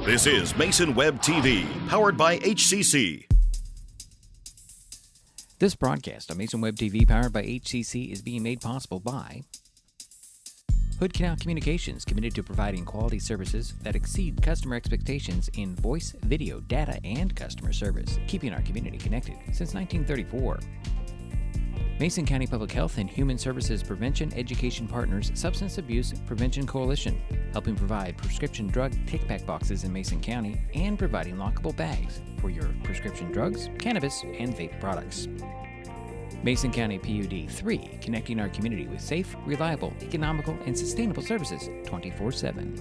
This is Mason Web TV, powered by HCC. This broadcast on Mason Web TV, powered by HCC, is being made possible by Hood Canal Communications, committed to providing quality services that exceed customer expectations in voice, video, data, and customer service, keeping our community connected since 1934. Mason County Public Health and Human Services Prevention Education Partners Substance Abuse Prevention Coalition, helping provide prescription drug take-back boxes in Mason County and providing lockable bags for your prescription drugs, cannabis, and vape products. Mason County PUD 3, connecting our community with safe, reliable, economical, and sustainable services 24/7.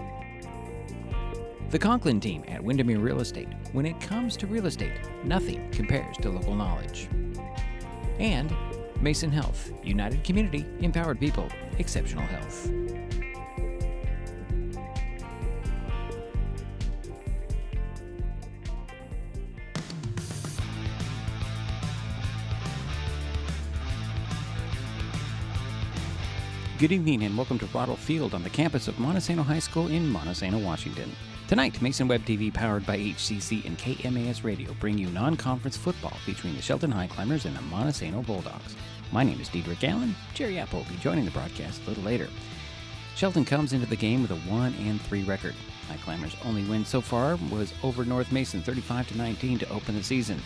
The Conklin team at Windermere Real Estate. When it comes to real estate, nothing compares to local knowledge. And Mason Health, united community, empowered people, exceptional health. Good evening and welcome to Roddle Field on the campus of Montesano High School in Montesano, Washington. Tonight, Mason Web TV, powered by HCC and KMAS Radio, bring you non-conference football featuring the Shelton Highclimbers and the Montesano Bulldogs. My name is Diedrich Allen. Jerry Apple will be joining the broadcast a little later. Shelton comes into the game with a 1-3 record. Highclimbers' only win so far was over North Mason 35-19 to open the season.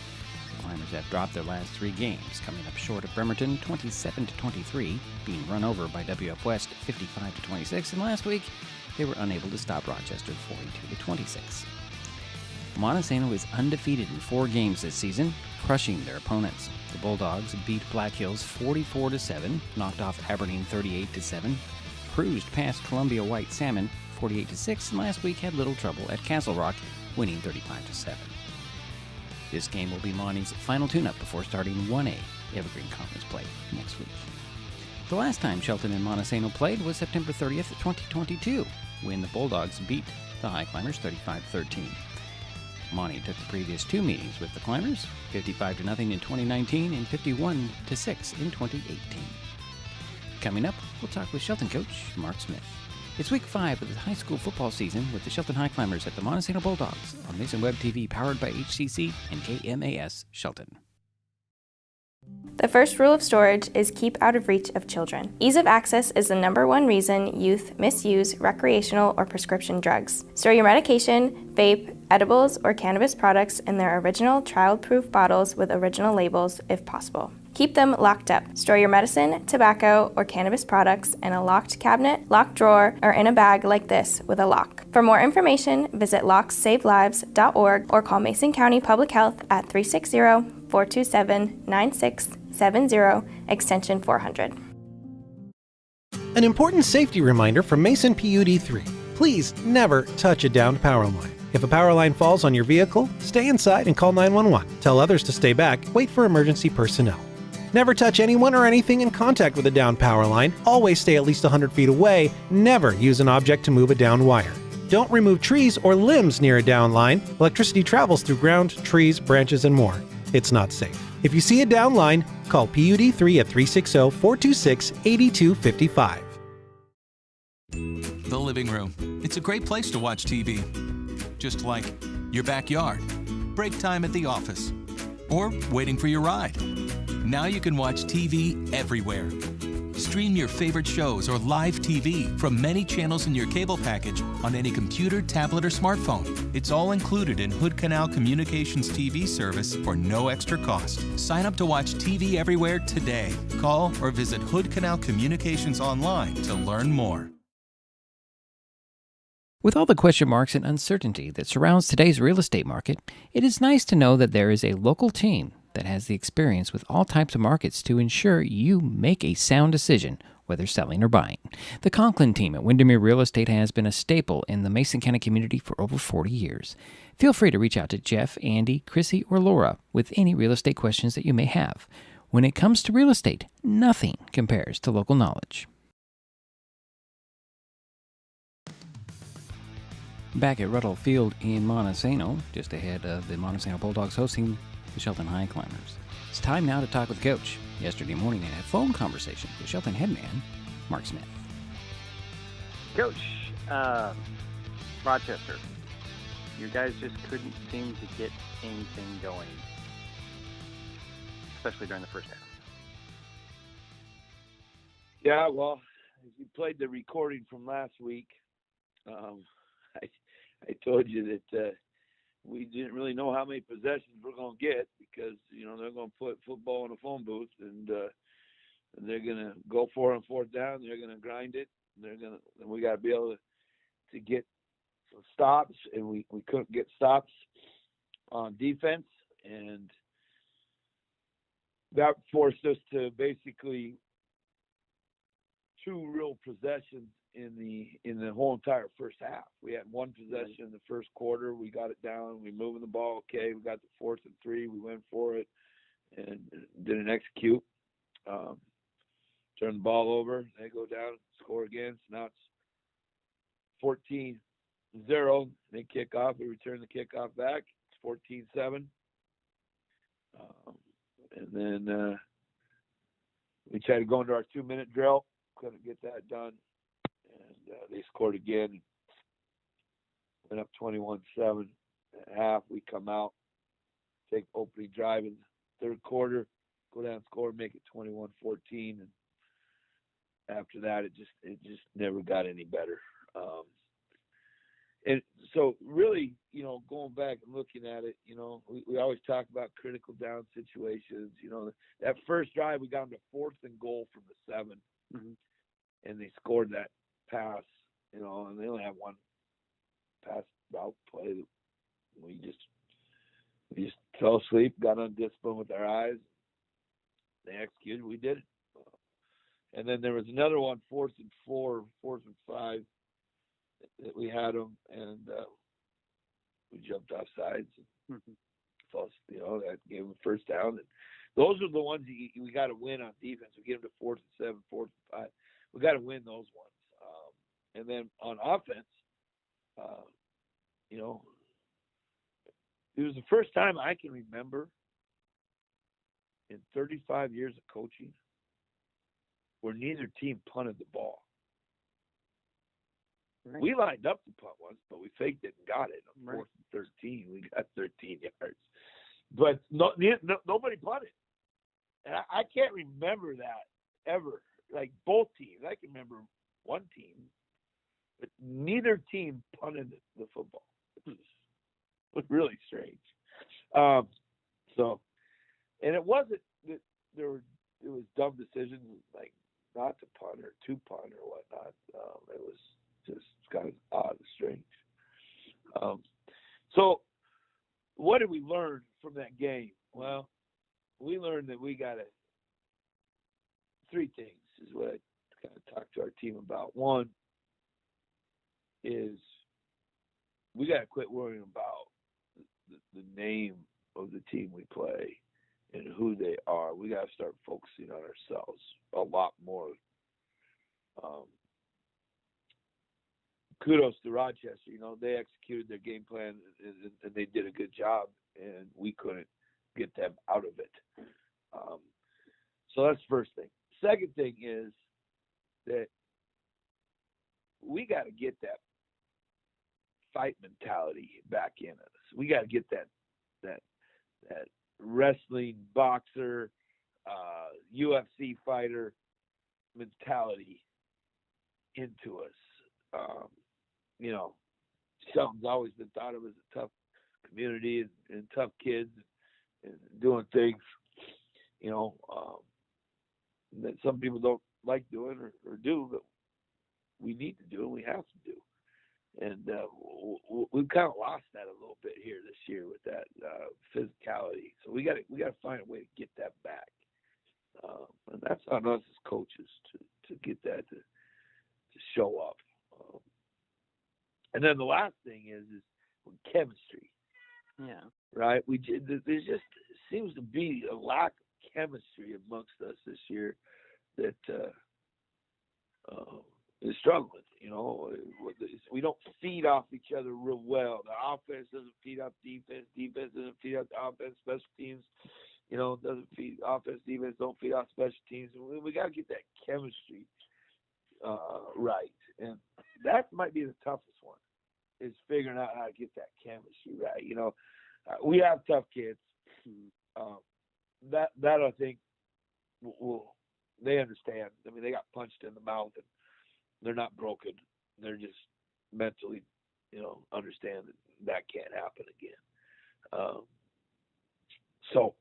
The Climbers have dropped their last 3 games, coming up short of Bremerton 27-23, being run over by WF West 55-26, and last week they were unable to stop Rochester 42-26. Montesano is undefeated in 4 games this season, crushing their opponents. The Bulldogs beat Black Hills 44-7, knocked off Aberdeen 38-7, cruised past Columbia White Salmon 48-6, and last week had little trouble at Castle Rock, winning 35-7. This game will be Monty's final tune-up before starting 1A Evergreen Conference play next week. The last time Shelton and Montesano played was September 30th, 2022, when the Bulldogs beat the Highclimbers 35-13. Monty took the previous 2 meetings with the Climbers, 55-0 in 2019 and 51-6 in 2018. Coming up, we'll talk with Shelton coach Mark Smith. It's week 5 of the high school football season with the Shelton Highclimbers at the Montesano Bulldogs on Mason Web TV, powered by HCC and KMAS Shelton. The first rule of storage is keep out of reach of children. Ease of access is the #1 reason youth misuse recreational or prescription drugs. Store your medication, vape, edibles, or cannabis products in their original child-proof bottles with original labels if possible. Keep them locked up. Store your medicine, tobacco, or cannabis products in a locked cabinet, locked drawer, or in a bag like this with a lock. For more information, visit locksavelives.org or call Mason County Public Health at 360-427-9670, extension 400. An important safety reminder from Mason PUD 3. Please never touch a downed power line. If a power line falls on your vehicle, stay inside and call 911. Tell others to stay back. Wait for emergency personnel. Never touch anyone or anything in contact with a downed power line. Always stay at least 100 feet away. Never use an object to move a downed wire. Don't remove trees or limbs near a downed line. Electricity travels through ground, trees, branches, and more. It's not safe. If you see a downed line, call PUD 3 at 360-426-8255. The living room. It's a great place to watch TV. Just like your backyard, break time at the office, or waiting for your ride. Now you can watch TV everywhere. Stream your favorite shows or live TV from many channels in your cable package on any computer, tablet, or smartphone. It's all included in Hood Canal Communications TV service for no extra cost. Sign up to watch TV everywhere today. Call or visit Hood Canal Communications online to learn more. With all the question marks and uncertainty that surrounds today's real estate market, it is nice to know that there is a local team that has the experience with all types of markets to ensure you make a sound decision, whether selling or buying. The Conklin team at Windermere Real Estate has been a staple in the Mason County community for over 40 years. Feel free to reach out to Jeff, Andy, Chrissy, or Laura with any real estate questions that you may have. When it comes to real estate, nothing compares to local knowledge. Back at Ruddle Field in Montesano, just ahead of the Montesano Bulldogs hosting the Shelton Highclimbers. It's time now to talk with Coach. Yesterday morning, I had a phone conversation with Shelton headman, Mark Smith. Coach, Rochester, Your guys just couldn't seem to get anything going, especially during the first half. Yeah, well, if you played the recording from last week, I told you that we didn't really know how many possessions we're going to get because, they're going to put football in a phone booth and they're going to go for it on fourth down. They're going to grind it. And we got to be able to get some stops, and we couldn't get stops on defense, and that forced us to basically two real possessions in the whole entire first half. We had one possession in the first quarter. We got it down. We moving the ball okay. We got the 4th and 3. We went for it and didn't execute. Turn the ball over. They go down, score again. So now it's 14-0. They kick off. We return the kickoff back. It's 14-7. And then we tried to go into our 2-minute drill. Couldn't get that done. And they scored again. Went up 21-7 at half. We come out, take opening drive in the third quarter, go down, score, make it 21-14. And after that, it just never got any better. And so really, going back and looking at it, we always talk about critical down situations. That first drive, we got them to 4th and goal from the 7. Mm-hmm. And they scored that pass, and they only have one pass route play. We just fell asleep, got undisciplined with our eyes. They executed. We did it. And then there was another one, 4th and 4, 4th and 5, that we had them, and we jumped off sides. That gave them a first down. And those are the ones we got to win on defense. We get them to 4th and 7, 4th and 5. We got to win those ones. And then on offense, it was the first time I can remember in 35 years of coaching where neither team punted the ball. Right. We lined up to punt once, but we faked it and got it. On 4th and 13, we got 13 yards. But nobody punted. And I can't remember that ever. Like both teams. I can remember one team, but neither team punted the football. It was really strange. And it wasn't that it was dumb decisions like not to punt or to punt or whatnot. It was just kind of odd and strange. So what did we learn from that game? Well, we learned that we got 3 things is what I kind of talked to our team about. One is we got to quit worrying about the name of the team we play and who they are. We got to start focusing on ourselves a lot more. Kudos to Rochester. They executed their game plan and they did a good job, and we couldn't get them out of it. So that's the first thing. Second thing is that we got to get that fight mentality back in us. We got to get that wrestling, boxer, UFC fighter mentality into us. Shelton's always been thought of as a tough community and tough kids and doing things, that some people don't like doing or do, but we need to do and we have to do. And we've kind of lost that a little bit here this year with that physicality. So we got to find a way to get that back. And that's on us as coaches to get that to show up. And then the last thing is chemistry. Yeah. Right. There just seems to be a lack of chemistry amongst us this year that is struggling. We don't feed off each other real well. The offense doesn't feed off defense. Defense doesn't feed off the offense. Special teams, doesn't feed offense. Defense don't feed off special teams. We got to get that chemistry right, and that might be the toughest one, is figuring out how to get that chemistry right. We have tough kids. That I think they understand. I mean, they got punched in the mouth, and they're not broken. They're just mentally, understand that can't happen again. So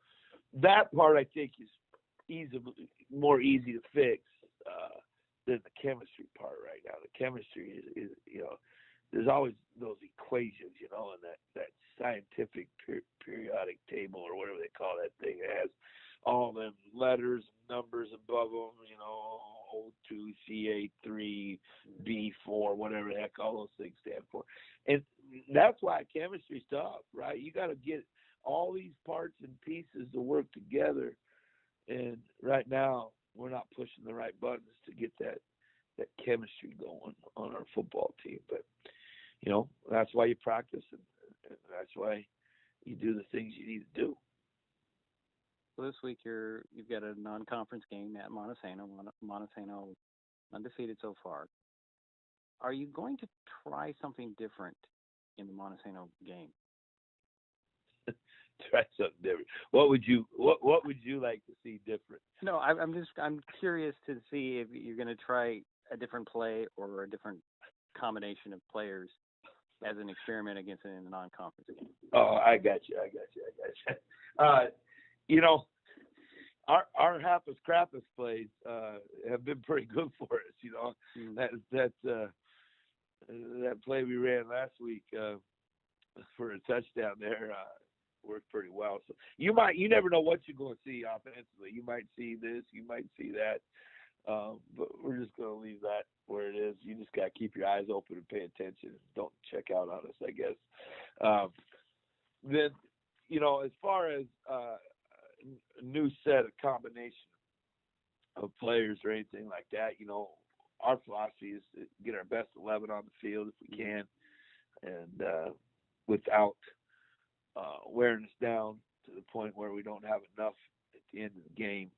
that part I think is more easy to fix than the chemistry part right now. The chemistry is there's always those equations, and that scientific periodic table or whatever they call that thing. It has all them letters and numbers above them, O2, CA3, B4, whatever the heck all those things stand for. And that's why chemistry's tough, right? You got to get all these parts and pieces to work together. And right now, we're not pushing the right buttons to get that chemistry going on our football team. But, that's why you practice, and that's why you do the things you need to do. So this week you've got a non-conference game at Montesano. Montesano undefeated so far. Are you going to try something different in the Montesano game? Try something different. What would you like to see different? No, I'm curious to see if you're going to try a different play or a different combination of players as an experiment against it in the non-conference game. Oh, I got you. Our Happus Crappus plays have been pretty good for us. That play we ran last week for a touchdown there worked pretty well. So you never know what you're going to see offensively. You might see this, you might see that, but we're just going to leave that where it is. You just got to keep your eyes open and pay attention. Don't check out on us, I guess. Then, as far as a new set of combination of players or anything like that, our philosophy is to get our best 11 on the field if we can, and without wearing us down to the point where we don't have enough at the end of the game.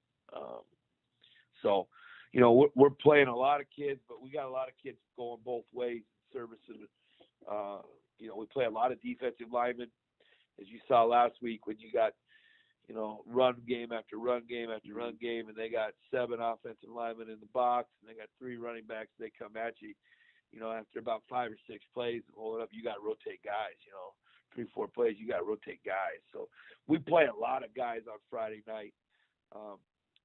So, we're playing a lot of kids, but we got a lot of kids going both ways, servicing. We play a lot of defensive linemen, as you saw last week when you got, run game after run game after run game, and they got 7 offensive linemen in the box, and they got 3 running backs. They come at you, after about 5 or 6 plays, hold it up, you got to rotate guys, 3, 4 plays, you got to rotate guys. So we play a lot of guys on Friday night.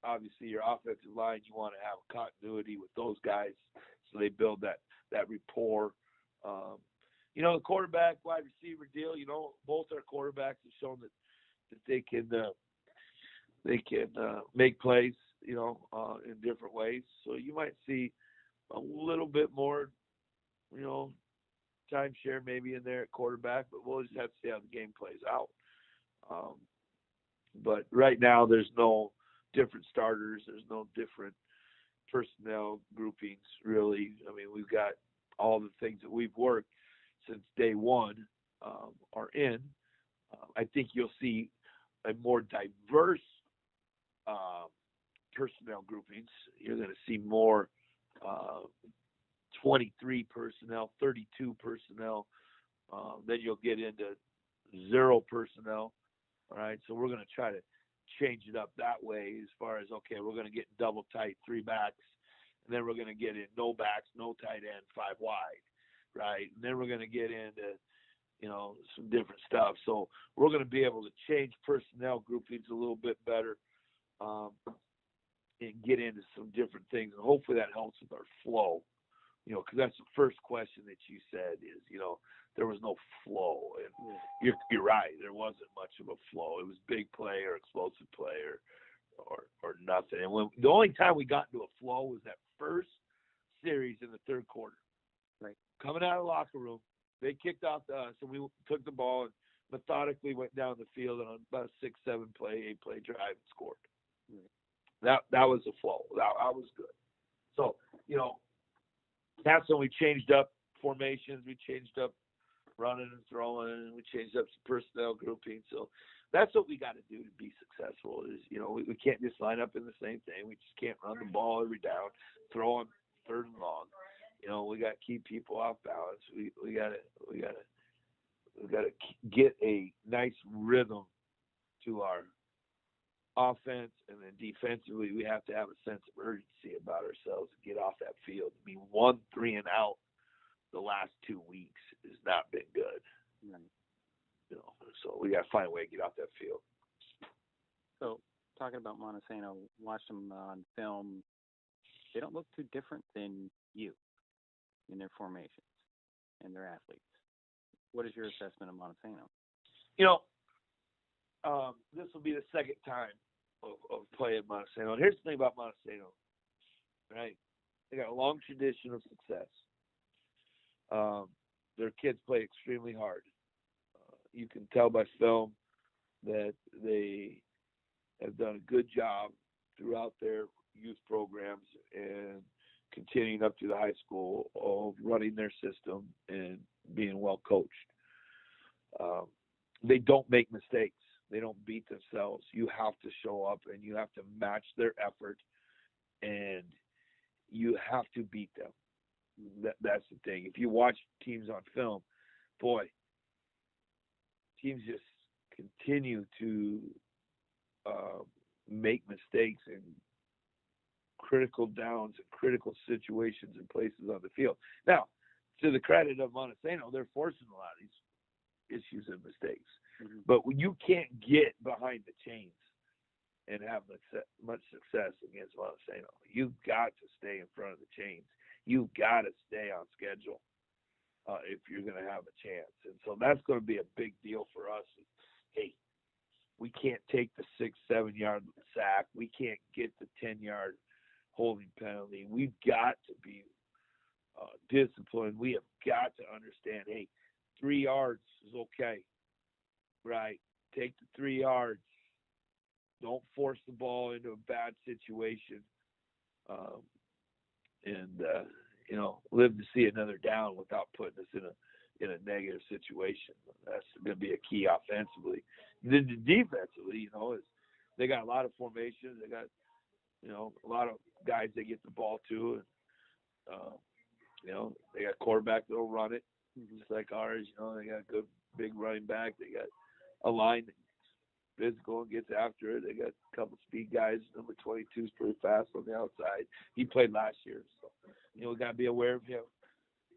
Obviously, your offensive line, you want to have continuity with those guys so they build that rapport. The quarterback, wide receiver deal, both our quarterbacks have shown that they can make plays, in different ways. So you might see a little bit more, timeshare maybe in there at quarterback, but we'll just have to see how the game plays out. But right now there's no different starters. There's no different personnel groupings, really. I mean, we've got all the things that we've worked since day one are in. I think you'll see a more diverse personnel groupings. You're going to see more 23 personnel, 32 personnel. Then you'll get into 0 personnel. All right, so we're going to try to change it up that way as far as, okay, we're going to get double tight 3 backs, and then we're going to get in no backs, no tight end, 5 wide, right? And then we're going to get into, some different stuff. So we're going to be able to change personnel groupings a little bit better and get into some different things. And hopefully that helps with our flow, because that's the first question that you said is, there was no flow. And you're right. There wasn't much of a flow. It was big play or explosive play or nothing. And the only time we got into a flow was that first series in the third quarter. Right. Coming out of the locker room, they kicked off to us, and we took the ball and methodically went down the field on about a 6-7 play, 8-play drive and scored. Right. That was a flow. That was good. So, that's when we changed up formations. We changed up running and throwing, and we changed up some personnel grouping. So that's what we got to do to be successful is, we can't just line up in the same thing. We just can't run the ball every down, throw on 3rd and long. We got to keep people off balance. We got to we've got to get a nice rhythm to our offense, and then defensively, we have to have a sense of urgency about ourselves to get off that field. I mean, 1 3 and out the last 2 weeks has not been good. Right. So we got to find a way to get off that field. So, talking about Montesano, watch them on film. They don't look too different than you in their formations and their athletes. What is your assessment of Montesano? This will be the second time of playing Montesano. And here's the thing about Montesano, right? They got a long tradition of success. Their kids play extremely hard. You can tell by film that they have done a good job throughout their youth programs and continuing up to the high school of running their system and being well coached. They don't make mistakes. They don't beat themselves. You have to show up and you have to match their effort, and you have to beat them. That's the thing. If you watch teams on film, boy, teams just continue to make mistakes in critical downs and critical situations and places on the field. Now, to the credit of Montesano, they're forcing a lot of these issues and mistakes. Mm-hmm. But when you can't get behind the chains and have much success against Montesano, you've got to stay in front of the chains. You've got to stay on schedule if you're going to have a chance. And so that's going to be a big deal for us. Hey, we can't take the 6-7 yard sack. We can't get the 10-yard holding penalty. We've got to be disciplined. We have got to understand, hey, 3 yards is okay, right? Take the 3 yards. Don't force the ball into a bad situation. Live to see another down without putting us in a negative situation. That's going to be a key offensively. Then defensively, is they got a lot of formations. They got, a lot of guys they get the ball to, and they got quarterback that'll run it, just like ours. They got a good big running back. They got a line that's physical and gets after it. They got a couple speed guys. Number 22 is pretty fast on the outside. He played last year, so we got to be aware of him.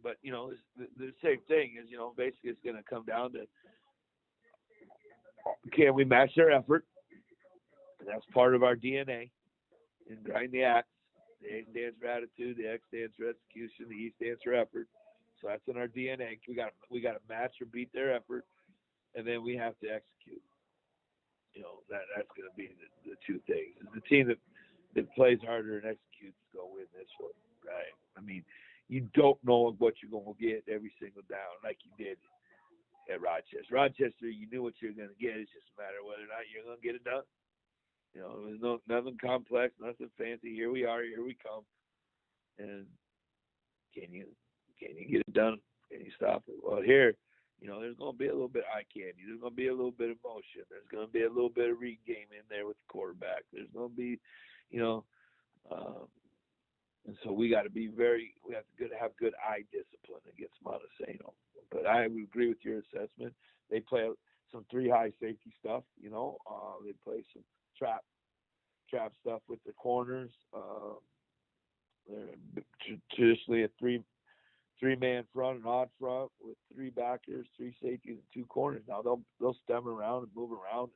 But the same thing is, basically it's going to come down to, can we match their effort? And that's part of our DNA. And grind the axe. The A stands for attitude. The X stands for execution. The E stands for effort. So that's in our DNA. We got to match or beat their effort, and then we have to execute. That's going to be the two things. The team that plays harder and executes is going to win this one, right? I mean, you don't know what you're going to get every single down like you did at Rochester. Rochester, you knew what you were going to get. It's just a matter of whether or not you're going to get it done. There's nothing complex, nothing fancy. Here we are. Here we come. And can you get it done? Can you stop it? Well, here, there's going to be a little bit of eye candy. There's going to be a little bit of motion. There's going to be a little bit of read game in there with the quarterback. There's going to be, and so we got to be we have to have good eye discipline against Montesano. But I would agree with your assessment. They play some 3 high safety stuff. They play some trap stuff with the corners. They're traditionally a three-man front and odd front with 3 backers, 3 safeties, and 2 corners. Now they'll stem around and move around.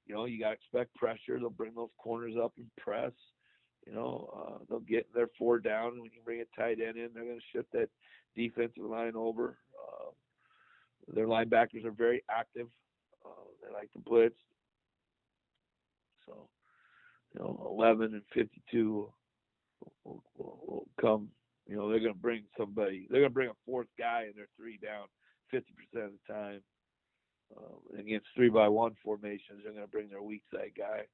You got to expect pressure. They'll bring those corners up and press. They'll get their 4 down, and when you bring a tight end in, they're going to shift that defensive line over. Their linebackers are very active. They like to blitz. So, 11 and 52 will come. They're going to bring somebody. They're going to bring a 4th guy, and they're 3 down 50% of the time. Against 3-by-1 formations, they're going to bring their weak side guy.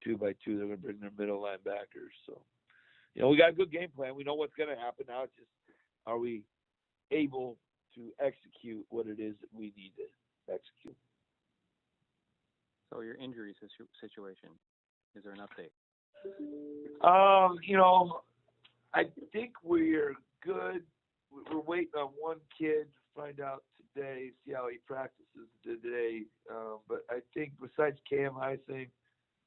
2-by-2, they're going to bring their middle linebackers. So, we got a good game plan. We know what's going to happen. Now it's just, are we able to execute what it is that we need to execute? So your injury situation, is there an update? I think we're good. We're waiting on one kid to find out today, see how he practices today. But I think besides Cam, I think,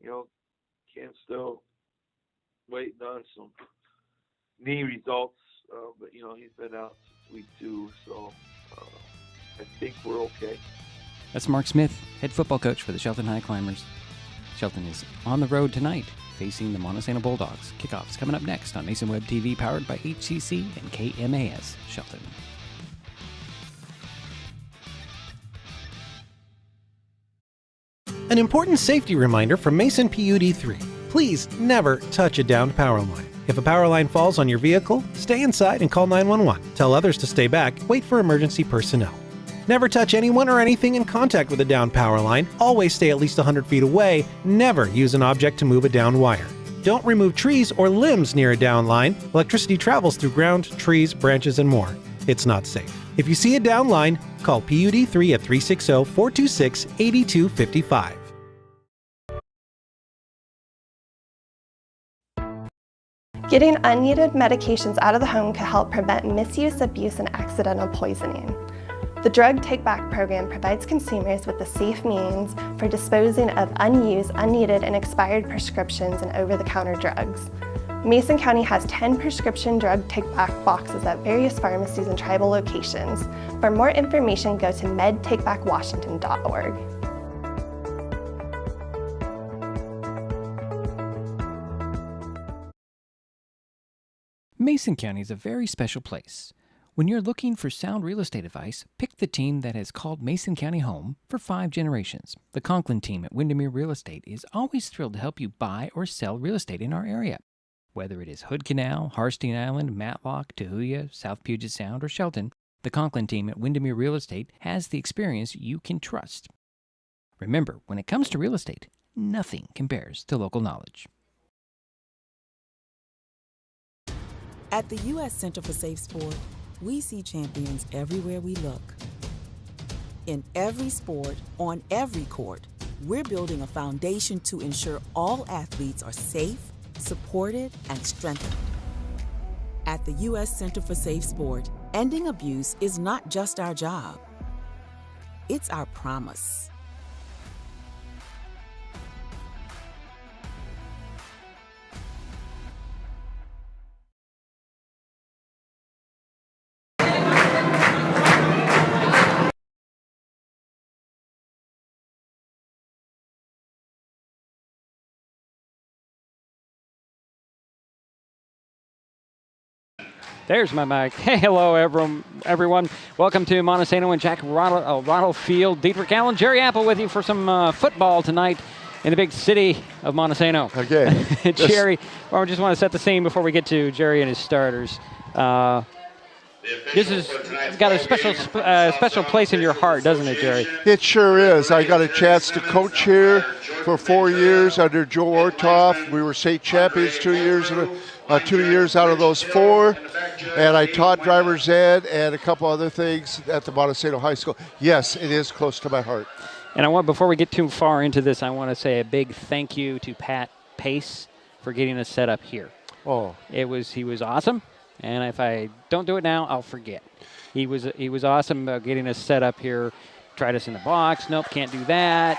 Cam's still waiting on some knee results. But, he's been out since week 2, so I think we're okay. That's Mark Smith, head football coach for the Shelton Highclimbers. Shelton is on the road tonight, facing the Montesano Bulldogs. Kickoff's coming up next on Mason Web TV, powered by HCC and KMAS Shelton. An important safety reminder from Mason PUD 3. Please never touch a downed power line. If a power line falls on your vehicle, stay inside and call 911. Tell others to stay back, wait for emergency personnel. Never touch anyone or anything in contact with a downed power line. Always stay at least 100 feet away. Never use an object to move a downed wire. Don't remove trees or limbs near a downed line. Electricity travels through ground, trees, branches, and more. It's not safe. If you see a downed line, call PUD 3 at 360-426-8255. Getting unneeded medications out of the home can help prevent misuse, abuse, and accidental poisoning. The Drug Take Back program provides consumers with a safe means for disposing of unused, unneeded, and expired prescriptions and over-the-counter drugs. Mason County has 10 prescription drug take-back boxes at various pharmacies and tribal locations. For more information, go to medtakebackwashington.org. Mason County is a very special place. When you're looking for sound real estate advice, pick the team that has called Mason County home for 5 generations. The Conklin team at Windermere Real Estate is always thrilled to help you buy or sell real estate in our area. Whether it is Hood Canal, Harstein Island, Matlock, Tahuya, South Puget Sound, or Shelton, the Conklin team at Windermere Real Estate has the experience you can trust. Remember, when it comes to real estate, nothing compares to local knowledge. At the U.S. Center for Safe Sport, we see champions everywhere we look. In every sport, on every court, we're building a foundation to ensure all athletes are safe, supported, and strengthened. At the U.S. Center for Safe Sport, ending abuse is not just our job. It's our promise. There's my mic. Hey, hello, everyone. Welcome to Montesano and Jack Rottle Field. Dietrich Allen, Jerry Apple with you for some football tonight in the big city of Montesano. Okay. Jerry, I just want to set the scene before we get to Jerry and his starters. This has got a special place in your heart, doesn't it, Jerry? It sure is. I got a chance to coach here for 4 years under Joe Ortoff. We were state champions 2 years out of those 4, and I taught driver's ed and a couple other things at the Montesano High School. Yes, it is close to my heart. And before we get too far into this, I want to say a big thank you to Pat Pace for getting us set up here. Oh, he was awesome. And if I don't do it now, I'll forget. He was awesome about getting us set up here. Tried us in the box. Nope, can't do that.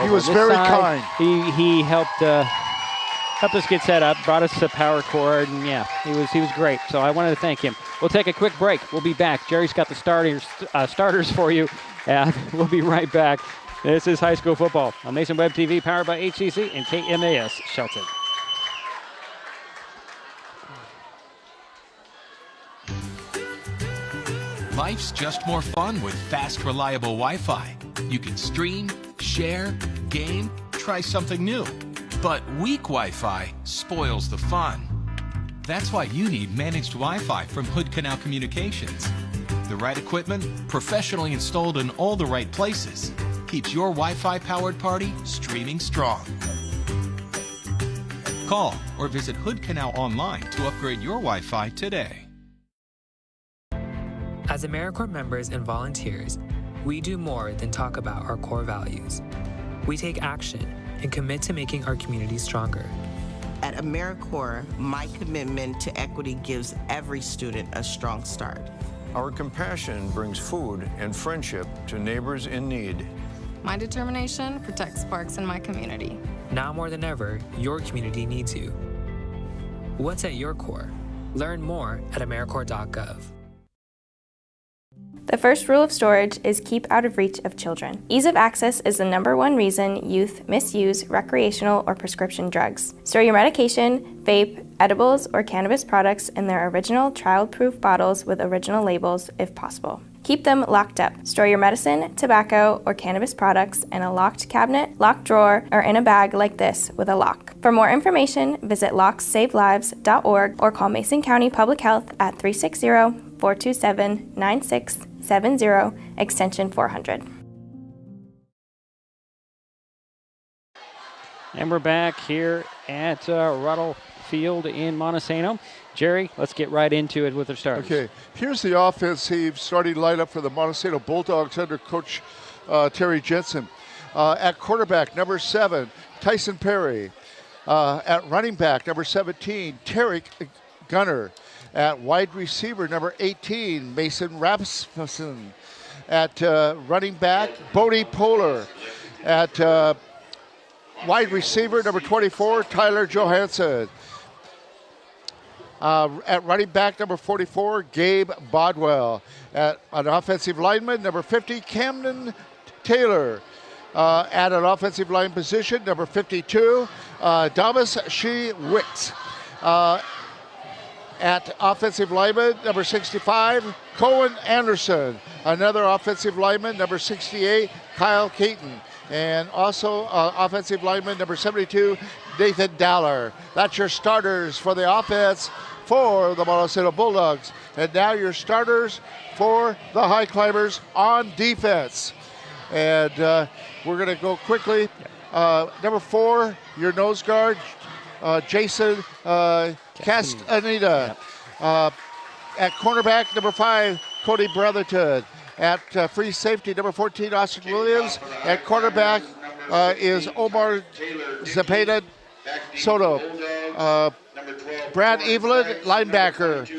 He was very kind. He helped us get set up. Brought us the power cord, and yeah, he was great. So I wanted to thank him. We'll take a quick break. We'll be back. Jerry's got the starters for you. We'll be right back. This is high school football on Mason Web TV, powered by HCC and KMAS Shelton. Life's just more fun with fast, reliable Wi-Fi. You can stream, share, game, try something new. But weak Wi-Fi spoils the fun. That's why you need managed Wi-Fi from Hood Canal Communications. The right equipment, professionally installed in all the right places, keeps your Wi-Fi powered party streaming strong. Call or visit Hood Canal online to upgrade your Wi-Fi today. As AmeriCorps members and volunteers, we do more than talk about our core values. We take action and commit to making our community stronger. At AmeriCorps, my commitment to equity gives every student a strong start. Our compassion brings food and friendship to neighbors in need. My determination protects parks in my community. Now more than ever, your community needs you. What's at your core? Learn more at AmeriCorps.gov. The first rule of storage is keep out of reach of children. Ease of access is the #1 reason youth misuse recreational or prescription drugs. Store your medication, vape, edibles, or cannabis products in their original child-proof bottles with original labels if possible. Keep them locked up. Store your medicine, tobacco, or cannabis products in a locked cabinet, locked drawer, or in a bag like this with a lock. For more information, visit locksavelives.org or call Mason County Public Health at 360-427-9670, extension 400. And we're back here at Ruddle Field in Montesano. Jerry, let's get right into it with our starters. Okay, here's the offensive starting lineup for the Montesano Bulldogs under Coach Terry Jensen. At quarterback, number 7, Tyson Perry. At running back, number 17, Tarek Gunner. At wide receiver, number 18, Mason Rasmussen. At running back, Bodie Poehler. At wide receiver, number 24, Tyler Johansson. At running back, number 44, Gabe Bodwell. At an offensive lineman, number 50, Camden Taylor. At an offensive line position, number 52, Damas She-Wicks. At offensive lineman, number 65, Cohen Anderson. Another offensive lineman, number 68, Kyle Keaton. And also offensive lineman, number 72, Nathan Daller. That's your starters for the offense for the Montesano Bulldogs. And now your starters for the Highclimbers on defense. And we're going to go quickly. Number 4, your nose guard, Jason Castaneda. At cornerback, number 5, Cody Brotherton. At free safety, number 14, Austin Williams. At quarterback is Omar Zepeda Soto. Brad Evelyn, linebacker.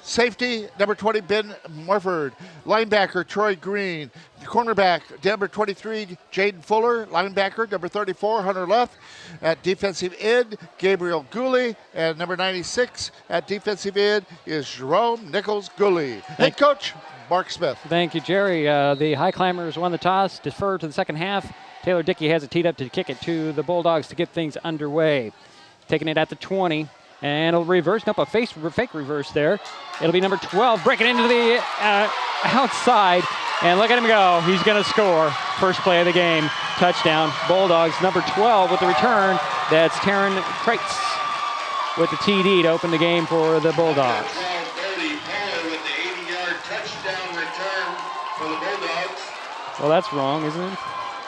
Safety, number 20, Ben Morford. Linebacker, Troy Green. Cornerback, number 23, Jaden Fuller. Linebacker, number 34, Hunter Luff. At defensive end, Gabriel Gooley. And number 96 at defensive end is Jerome Nichols Gooley. Head coach, Mark Smith. Thank you, Jerry. The Highclimbers won the toss, deferred to the second half. Taylor Dickey has it teed up to kick it to the Bulldogs to get things underway. Taking it at the 20, and it'll reverse. Nope, a fake reverse there. It'll be number 12, breaking into the outside, and look at him go. He's going to score. First play of the game, touchdown. Bulldogs, number 12 with the return. That's Taryn Kreitz with the TD to open the game for the Bulldogs. Well, that's wrong, isn't it?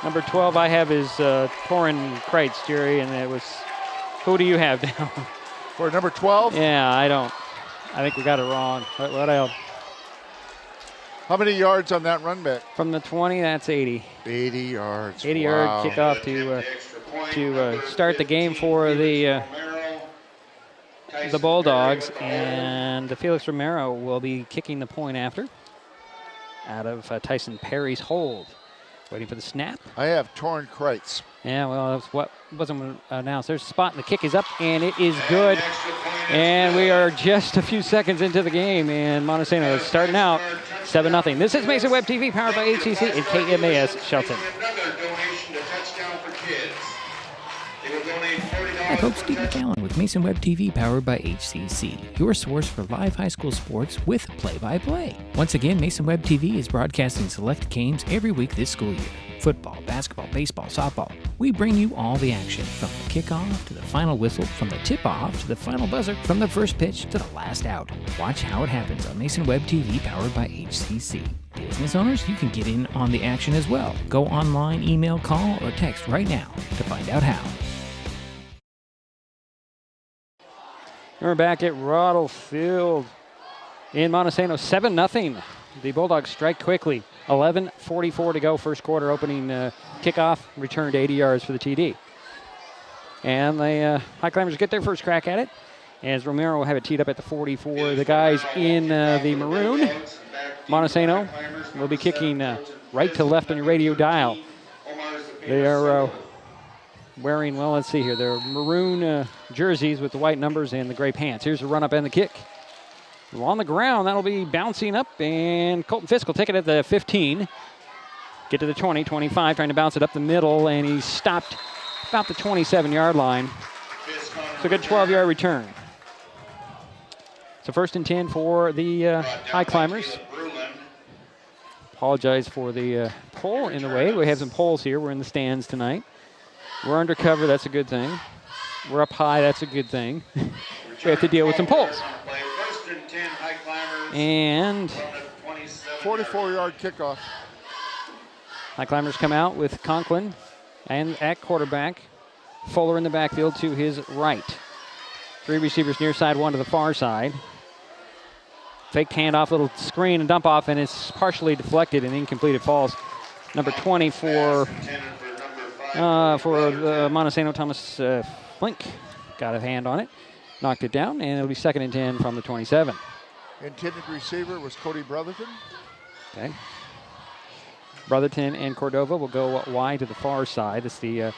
Number 12 I have is Torin Kreitz, Jerry, and it was, who do you have down? For number 12? Yeah, I think we got it wrong. What else? How many yards on that run back? From the 20, that's 80. 80 yards. 80-yard kickoff to start the game for the Bulldogs, and Felix Romero will be kicking the point after out of Tyson Perry's hold. Waiting for the snap. I have Torin Kreitz. Yeah, well, that's what wasn't announced. There's a spot, and the kick is up, and it is good. And we are just a few seconds into the game, and Montesano is starting out 7-0. This is Mason Web TV, powered by HCC and KMAS Shelton. Hi folks, Steve McAllen with Mason Web TV, powered by HCC, your source for live high school sports with play-by-play. Once again, Mason Web TV is broadcasting select games every week this school year. Football, basketball, baseball, softball. We bring you all the action, from the kickoff to the final whistle, from the tip-off to the final buzzer, from the first pitch to the last out. Watch how it happens on Mason Web TV, powered by HCC. Business owners, you can get in on the action as well. Go online, email, call, or text right now to find out how. We're back at Ruddle Field in Montesano, 7-0. The Bulldogs strike quickly. 11:44 to go, first quarter, opening kickoff, returned 80 yards for the TD. And the Highclimbers get their first crack at it. as Romero will have it teed up at the 44. The guys in the maroon, Montesano, will be kicking right to left on your radio dial. They are wearing, well, let's see here, their maroon jerseys with the white numbers and the gray pants. Here's the run-up and the kick. Well, on the ground, that'll be bouncing up, and Colton Fisk will take it at the 15. Get to the 20, 25, trying to bounce it up the middle, and he's stopped about the 27-yard line. So good 12-yard return. So 1st and 10 for the Highclimbers. Apologize for the pole in the way. We have some poles here. We're in the stands tonight. We're under cover. That's a good thing. We're up high. That's a good thing. We have to deal with some poles. And 44-yard kickoff. Highclimbers come out with Conklin and at quarterback. Fuller in the backfield to his right. 3 receivers near side, 1 to the far side. Fake handoff, little screen and dump off, and it's partially deflected and incomplete. It falls. Number 20 for the Montesano, Thomas Flink got a hand on it, knocked it down, and it'll be 2nd and 10 from the 27. Intended receiver was Cody Brotherton. Okay. Brotherton and Cordova will go wide to the far side. It's the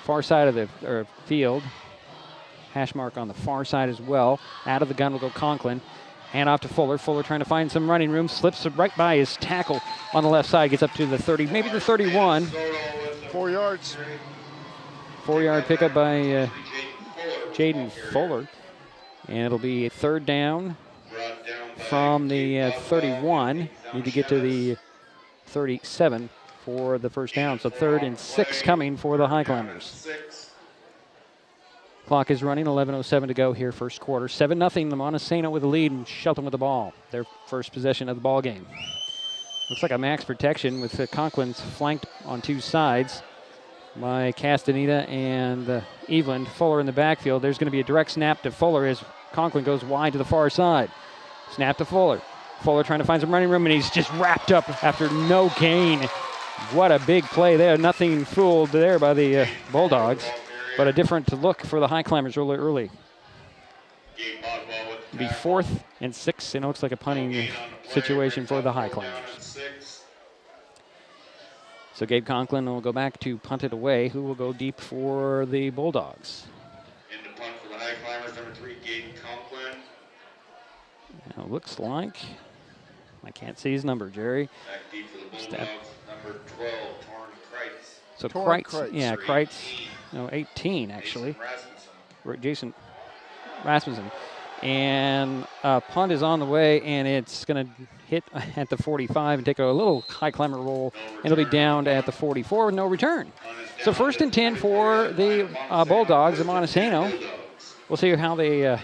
far side of the field. Hash mark on the far side as well. Out of the gun will go Conklin. Hand off to Fuller. Fuller trying to find some running room. Slips right by his tackle on the left side. Gets up to the 30, maybe the 31. 4 yards. 4-yard pickup by Jaden Fuller. And it'll be a 3rd down from the 31. Need to get to the 37 for the 1st down. So 3rd and 6 coming for the Highclimbers. Clock is running, 11:07 to go here, 1st quarter. 7-0, the Montesano with the lead and Shelton with the ball. Their first possession of the ball game. Looks like a max protection with Conklin's flanked on 2 sides by Castaneda and Evelyn. Fuller in the backfield. There's going to be a direct snap to Fuller as Conklin goes wide to the far side. Snap to Fuller. Fuller trying to find some running room, and he's just wrapped up after no gain. What a big play there. Nothing fooled there by the Bulldogs, but a different look for the Highclimbers early. It'll be 4th and 6, and it looks like a punting situation for the Highclimbers. So Gabe Conklin will go back to punt it away. Who will go deep for the Bulldogs? In the punt for the Highclimbers, number 3, Gabe Conklin. Now, looks like, I can't see his number, Jerry. Back deep for the Bulldogs, number 12, Torn Kreitz. So Kreitz, yeah, Kreitz, no, 18 actually. Jason Rasmussen. And punt is on the way, and it's going to hit at the 45 and take a little Highclimber roll. It'll be down at the 44 with no return. So 1st and 10 for the Bulldogs of Montesano. We'll see how they're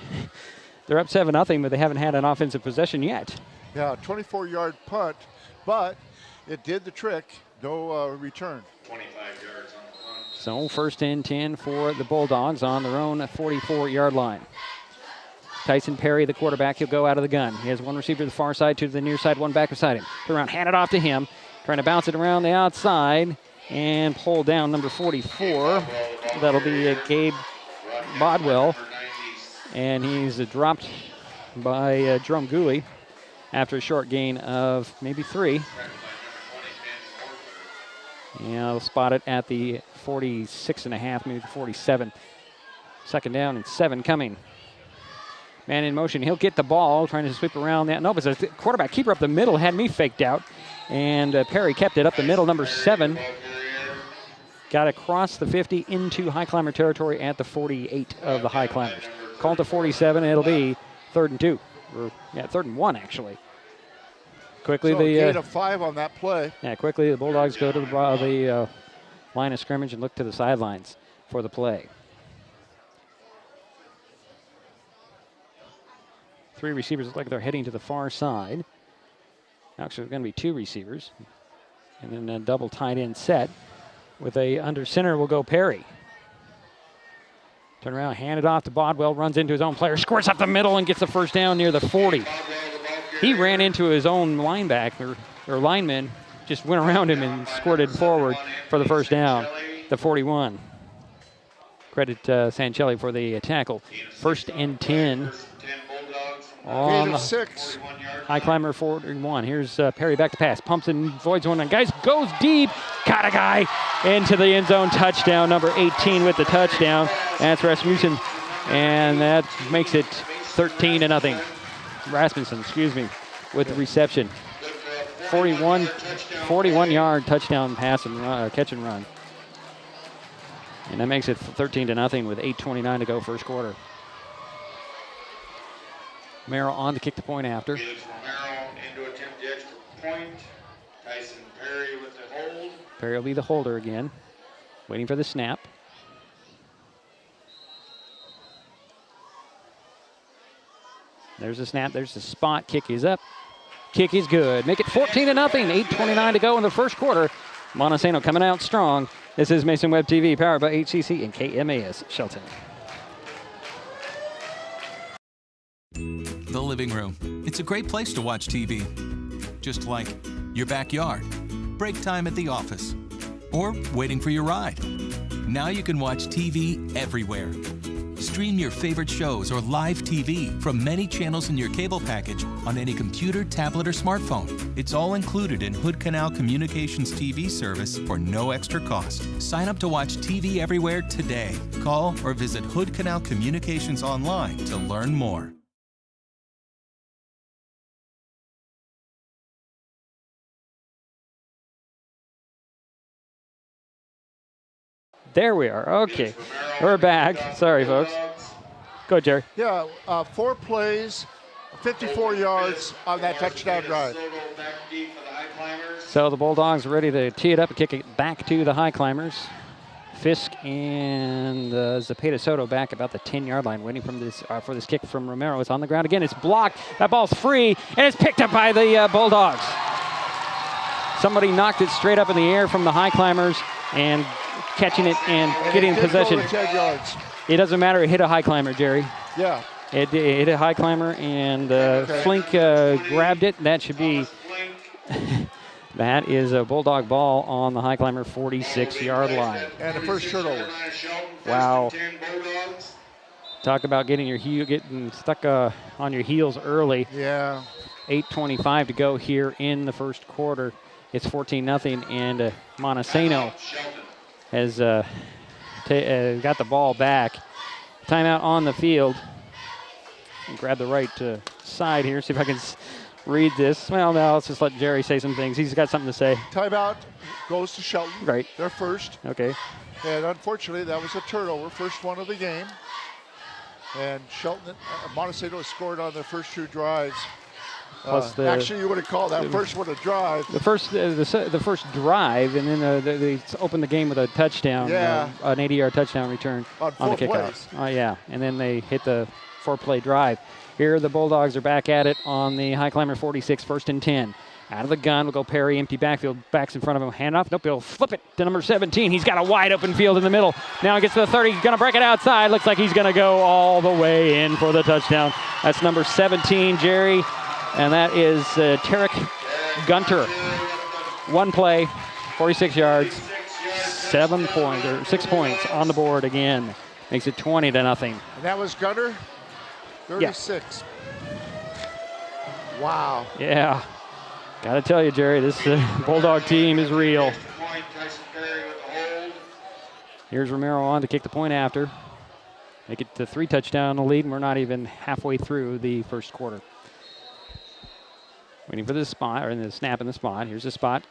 up 7-0, but they haven't had an offensive possession yet. Yeah, 24-yard punt, but it did the trick. No return. 25 yards on the punt. So 1st and 10 for the Bulldogs on their own 44-yard line. Tyson Perry, the quarterback, he'll go out of the gun. He has 1 receiver to the far side, 2 to the near side, 1 back beside him. Turn around, hand it off to him. Trying to bounce it around the outside and pull down number 44. That'll be Gabe Bodwell. And he's dropped by Drum Gooley after a short gain of maybe 3. Yeah, they'll spot it at the 46.5, maybe 47. 2nd down and 7 coming. Man in motion. He'll get the ball, trying to sweep around that. No, but the quarterback keeper up the middle had me faked out. And Perry kept it up the middle, number 7. Got across the 50 into Highclimber territory at the 48 of the Highclimbers. Called to 47, and it'll be 3rd and 2. Or, yeah, 3rd and 1, actually. Quickly, so the gain of 5 on that play. Yeah, quickly the Bulldogs go to the line of scrimmage and look to the sidelines for the play. 3 receivers look like they're heading to the far side. Actually, there's going to be 2 receivers. And then a double tight end set. With a under center will go Perry. Turn around, hand it off to Bodwell, runs into his own player, squirts up the middle and gets the 1st down near the 40. He ran into his own linebacker, or lineman, just went around him and squirted forward for the 1st down, the 41. Credit Sancelli for the tackle. 1st and 10. On the 6. Highclimber 41. Here's Perry back to pass. Pumps and voids one. Guys, goes deep. Caught a guy into the end zone. Touchdown, number 18 with the touchdown. That's Rasmussen. And that makes it 13-0. Rasmussen, with the reception. 41-yard touchdown pass and catch and run. And that makes it 13-0 with 8:29 to go first quarter. Romero on to kick the point after. Romero in to attempt the extra point. Tyson Perry with the hold. Perry will be the holder again. Waiting for the snap. There's the snap. There's the spot. Kick is up. Kick is good. Make it 14-0. 8:29 to go in the first quarter. Montesano coming out strong. This is Mason Web TV, powered by HCC and KMAS Shelton. The living room. It's a great place to watch TV. Just like your backyard, break time at the office, or waiting for your ride. Now you can watch TV everywhere. Stream your favorite shows or live TV from many channels in your cable package on any computer, tablet, or smartphone. It's all included in Hood Canal Communications TV service for no extra cost. Sign up to watch TV everywhere today. Call or visit Hood Canal Communications online to learn more. There we are. Okay. We're back. Sorry, folks. Go, Jerry. Yeah, 4 plays, 54 yards on that touchdown drive. So the Bulldogs are ready to tee it up and kick it back to the Highclimbers. Fisk and Zepeda Soto back about the 10-yard line, waiting from this for this kick from Romero. It's on the ground again. It's blocked. That ball's free, and it's picked up by the Bulldogs. Somebody knocked it straight up in the air from the Highclimbers and catching it and getting possession. 10 yards. It doesn't matter. It hit a Highclimber, Jerry. Yeah. It hit a Highclimber, and Flink grabbed it. That should be. That is a Bulldog ball on the Highclimber 46-yard line. And the first turnover. Wow. Talk about getting stuck on your heels early. Yeah. 8:25 to go here in the first quarter. It's 14-0, and Montesano has got the ball back. Timeout on the field. Grab the right side here. See if I can read this. Well, no, let's just let Jerry say some things. He's got something to say. Timeout goes to Shelton. Right. They're first. Okay. And unfortunately, that was a turnover, first one of the game. And Shelton, Montesano scored on their first 2 drives. Actually, you would have called that first one a drive. The first drive, and then they opened the game with a touchdown. Yeah. An 80-yard touchdown return on the kickoff. Oh, yeah. And then they hit the 4-play drive. Here the Bulldogs are back at it on the Highclimber 46, 1st and 10. Out of the gun will go Perry, empty backfield, backs in front of him, hand off. Nope, he'll flip it to number 17. He's got a wide open field in the middle. Now he gets to the 30, he's gonna break it outside. Looks like he's gonna go all the way in for the touchdown. That's number 17, Jerry, and that is Tarek Gunter. 1 play, 46 yards, 6 points on the board again. Makes it 20-0. And that was Gunter, 36. Yeah. Wow. Yeah. Got to tell you, Jerry, this Bulldog team is real. Here's Romero on to kick the point after. Make it to 3 touchdown lead, and we're not even halfway through the first quarter. Waiting for the spot, or the snap in the spot. Here's the spot.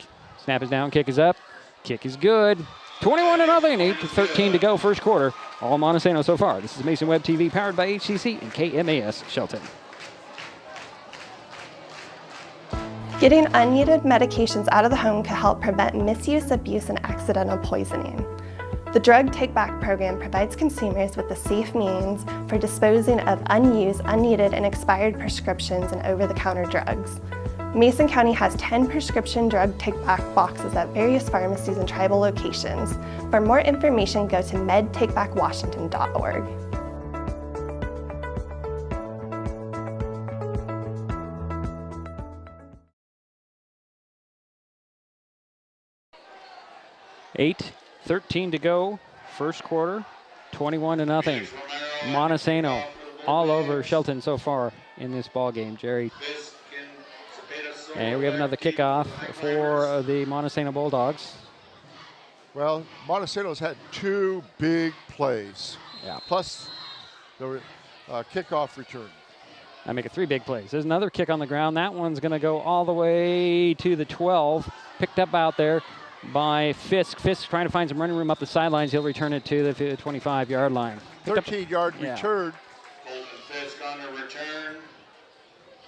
Snap is down, kick is up. Kick is good. 21-0, 8:13 to go first quarter. All Montesano so far. This is Mason Web TV, powered by HCC and KMAS Shelton. Getting unneeded medications out of the home can help prevent misuse, abuse, and accidental poisoning. The Drug Take Back program provides consumers with a safe means for disposing of unused, unneeded, and expired prescriptions and over-the-counter drugs. Mason County has 10 prescription drug take-back boxes at various pharmacies and tribal locations. For more information, go to medtakebackwashington.org. $8:13 to go, first quarter. 21-0. Montesano all over Shelton so far in this ball game, Jerry. And we have another kickoff for the Montesano Bulldogs. Well, Montesano's had 2 big plays. Yeah. Plus the kickoff return. I make it 3 big plays. There's another kick on the ground. That one's going to go all the way to the 12. Picked up out there by Fisk. Fisk trying to find some running room up the sidelines. He'll return it to the 25-yard line. 13-yard return. Colton Fisk on the return.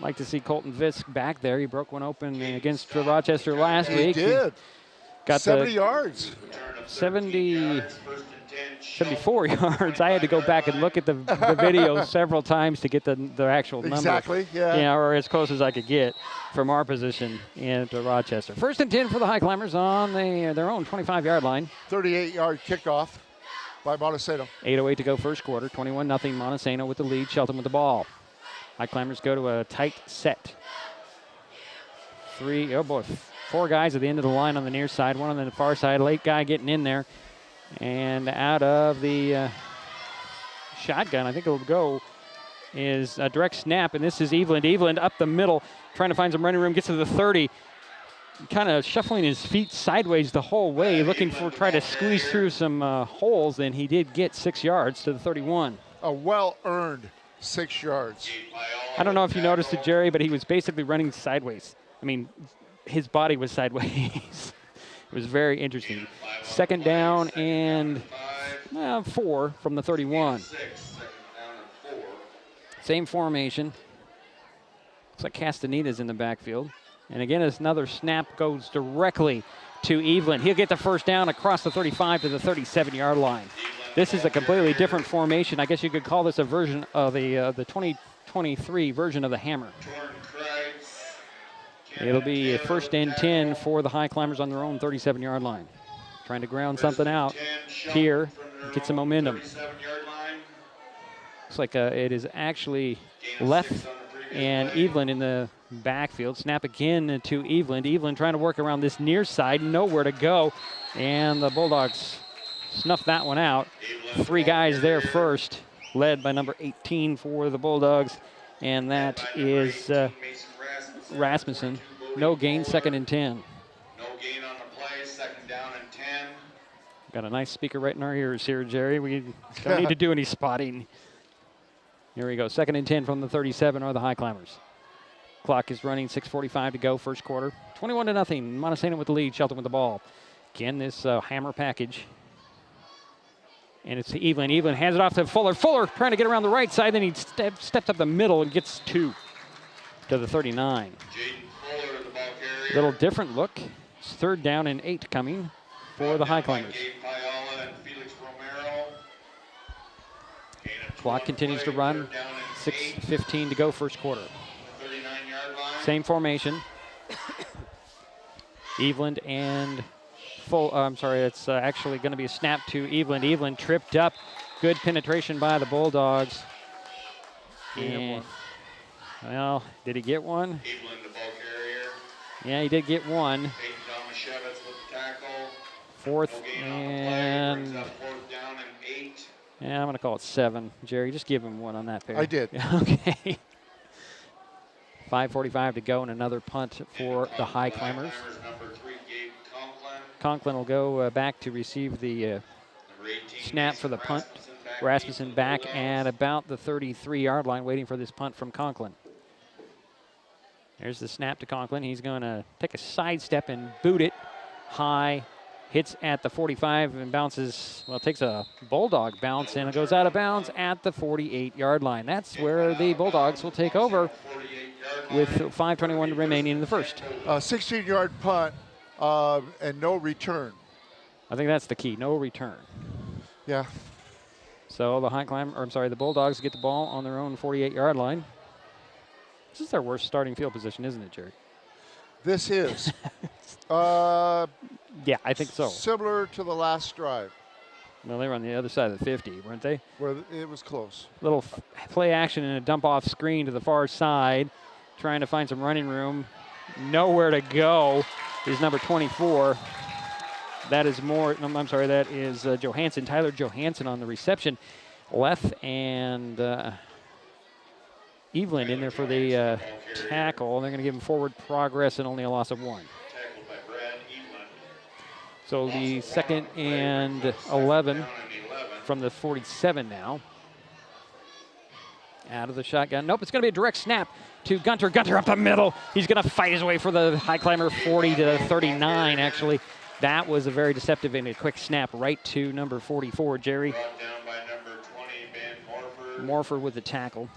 Like to see Colton Fisk back there. He broke one open against Rochester last week. He did. Got 70 yards. 74 yards. I had to go back and look at the video several times to get the actual number. Exactly, yeah. Or as close as I could get from our position into Rochester. 1st and 10 for the Highclimbers on their own 25-yard line. 38-yard kickoff by Montesano. 8:08 to go first quarter. 21-0 Montesano with the lead. Shelton with the ball. Highclimbers go to a tight set. 4 guys at the end of the line on the near side. One on the far side. Late guy getting in there. And out of the shotgun, I think it'll go, is a direct snap. And this is Eveland. Eveland up the middle, trying to find some running room. Gets to the 30. Kind of shuffling his feet sideways the whole way, looking for try to squeeze through some holes. And he did get 6 yards to the 31. A well-earned 6 yards. I don't know if you noticed it, Jerry, but he was basically running sideways. I mean, his body was sideways. It was very interesting. 2nd down and 4 from the 31. Same formation. Looks like Castaneta's in the backfield. And again, another snap goes directly to Eveland. He'll get the 1st down across the 35 to the 37-yard line. This is a completely different formation. I guess you could call this a version of the 2023 version of the hammer. It'll be 1st and 10 for the Highclimbers on their own 37-yard line. Trying to ground something out here, get some momentum. Looks like it is actually Left and Eveland in the backfield. Snap again to Eveland. Eveland trying to work around this near side, nowhere to go. And the Bulldogs snuffed that one out. 3 guys there first, led by number 18 for the Bulldogs. And that is Rasmussen. No gain, 2nd and 10. No gain on the play, 2nd down and 10. Got a nice speaker right in our ears here, Jerry. We don't need to do any spotting. Here we go, 2nd and 10 from the 37 are the Highclimbers. Clock is running, 6:45 to go, first quarter. 21-0, Montesano with the lead, Shelton with the ball. Again, this hammer package. And it's to Eveland. Eveland hands it off to Fuller. Fuller trying to get around the right side, then he steps up the middle and gets 2 to the 39. Little different look. It's 3rd down and 8 coming for the Highclimbers. Clock continues to run. 6:15 to go, first quarter. Same formation. Eveland and it's actually going to be a snap to Eveland. Eveland tripped up. Good penetration by the Bulldogs. And, well, did he get one? Eveland, the ball carrier. Yeah, he did get one. 4th and 4th down and 8. Yeah, I'm going to call it 7. Jerry, just give him one on that pair. I did. Okay. 5:45 to go and another punt for the Highclimbers. Conklin will go back to receive the snap for the punt. Rasmussen back at about the 33-yard line waiting for this punt from Conklin. There's the snap to Conklin. He's going to take a sidestep and boot it high. Hits at the 45 and bounces, well, takes a Bulldog bounce and it goes out of bounds at the 48-yard line. That's where the Bulldogs will take over with 5:21 remaining in the first. 16-yard punt and no return. I think that's the key, no return. Yeah. So the Bulldogs get the ball on their own 48-yard line. This is their worst starting field position, isn't it, Jerry? This is. Yeah, I think so. Similar to the last drive. Well, they were on the other side of the 50, weren't they? Where it was close. Little play action and a dump off screen to the far side, trying to find some running room. Nowhere to go is number 24. That is that is Johansson, Tyler Johansson on the reception. Leff and Evelyn in there for the tackle. They're going to give him forward progress and only a loss of 1. So the 2nd and 11 from the 47 now. Out of the shotgun. Nope, it's going to be a direct snap to Gunter. Gunter up the middle. He's going to fight his way for the high climber 40 to 39, actually. That was a very deceptive and a quick snap right to number 44, Jerry. Brought down by number 20, Ben Morford with the tackle.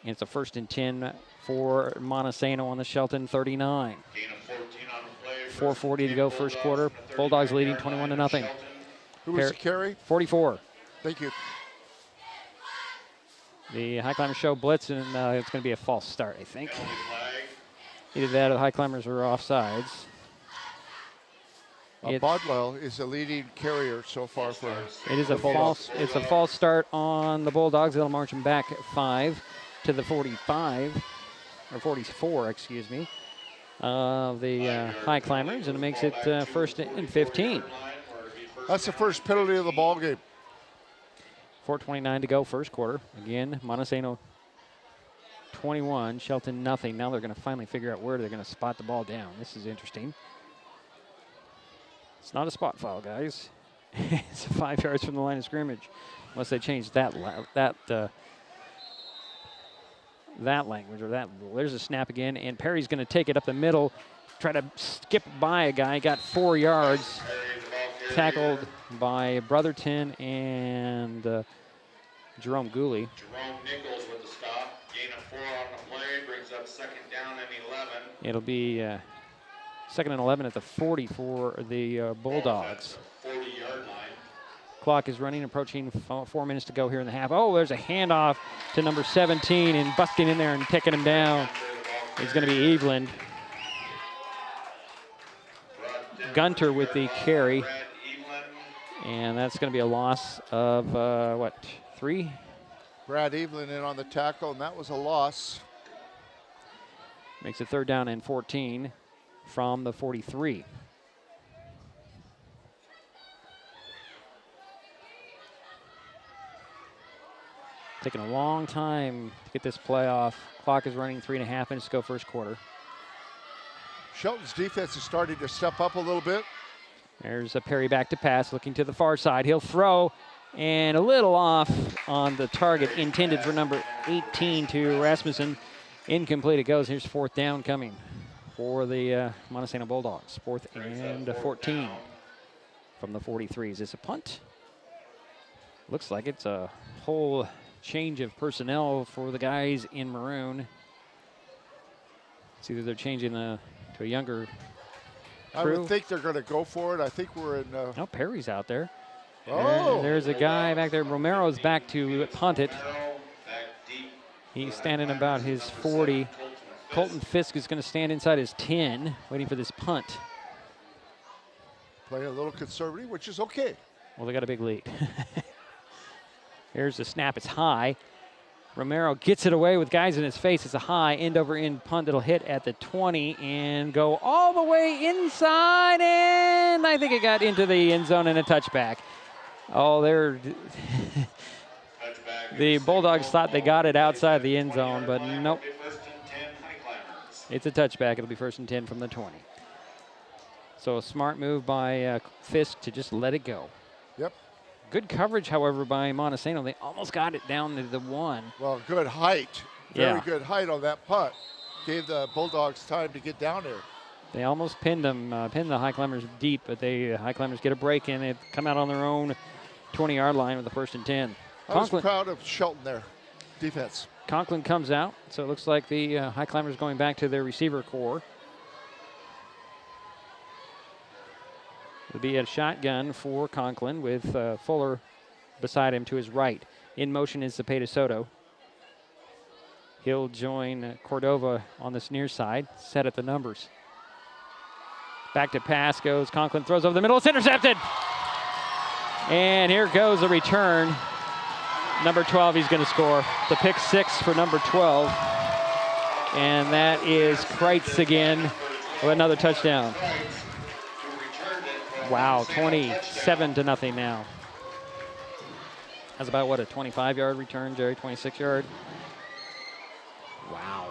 And it's a 1st and 10 for Montesano on the Shelton 39. Gain of 14 on the play. 4:40 to go first quarter. Bulldogs leading 21-0. Who was the carry? 44. Thank you. The High Climbers show blitz, and it's going to be a false start, I think. Either that or the High Climbers are offsides. Bodwell is the leading carrier so far for. It is a false. It's a false start on the Bulldogs. They'll march them back 5 to the 45, or 44, excuse me, of the High Climbers, and it makes it 1st and 15. That's the first penalty of the ball game. 4:29 to go, first quarter. Again, Montesano 21, Shelton nothing. Now they're going to finally figure out where they're going to spot the ball down. This is interesting. It's not a spot foul, guys. It's 5 yards from the line of scrimmage, unless they change that language or that rule. There's a snap again, and Perry's going to take it up the middle, try to skip by a guy. Got 4 yards. Tackled by Brotherton and Jerome Gooley. Jerome Nichols with the stop. Gain of 4 on the play. Brings up 2nd down and 11. It'll be 2nd and 11 at the 40 for the Bulldogs. 40-yard line. Clock is running, approaching 4 minutes to go here in the half. Oh, there's a handoff to number 17, and busting in there and picking him down is going to be Evelyn. Gunter with the carry. And that's going to be a loss of, 3? Brad Evelyn in on the tackle, and that was a loss. Makes it 3rd down and 14 from the 43. Taking a long time to get this play off. Clock is running, 3.5 minutes to go first quarter. Shelton's defense is starting to step up a little bit. There's a Perry back to pass, looking to the far side. He'll throw, and a little off on the target, intended for number 18 to Rasmussen. Incomplete it goes. Here's 4th down coming for the Montesano Bulldogs. 4th and 14 from the 43. Is this a punt? Looks like it's a whole change of personnel for the guys in maroon. It's either they're changing to a younger crew. I would think they're going to go for it. I think we're in. Oh, Perry's out there. Oh. There's a guy back there. Romero's back to punt it. He's standing about his 40. Colton Fisk is going to stand inside his 10, waiting for this punt. Playing a little conservative, which is okay. Well, they got a big lead. Here's the snap. It's high. Romero gets it away with guys in his face. It's a high end-over-end punt that'll hit at the 20 and go all the way inside, and I think it got into the end zone and a touchback. Oh, the Bulldogs thought they got it outside the end zone, but nope. It's a touchback. It'll be 1st and 10 from the 20. So a smart move by Fisk to just let it go. Yep. Good coverage, however, by Montesano. They almost got it down to the 1. Well, good height. Very good height on that punt. Gave the Bulldogs time to get down there. They almost pinned them, pinned the High Climbers deep, but the High Climbers get a break in. They come out on their own 20-yard line with the 1st and 10. I was proud of Shelton there, defense. Conklin comes out, so it looks like the High Climbers going back to their receiver core. It'll be a shotgun for Conklin with Fuller beside him to his right. In motion is Zepeda Soto. He'll join Cordova on this near side, set at the numbers. Back to pass goes Conklin, throws over the middle, it's intercepted! And here goes a return. Number 12, he's going to score. The pick 6 for number 12. And that is Kreitz again with another touchdown. Wow, 27-0 now. That's about, what, a 25-yard return, Jerry, 26-yard? Wow.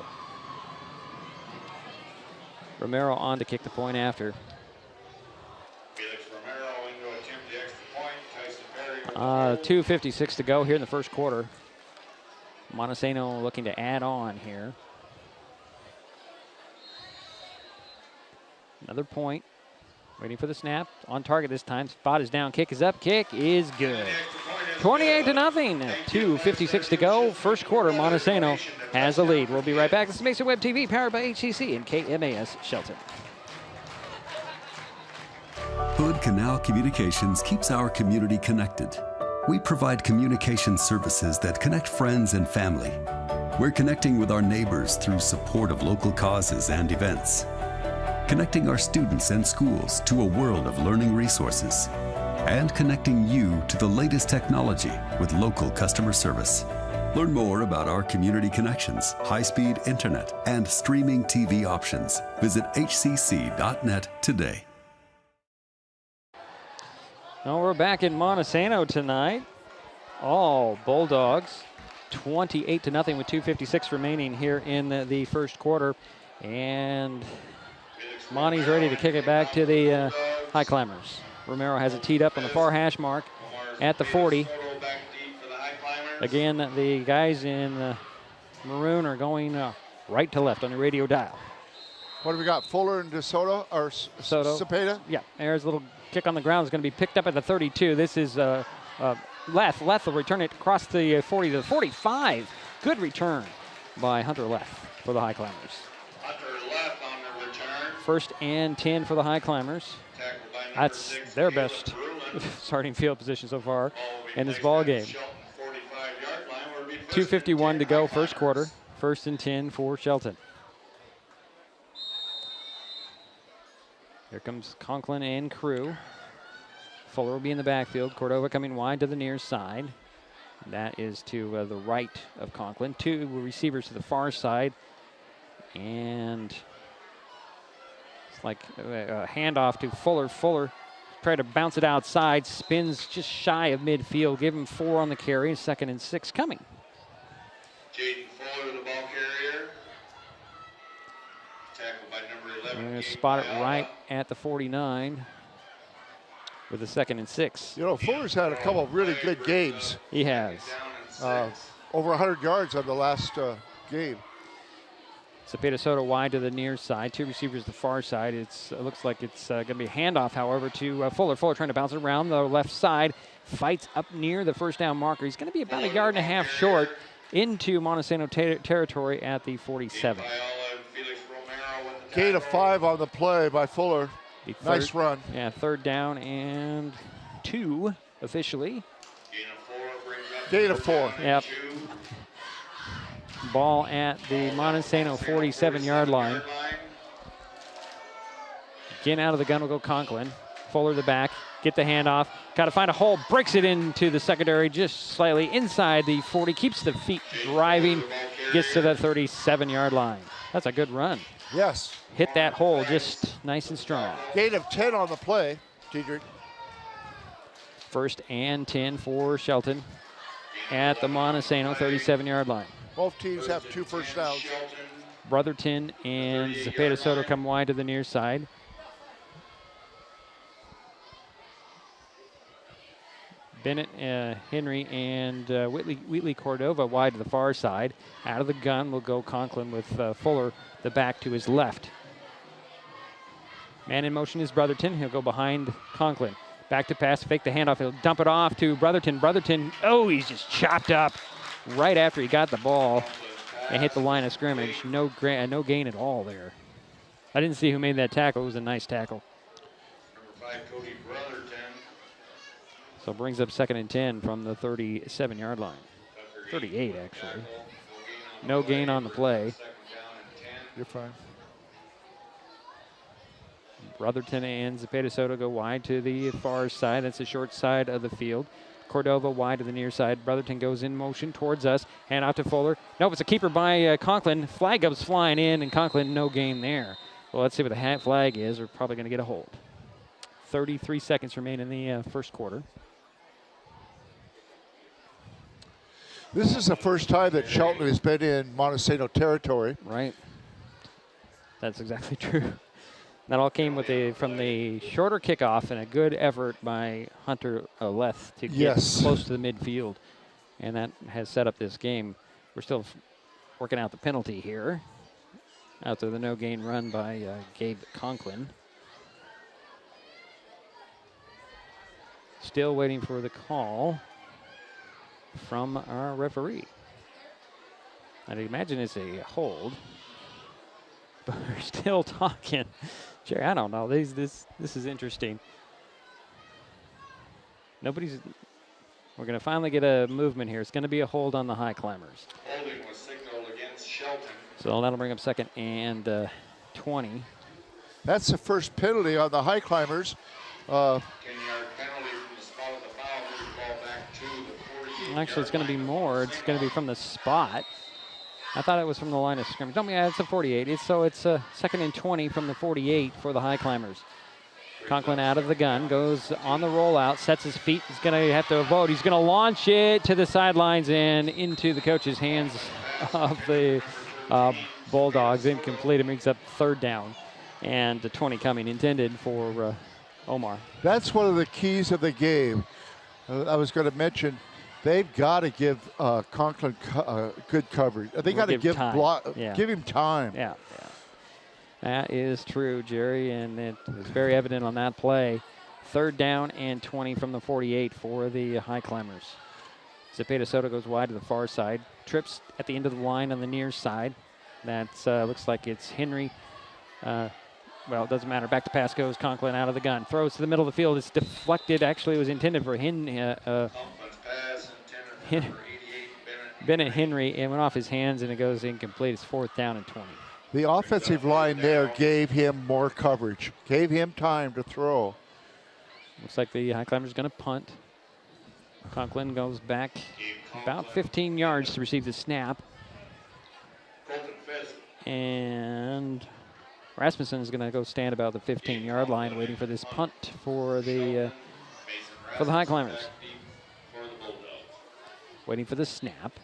Romero on to kick the point after. 2:56 to go here in the first quarter. Montesano looking to add on here. Another point. Waiting for the snap. On target this time. Spot is down. Kick is up. Kick is good. 28-0. 2:56 to go. First quarter, Montesano has the lead. We'll be right back. This is Mason Web TV, powered by HCC and KMAS Shelton. Hood Canal Communications keeps our community connected. We provide communication services that connect friends and family. We're connecting with our neighbors through support of local causes and events. Connecting our students and schools to a world of learning resources. And connecting you to the latest technology with local customer service. Learn more about our community connections, high-speed internet, and streaming TV options. Visit hcc.net today. Well, we're back in Montesano tonight. All Bulldogs, 28-0 with 2:56 remaining here in the first quarter. And Monty's ready to kick it back to the Highclimbers. Romero has it teed up on the far hash mark at the 40. Again, the guys in maroon are going right to left on the radio dial. What do we got? Fuller and DeSoto or Soto. Cepeda? Yeah, there's a little kick on the ground. It's going to be picked up at the 32. This is Leth. Leth will return it across the 40 to the 45. Good return by Hunter Leth for the Highclimbers. First and 10 for the Highclimbers. That's their best starting field position so far in this ball game. 2:51 to go, first quarter. First and 10 for Shelton. Here comes Conklin and crew. Fuller will be in the backfield. Cordova coming wide to the near side. That is to the right of Conklin. Two receivers to the far side. And it's like a handoff to Fuller. Fuller try to bounce it outside. Spins just shy of midfield. Give him 4 on the carry. 2nd and 6 coming. Jaden Fuller, the ball carrier. Tackled by number 11. We're going to spot it right at the 49 with a 2nd and 6. You know, Fuller's had a couple of really good games. He has. Over 100 yards on the last game. Cepeda Soto wide to the near side. 2 receivers to the far side. It looks like it's going to be a handoff, however, to Fuller. Fuller trying to bounce it around the left side. Fights up near the first down marker. He's going to be about 1.5 yards short into Montesano territory at the 47. Gain of 5 on the play by Fuller. Nice run. Yeah, 3rd down and 2 officially. Gain of 4. Yep. Ball at the Montesano 47-yard line. Again, out of the gun will go Conklin. Fuller the back, get the handoff. Got to find a hole, breaks it into the secondary just slightly inside the 40. Keeps the feet driving, gets to the 37-yard line. That's a good run. Yes. Hit that hole just nice and strong. Gain of 10 on the play, Diedrich. First and 10 for Shelton at the Montesano 37-yard line. Both teams have 2 first downs. Brotherton and Cepeda Soto come wide to the near side. Bennett, Henry, and Wheatley Cordova wide to the far side. Out of the gun will go Conklin with Fuller, the back to his left. Man in motion is Brotherton. He'll go behind Conklin. Back to pass, fake the handoff. He'll dump it off to Brotherton. Brotherton, he's just chopped up right after he got the ball and hit the line of scrimmage. No gain at all there. I didn't see who made that tackle. It was a nice tackle. Number 5, Cody Brotherton. So brings up 2nd and 10 from the 37-yard line. 38, actually. No gain on the play. You're fine. Brotherton and Cepeda Soto go wide to the far side. That's the short side of the field. Cordova wide to the near side. Brotherton goes in motion towards us. Hand out to Fuller. Nope, it's a keeper by Conklin. Flag goes flying in, and Conklin no gain there. Well, let's see what the flag is. We're probably going to get a hold. 33 seconds remain in the first quarter. This is the first time that Shelton has been in Montesano territory. Right. That's exactly true. That all came from the shorter kickoff and a good effort by Hunter Leth to get close to the midfield. And that has set up this game. We're still working out the penalty here after the no-gain run by Gabe Conklin. Still waiting for the call from our referee. I'd imagine it's a hold, but we're still talking. Jerry, I don't know. This is interesting. We're going to finally get a movement here. It's going to be a hold on the Highclimbers. Holding was signaled against Shelton. So that'll bring up 2nd and 20. That's the first penalty on the Highclimbers. 10-yard penalty from the spot of the foul. Moves the ball back to the 48. Actually, it's going to be more. It's going to be from the spot. I thought it was from the line of scrimmage. No, yeah, it's a 48. So it's 2nd and 20 from the 48 for the Highclimbers. Conklin out of the gun, goes on the rollout, sets his feet. He's going to have to vote. He's going to launch it to the sidelines and into the coach's hands of the Bulldogs. Incomplete. It makes up 3rd down. And the 20 coming intended for Omar. That's one of the keys of the game. I was going to mention they've got to give Conklin good coverage. They got to give him time. Yeah. That is true, Jerry, and it was very evident on that play. 3rd down and 20 from the 48 for the Highclimbers. Zepeda Soto goes wide to the far side. Trips at the end of the line on the near side. That looks like it's Henry. Well, it doesn't matter. Back to pass goes Conklin out of the gun. Throws to the middle of the field. It's deflected. Actually, it was intended for Bennett Henry. It went off his hands, and it goes incomplete. It's 4th down and 20. The offensive line there gave him more coverage, gave him time to throw. Looks like the Highclimbers going to punt. Conklin goes back about 15 yards to receive the snap. And Rasmussen is going to go stand about the 15-yard line waiting for this punt for the Highclimbers. Waiting for the snap.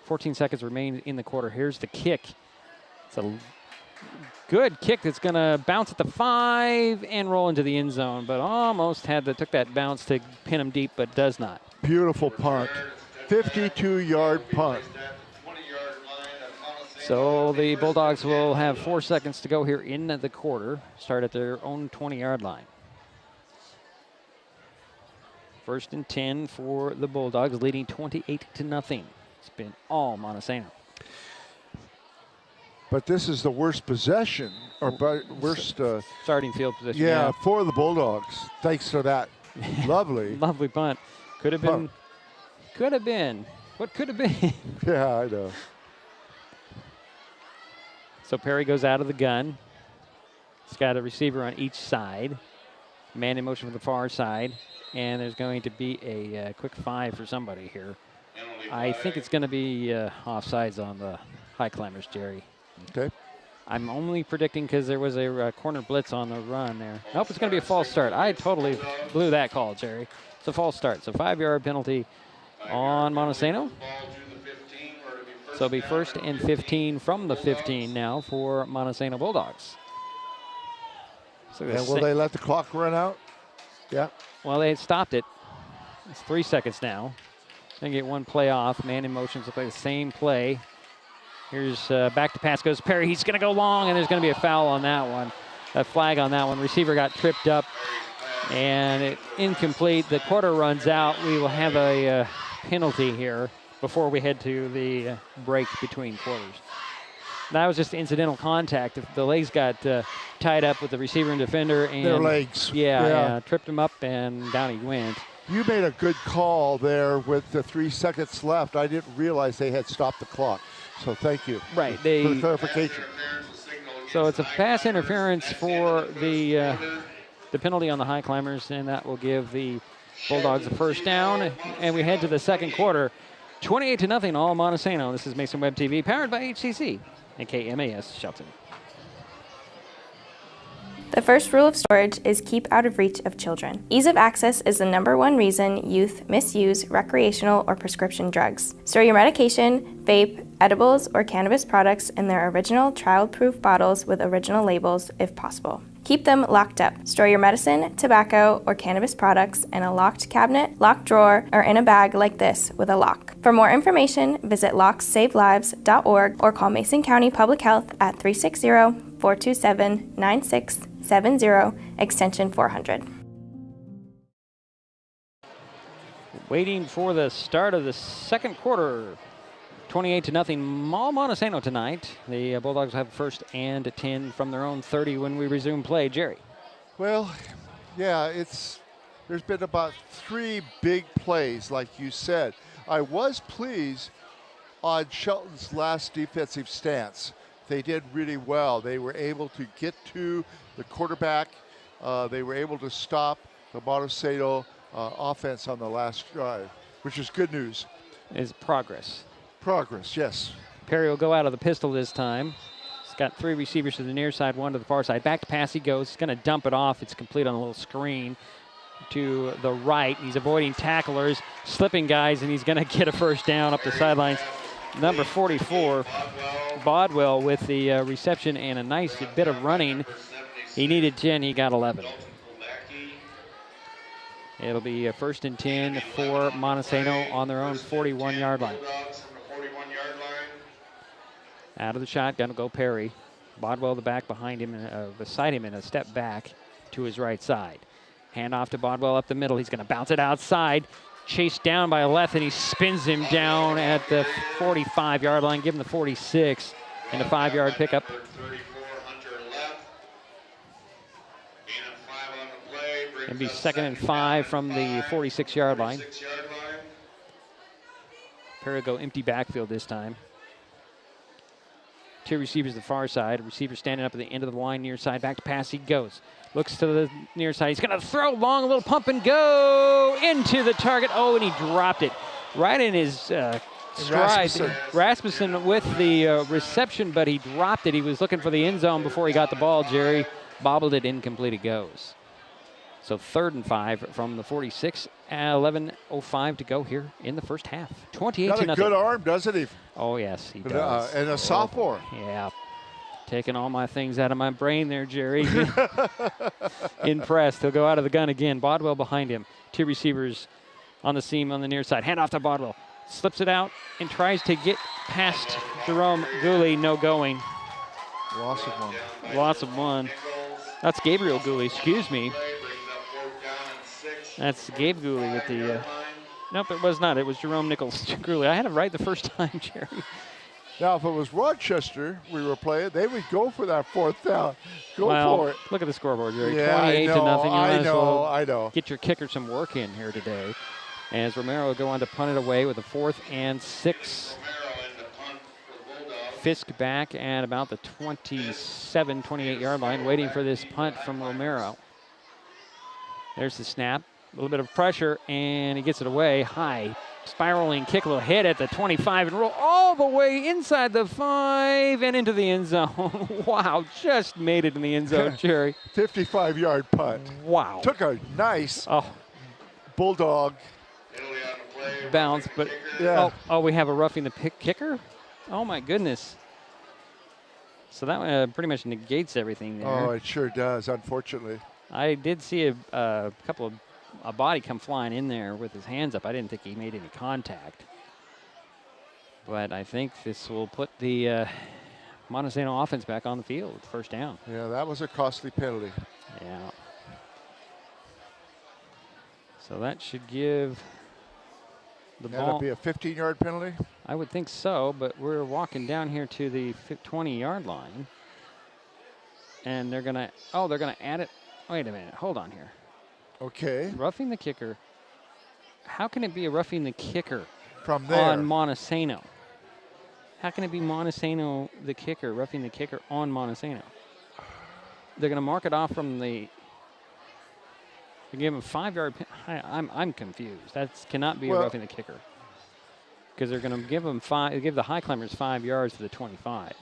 14 seconds remain in the quarter. Here's the kick. It's a good kick that's going to bounce at the 5 and roll into the end zone, but almost took that bounce to pin him deep, but does not. Beautiful punt. 52-yard punt. So the Bulldogs will have 4 seconds to go here in the quarter. Start at their own 20-yard line. 1st and 10 for the Bulldogs, leading 28-0. It's been all Montesano. But this is the worst possession, or worst starting field position. Yeah, for the Bulldogs. Thanks to that lovely punt. Could have been. What could have been? Yeah, I know. So Perry goes out of the gun. He's got a receiver on each side. Man in motion for the far side. And there's going to be a quick 5 for somebody here. I think it's going to be offsides on the Highclimbers, Jerry. Okay. I'm only predicting because there was a corner blitz on the run there. Nope, it's going to be a false start. I totally blew that call, Jerry. It's a false start. So 5-yard penalty on Montesano. So it'll be 1st and 15 from the 15 now for Montesano Bulldogs. So and will they let the clock run out? Yeah. Well, they stopped it. It's 3 seconds now. They get one play off. Man in motion to play the same play. Here's back to pass goes Perry. He's going to go long, and there's going to be a foul on that one. A flag on that one. Receiver got tripped up, and incomplete. The quarter runs out. We will have a penalty here before we head to the break between quarters. That was just incidental contact. The legs got tied up with the receiver and defender. And their legs. Yeah, tripped him up, and down he went. You made a good call there with the 3 seconds left. I didn't realize they had stopped the clock. So thank you for the clarification. So it's a pass interference for the penalty on the Highclimbers, and that will give the Bulldogs a 1st down. And we head to the second quarter. 28-0 all Montesano. This is Mason Web TV, powered by HCC and KMAS Shelton. The first rule of storage is keep out of reach of children. Ease of access is the #1 reason youth misuse recreational or prescription drugs. Store your medication, vape, edibles, or cannabis products in their original child-proof bottles with original labels if possible. Keep them locked up. Store your medicine, tobacco, or cannabis products in a locked cabinet, locked drawer, or in a bag like this with a lock. For more information, visit lockssavelives.org or call Mason County Public Health at 360-427-9670, extension 400. Waiting for the start of the second quarter. 28-0 Montesano tonight. The Bulldogs have first and 10 from their own 30 when we resume play. Jerry. Well, yeah, there's been about 3 big plays, like you said. I was pleased on Shelton's last defensive stance. They did really well. They were able to get to the quarterback. They were able to stop the Montesano offense on the last drive, which is good news. Is progress. Progress, yes. Perry will go out of the pistol this time. He's got 3 receivers to the near side, 1 to the far side. Back to pass he goes. He's going to dump it off. It's complete on a little screen to the right. He's avoiding tacklers, slipping guys, and he's going to get a first down up the sidelines. Number 44, Bodwell with the reception and a nice bit of running. He needed 10. He got 11. It'll be a first and 10 for Montesano on their own 41-yard line. Out of the shotgun will go Perry. Bodwell the back behind him, beside him, and a step back to his right side. Hand off to Bodwell up the middle. He's going to bounce it outside. Chased down by Leth, and he spins him down at the 45-yard line. Give him the 46 and a 5-yard pickup. It'll be 2nd and 5 from the 46-yard line. Perry go empty backfield this time. 2 receivers to the far side. A receiver standing up at the end of the line near side. Back to pass he goes. Looks to the near side. He's going to throw long, a little pump and go into the target. Oh, and he dropped it right in his stride. Rasmussen with the reception, but he dropped it. He was looking for the end zone before he got the ball. Jerry bobbled it, incomplete it goes. So 3rd and 5 from the 46. 11:05 to go here in the first half. 28-0. Got a good arm, doesn't he? Oh, yes, he does. And a sophomore. Yeah. Taking all my things out of my brain there, Jerry. Impressed. He'll go out of the gun again. Bodwell behind him. 2 receivers on the seam on the near side. Hand off to Bodwell. Slips it out and tries to get past Jerome Gooley. No going. Loss of 1. Loss of 1. That's Gabriel Gooley, excuse me. That's Gabe Gooley with the... nope, it was not. It was Jerome Nichols Gooley. I had it right the first time, Jerry. Now, if it was Rochester we were playing, they would go for that 4th down. Go for it. Look at the scoreboard, Jerry. Yeah, 28-0. I know. Get your kicker some work in here today. As Romero will go on to punt it away with a 4th and 6. Fisk back at about the 27, 28-yard line, waiting for this punt from Romero. There's the snap. A little bit of pressure, and he gets it away. High, spiraling kick, a little hit at the 25, and roll all the way inside the 5 and into the end zone. Wow, just made it in the end zone, Jerry. 55-yard punt. Wow. Took a nice Bulldog bounce, but yeah. Oh, we have a roughing the kicker? Oh, my goodness. So that pretty much negates everything there. Oh, it sure does, unfortunately. I did see a body come flying in there with his hands up. I didn't think he made any contact. But I think this will put the Montesano offense back on the field. First down. Yeah, that was a costly penalty. Yeah. So that should give the ball. That'll be a 15-yard penalty? I would think so, but we're walking down here to the 20-yard line. And they're going to add it. Wait a minute. Hold on here. Okay. Roughing the kicker. How can it be a roughing the kicker from there on Montesano? How can it be Montesano the kicker, roughing the kicker on Montesano? They're going to mark it off from the. They give him a 5-yard. I'm confused. That cannot be a roughing the kicker. Because they're going to give him give the Highclimbers 5 yards to the 25.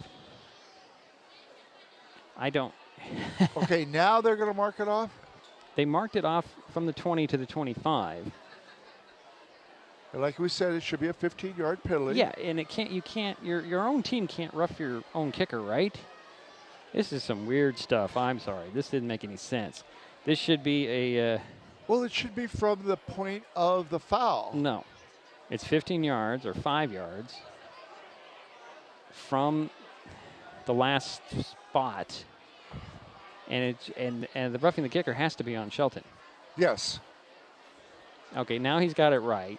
I don't Okay, now they're going to mark it off? They marked it off from the 20 to the 25. And like we said, it should be a 15-yard penalty. Yeah, and your own team can't rough your own kicker, right? This is some weird stuff. I'm sorry. This didn't make any sense. This should be a... well, it should be from the point of the foul. No. It's 15 yards or 5 yards from the last spot. And the roughing the kicker has to be on Shelton. Yes. Okay, now he's got it right.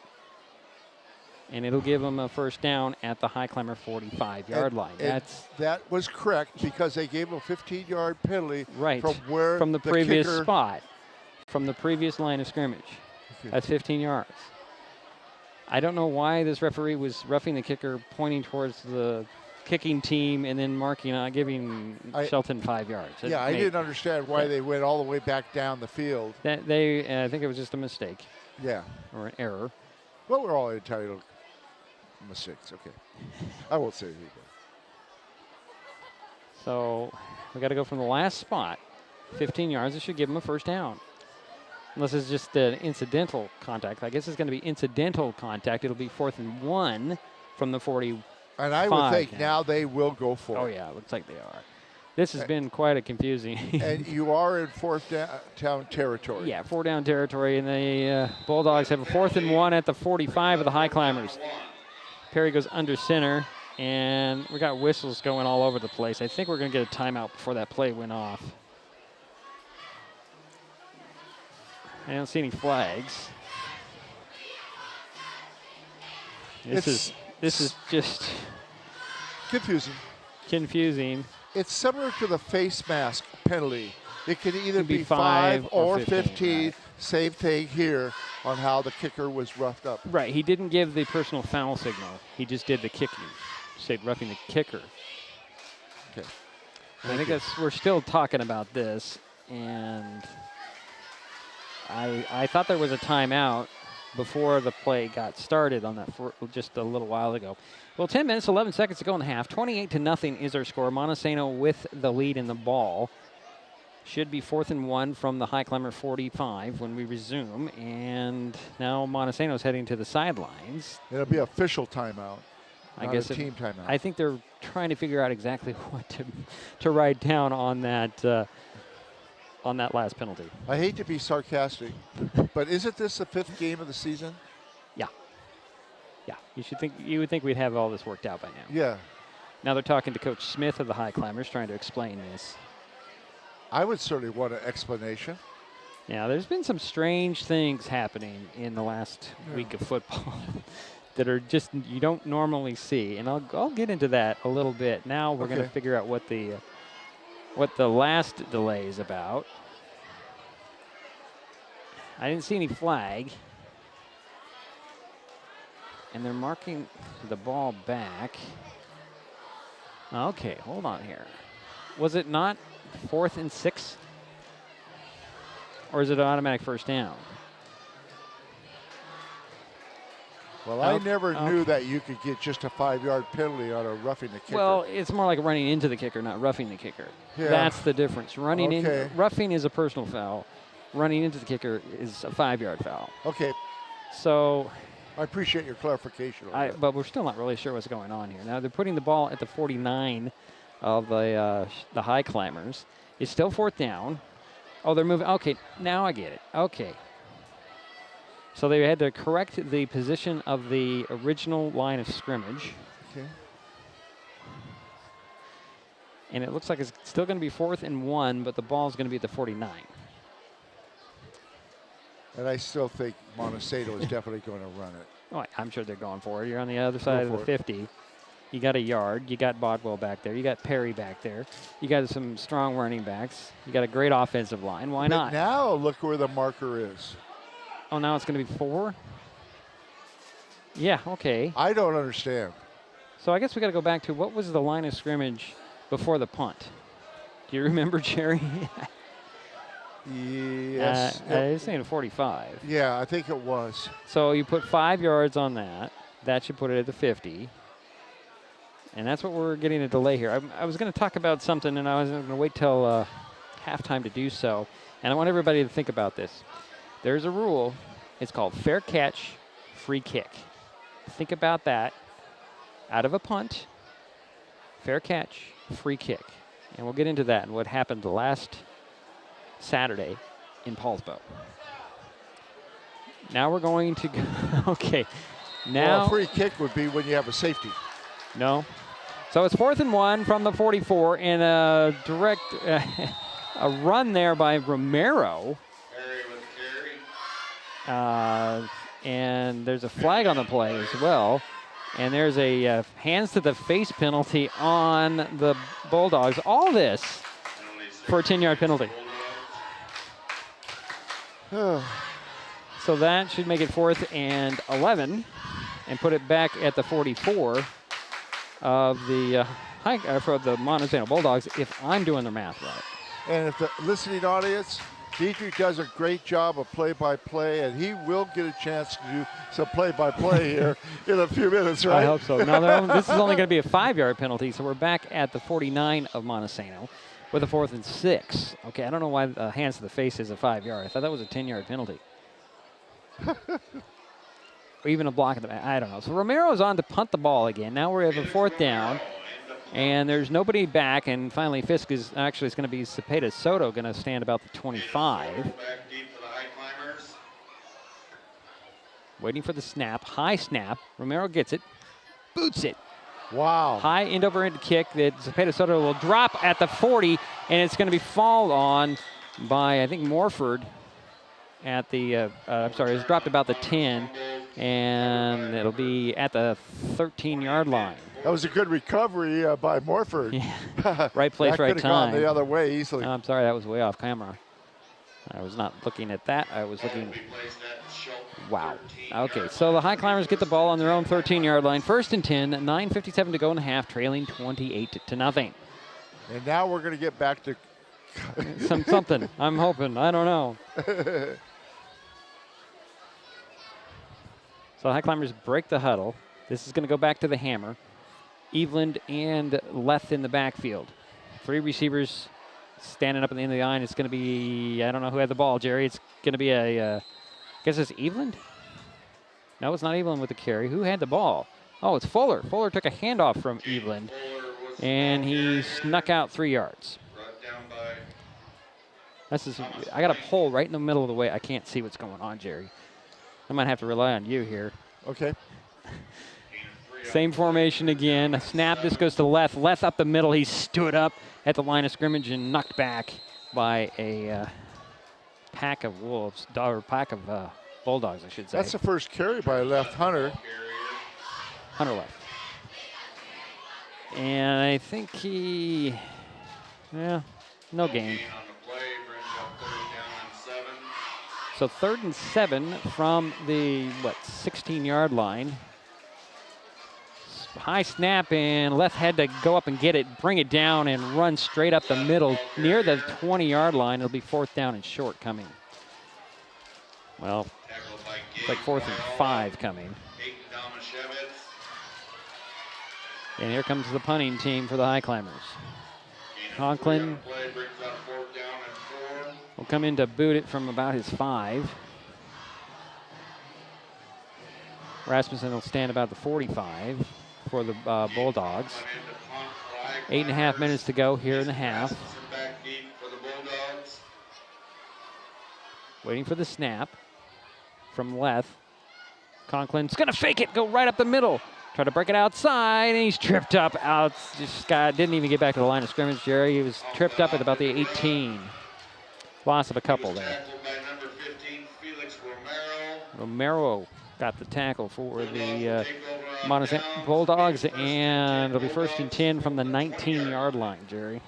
And it'll give him a first down at the Highclimber 45-yard line. That was correct because they gave him a 15-yard penalty from the previous spot, from the previous line of scrimmage. Okay. That's 15 yards. I don't know why this referee was roughing the kicker, pointing towards the kicking team, and then giving Shelton 5 yards. I didn't understand why they went all the way back down the field. I think it was just a mistake. Yeah. Or an error. Well, we're all entitled to mistakes. Okay. I won't say anything. So we got to go from the last spot, 15 yards. It should give him a first down. Unless it's just an incidental contact. I guess it's going to be incidental contact. It'll be 4th and 1 from the 45. And I would think now they will go for it. Oh, yeah, it looks like they are. This has been quite a confusing. And you are in 4th down territory. Yeah, 4 down territory, and the Bulldogs have a 4th and 1 at the 45 of the Highclimbers. Perry goes under center, and we got whistles going all over the place. I think we're going to get a timeout before that play went off. I don't see any flags. This is just confusing. It's similar to the face mask penalty. It could either be 5 or 15. Right. Same thing here on how the kicker was roughed up. Right. He didn't give the personal foul signal. He just did the kicking. Said roughing the kicker. Okay. I think we're still talking about this, and I thought there was a timeout before the play got started on that just a little while ago. Well, 10 minutes, 11 seconds to go in the half. 28-0 is our score. Montesano with the lead in the ball. Should be 4th and 1 from the Highclimber 45 when we resume. And now Montesano's heading to the sidelines. It'll be official timeout. I guess a team timeout. I think they're trying to figure out exactly what to write down on that last penalty. I hate to be sarcastic, but isn't this the 5th game of the season? Yeah. Yeah. You would think we'd have all this worked out by now. Yeah. Now they're talking to Coach Smith of the Highclimbers, trying to explain this. I would certainly want an explanation. Yeah, there's been some strange things happening in the last week of football that are just you don't normally see, and I'll get into that a little bit. Now we're going to figure out what the last delay is about. I didn't see any flag. And they're marking the ball back. Okay, hold on here. Was it not 4th and 6? Or is it an automatic first down? Well, I never knew that you could get just a 5-yard penalty on a roughing the kicker. Well, it's more like running into the kicker, not roughing the kicker. Yeah. That's the difference. Roughing is a personal foul. Running into the kicker is a 5-yard foul. Okay. So I appreciate your clarification. But we're still not really sure what's going on here. Now they're putting the ball at the 49 of the Highclimbers. It's still 4th down. Oh, they're moving. Okay, now I get it. Okay. So they had to correct the position of the original line of scrimmage. Okay. And it looks like it's still going to be 4th and 1, but the ball's going to be at the 49. And I still think Montesano is definitely going to run it. Oh, I'm sure they're going for it. You're on the other side of the 50. You got a yard. You got Bodwell back there. You got Perry back there. You got some strong running backs. You got a great offensive line. Why not? Now look where the marker is. Oh, now it's going to be 4? Yeah, okay. I don't understand. So I guess we got to go back to what was the line of scrimmage before the punt? Do you remember, Jerry? Yes. I was saying 45. Yeah, I think it was. So you put 5 yards on that. That should put it at the 50. And that's what we're getting a delay here. I was going to talk about something, and I was going to wait till halftime to do so. And I want everybody to think about this. There's a rule. It's called fair catch, free kick. Think about that. Out of a punt, fair catch, free kick. And we'll get into that and what happened last Saturday in Paulsbo. Now we're going to go. Okay. Now, well, a free kick would be when you have a safety. No. So it's 4th and 1 from the 44, and a direct a run there by Romero. And there's a flag on the play as well. And there's a hands to the face penalty on the Bulldogs. All this for a 10-yard penalty. So that should make it 4th and 11 and put it back at the 44 of the for the Montesano Bulldogs, if I'm doing the math right. And if the listening audience, Dietrich does a great job of play-by-play, and he will get a chance to do some play-by-play here in a few minutes, right? I hope so. Now, this is only going to be a 5-yard penalty, so we're back at the 49 of Montesano with a 4th and 6. Okay, I don't know why hands to the face is a 5-yard. I thought that was a 10-yard penalty. Or even a block at the back. I don't know. So Romero's on to punt the ball again. Now we have a 4th down. And there's nobody back, and finally Fisk is actually, it's going to be Cepeda Soto going to stand about the 25. Waiting for the snap, high snap. Romero gets it, boots it. Wow. High end over end kick that Cepeda Soto will drop at the 40, and it's going to be fouled on by, I think, Morford at the, I'm sorry, it's dropped about the 10, and it'll be at the 13-yard line. That was a good recovery by Morford. Yeah. Right place, right time. That could have gone the other way easily. No, I'm sorry, that was way off camera. I was not looking at that. I was looking. Wow. Okay, so the Highclimbers get the ball on their own 13-yard line. 1st and 10, 9:57 to go in the half, trailing 28-0. And now we're going to get back to something. I'm hoping. I don't know. So the Highclimbers break the huddle. This is going to go back to the hammer. Eveland and Leth in the backfield. 3 receivers standing up at the end of the line. It's going to be, I don't know who had the ball, Jerry. It's going to be I guess it's Eveland? No, it's not Eveland with the carry. Who had the ball? Oh, it's Fuller. Fuller took a handoff from Eveland, and he snuck out 3 yards. I got a pole right in the middle of the way. I can't see what's going on, Jerry. I might have to rely on you here. Okay. Same formation again. A snap. This goes to Leth. Leth up the middle. He stood up at the line of scrimmage and knocked back by a pack of wolves, or pack of Bulldogs, I should say. That's the first carry by Left Hunter. Hunter Left. And I think he, no gain. So 3rd and 7 from the, 16-yard line. High snap, and Leth had to go up and get it, bring it down, and run straight up the middle near the 20-yard line. It'll be 4th down and short coming. Well, it's like 4th and 5 coming. And here comes the punting team for the Highclimbers. Conklin will come in to boot it from about his 5. Rasmussen will stand about the 45 for the Bulldogs. 8.5 minutes to go here in the half. Waiting for the snap from Leth. Conklin's gonna fake it, go right up the middle. Try to break it outside, and he's tripped up out. Didn't even get back to the line of scrimmage, Jerry. He was tripped up at about the 18. Loss of a couple there. Romero got the tackle for the Montesano Bulldogs, and it'll be 1st and 10 from the 19-yard line, Jerry.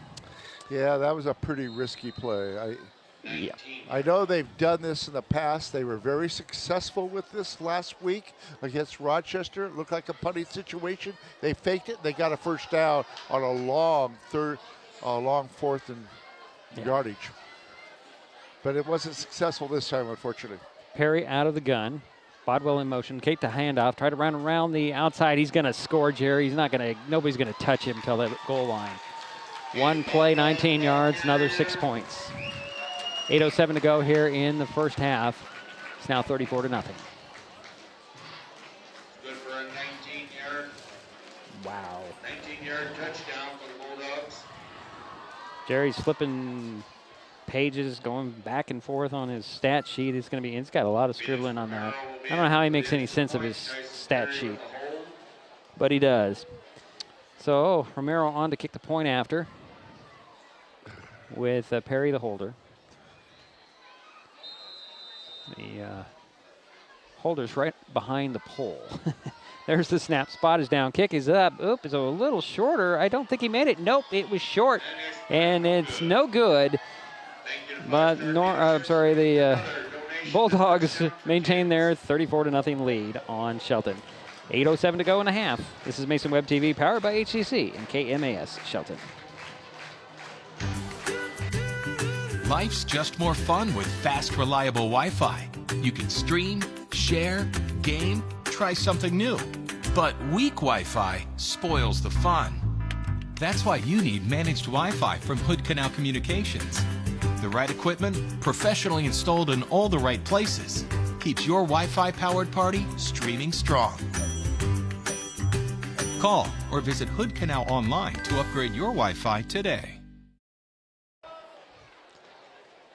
Yeah, that was a pretty risky play. I know they've done this in the past. They were very successful with this last week against Rochester. It looked like a punting situation. They faked it. They got a 1st down on a long 4th and yardage. But it wasn't successful this time, unfortunately. Perry out of the gun. Bodwell in motion. Kate the handoff. Try to run around the outside. He's going to score, Jerry. He's not going to. Nobody's going to touch him until the goal line. One play, 19 yards, another 6 points. 8:07 to go here in the first half. It's now 34-0. Good for a 19-yard. Wow. 19-yard touchdown for the Bulldogs. Jerry's flipping pages, going back and forth on his stat sheet. He's got a lot of scribbling on that. I don't know how he makes any sense of his stat sheet, but he does. So Romero on to kick the point after with Perry the holder. The holder's right behind the pole. There's the snap. Spot is down. Kick is up. Oop, it's a little shorter. I don't think he made it. Nope, it was short, and it's no good. But the Bulldogs maintain their 34-0 lead on Shelton. 8:07 to go in the half. This is Mason Web TV, powered by HCC and KMAS Shelton. Life's just more fun with fast, reliable Wi-Fi. You can stream, share, game, try something new. But weak Wi-Fi spoils the fun. That's why you need managed Wi-Fi from Hood Canal Communications. The right equipment, professionally installed in all the right places, keeps your Wi-Fi powered party streaming strong. Call or visit Hood Canal online to upgrade your Wi-Fi today.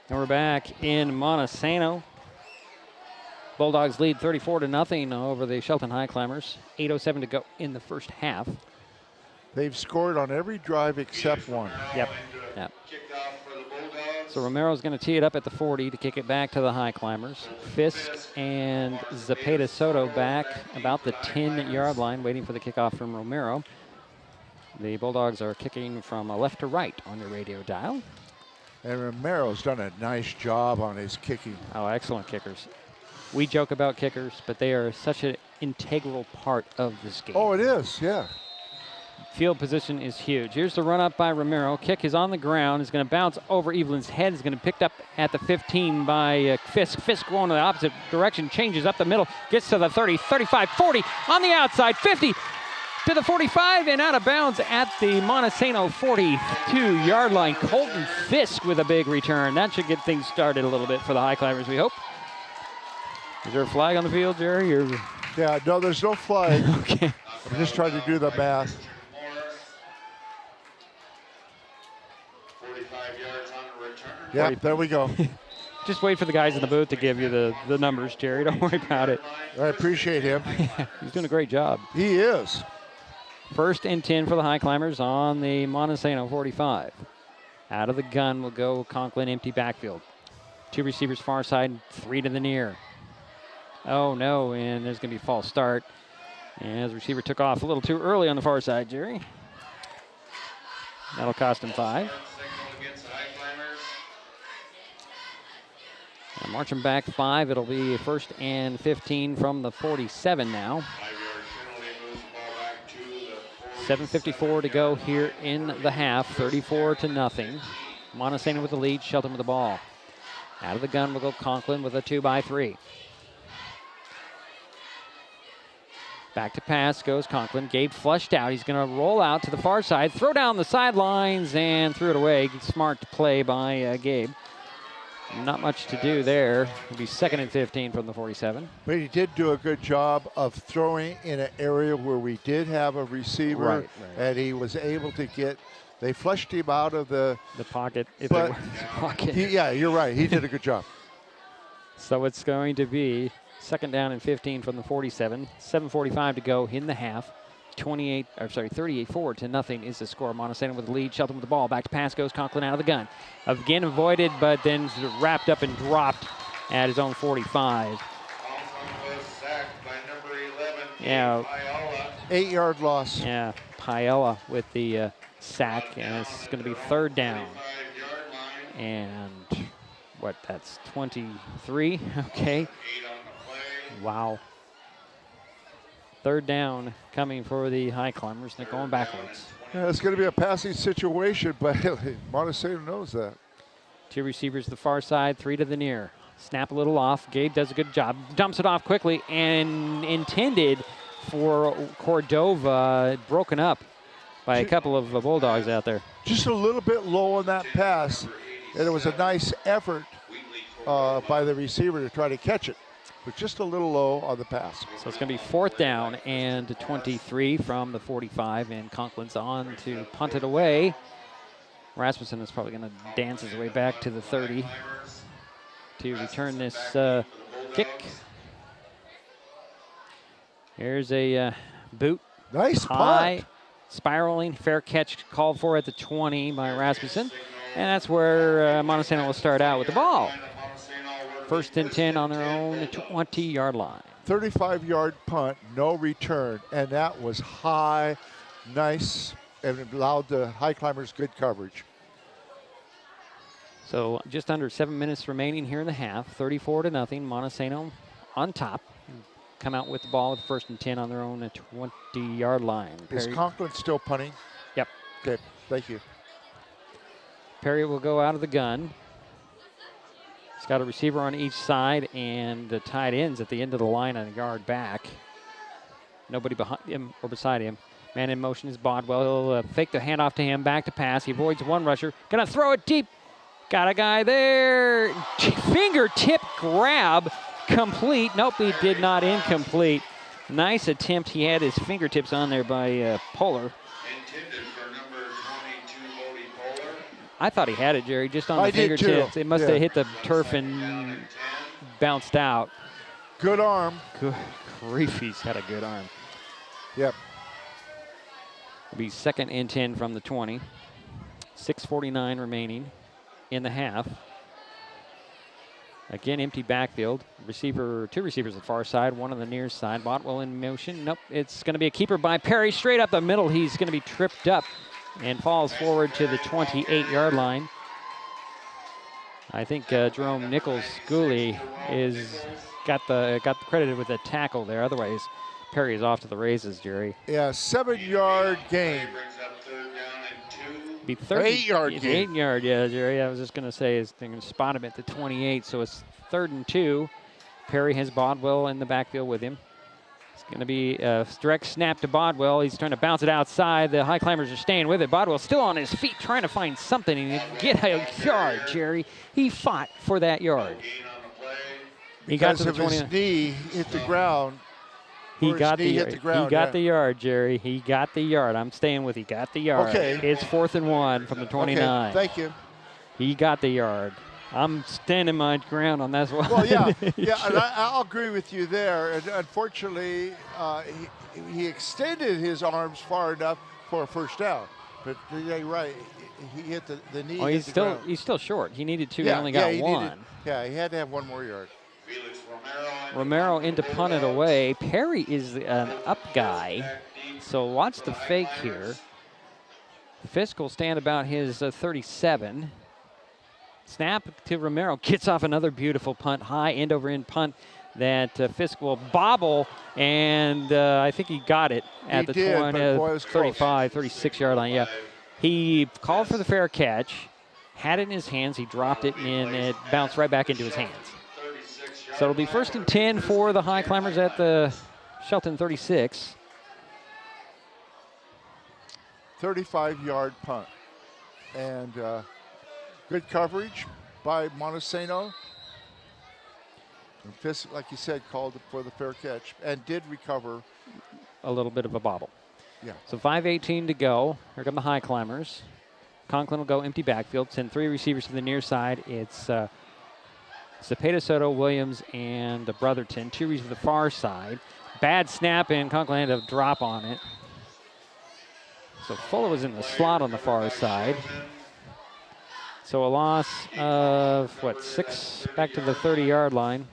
And we're back in Montesano. Bulldogs lead 34-0 over the Shelton Highclimbers. 8:07 to go in the first half. They've scored on every drive except one. Yep. So Romero's going to tee it up at the 40 to kick it back to the Highclimbers. Fisk and Zepeda Soto back about the 10-yard line, waiting for the kickoff from Romero. The Bulldogs are kicking from left to right on your radio dial. And Romero's done a nice job on his kicking. Oh, excellent kickers. We joke about kickers, but they are such an integral part of this game. Oh, it is, yeah. Field position is huge. Here's the run up by Romero. Kick is on the ground. Is going to bounce over Evelyn's head. Is going to be picked up at the 15 by Fisk. Fisk going to the opposite direction, changes up the middle, gets to the 30, 35, 40, on the outside, 50, to the 45, and out of bounds at the Montesano 42-yard line. Colton Fisk with a big return. That should get things started a little bit for the Highclimbers, we hope. Is there a flag on the field, Jerry? Or? Yeah, no, there's no flag. Okay. I'm just trying to do the math. 45 yards on the return. Yeah, there we go. Just wait for the guys in the booth to give you the numbers, Jerry. Don't worry about it. I appreciate him. He's doing a great job. He is. 1st and 10 for the Highclimbers on the Montesano 45. Out of the gun will go Conklin, empty backfield. 2 receivers far side, 3 to the near. Oh no, and there's going to be a false start. And the receiver took off a little too early on the far side, Jerry. That'll cost him 5. And marching back 5, it'll be 1st and 15 from the 47 now. 7:54 to go here in the half, 34-0. Montesano with the lead, Shelton with the ball. Out of the gun will go Conklin with a 2x3. Back to pass goes Conklin. Gabe flushed out. He's going to roll out to the far side, throw down the sidelines, and threw it away. Smart play by Gabe. Not much to do there. It'll be 2nd and 15 from the 47. But he did do a good job of throwing in an area where we did have a receiver, right. And he was able to get. They flushed him out of the pocket. But pocket. Yeah, you're right. He did a good job. So it's going to be 2nd down and 15 from the 47. 7:45 to go in the half. 38-4 is the score. Montesano with the lead. Shelton with the ball. Back to pass goes Conklin out of the gun. Again avoided, but then wrapped up and dropped at his own 45. Yeah. 8-yard loss. Yeah, Paella with the sack, and it's going to be 3rd down. And that's 23, okay. Wow. 3rd down coming for the Highclimbers. They're going backwards. Yeah, it's going to be a passing situation, but Montesano knows that. 2 receivers to the far side, 3 to the near. Snap a little off. Gabe does a good job. Dumps it off quickly and intended for Cordova. Broken up by a couple of Bulldogs out there. Just a little bit low on that pass, and it was a nice effort by the receiver to try to catch it, but just a little low on the pass. So it's going to be 4th down and 23 from the 45, and Conklin's on to punt it away. Rasmussen is probably going to dance his way back to the 30 to return this kick. Here's a boot. Nice high, punt. Spiraling, fair catch called for at the 20 by Rasmussen. And that's where Montesano will start out with the ball. 1st and 10 on their own 20-yard line. 35-yard punt, no return, and that was high, nice, and it allowed the Highclimbers good coverage. So just under 7 minutes remaining here in the half. 34-0. Montesano on top. Come out with the ball with 1st and 10 on their own 20-yard line. Is Conklin still punting? Yep. Okay, thank you. Perry will go out of the gun. He's got a receiver on each side and the tight ends at the end of the line on a yard back. Nobody behind him or beside him. Man in motion is Bodwell. He'll fake the handoff to him, back to pass. He avoids one rusher. Gonna throw it deep. Got a guy there. Fingertip grab. Complete. Nope, he did not. Incomplete. Nice attempt. He had his fingertips on there by Polar. I thought he had it, Jerry, just on the fingertips. It must have hit the turf and bounced out. Good arm. Good grief, he's got a good arm. Yep. It'll be 2nd and 10 from the 20. 6:49 remaining in the half. Again, empty backfield. Two receivers on the far side, one on the near side. Botwell in motion. Nope, it's going to be a keeper by Perry. Straight up the middle. He's going to be tripped up and falls forward to the 28-yard line. I think Jerome Nichols-Schooley got the credit with a tackle there. Otherwise, Perry is off to the races, Jerry. Yeah, 7-yard gain. Be 8-yard gain. 8-yard, yeah, Jerry. I was just going to say they're going to spot him at the 28, so it's 3rd and 2. Perry has Bodwell in the backfield with him. It's going to be a direct snap to Bodwell. He's trying to bounce it outside. The Highclimbers are staying with it. Bodwell still on his feet trying to find something and get a yard, Jerry. He fought for that yard. He got to the 20. His knee hit the ground. He got the yard, Jerry. He got the yard. I'm staying with he got the yard. Okay. It's 4th and 1 from the 29. Okay, thank you. He got the yard. I'm standing my ground on that one. Well, yeah, and I'll agree with you there. And unfortunately, he extended his arms far enough for a 1st down. But yeah, you're right. He hit the knee. Oh, he's still short. He needed 2. He only got 1. He had to have 1 more yard. Romero into punt it away. Perry is an up guy, so watch the fake here. Fisk will stand about his 37. Snap to Romero, gets off another beautiful punt, high end over end punt that Fisk will bobble, and I think he got it at the 35, 36-yard line. Yeah, he called for the fair catch, had it in his hands, he dropped it, and it bounced right back into his hands. So it'll be 1st and 10 for the Highclimbers at the Shelton 36. 35-yard punt. And good coverage by Montesano. And Fisk, like you said, called for the fair catch and did recover. A little bit of a bobble. Yeah. So 5:18 to go. Here come the Highclimbers. Conklin will go empty backfield, send 3 receivers to the near side. It's Cepeda, Soto, Williams, and Brotherton. 2 receivers to the far side. Bad snap, and Conklin had a drop on it. So Fuller was in the slot on the far side. So a loss of, 6 back to the 30-yard line.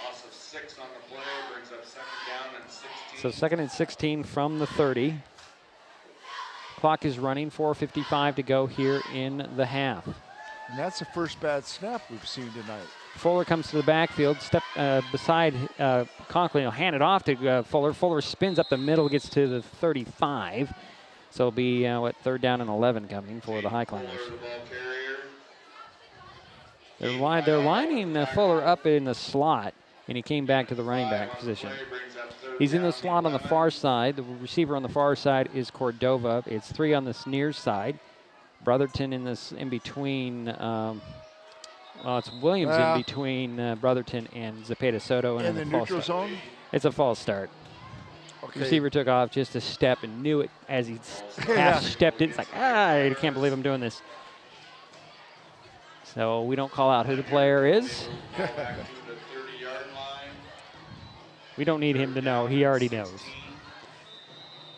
Loss of 6 on the play brings up 2nd down and 16. So 2nd and 16 from the 30. Clock is running, 4:55 to go here in the half. And that's the first bad snap we've seen tonight. Fuller comes to the backfield, step beside Conklin. He'll hand it off to Fuller. Fuller spins up the middle, gets to the 35. So it'll be, 3rd down and 11 coming for the Highclimbers. They're lining Fuller up in the slot. and he came back to the running back position. He's in the slot on the far side. The receiver on the far side is Cordova. It's 3 on this near side. Brotherton in between. It's Williams in between Brotherton and Zepeda Soto. In the neutral zone? It's a false start. Okay. Receiver took off just a step and knew it as he half stepped in. It's like, I can't believe I'm doing this. So we don't call out who the player is. We don't need him to know. He already knows.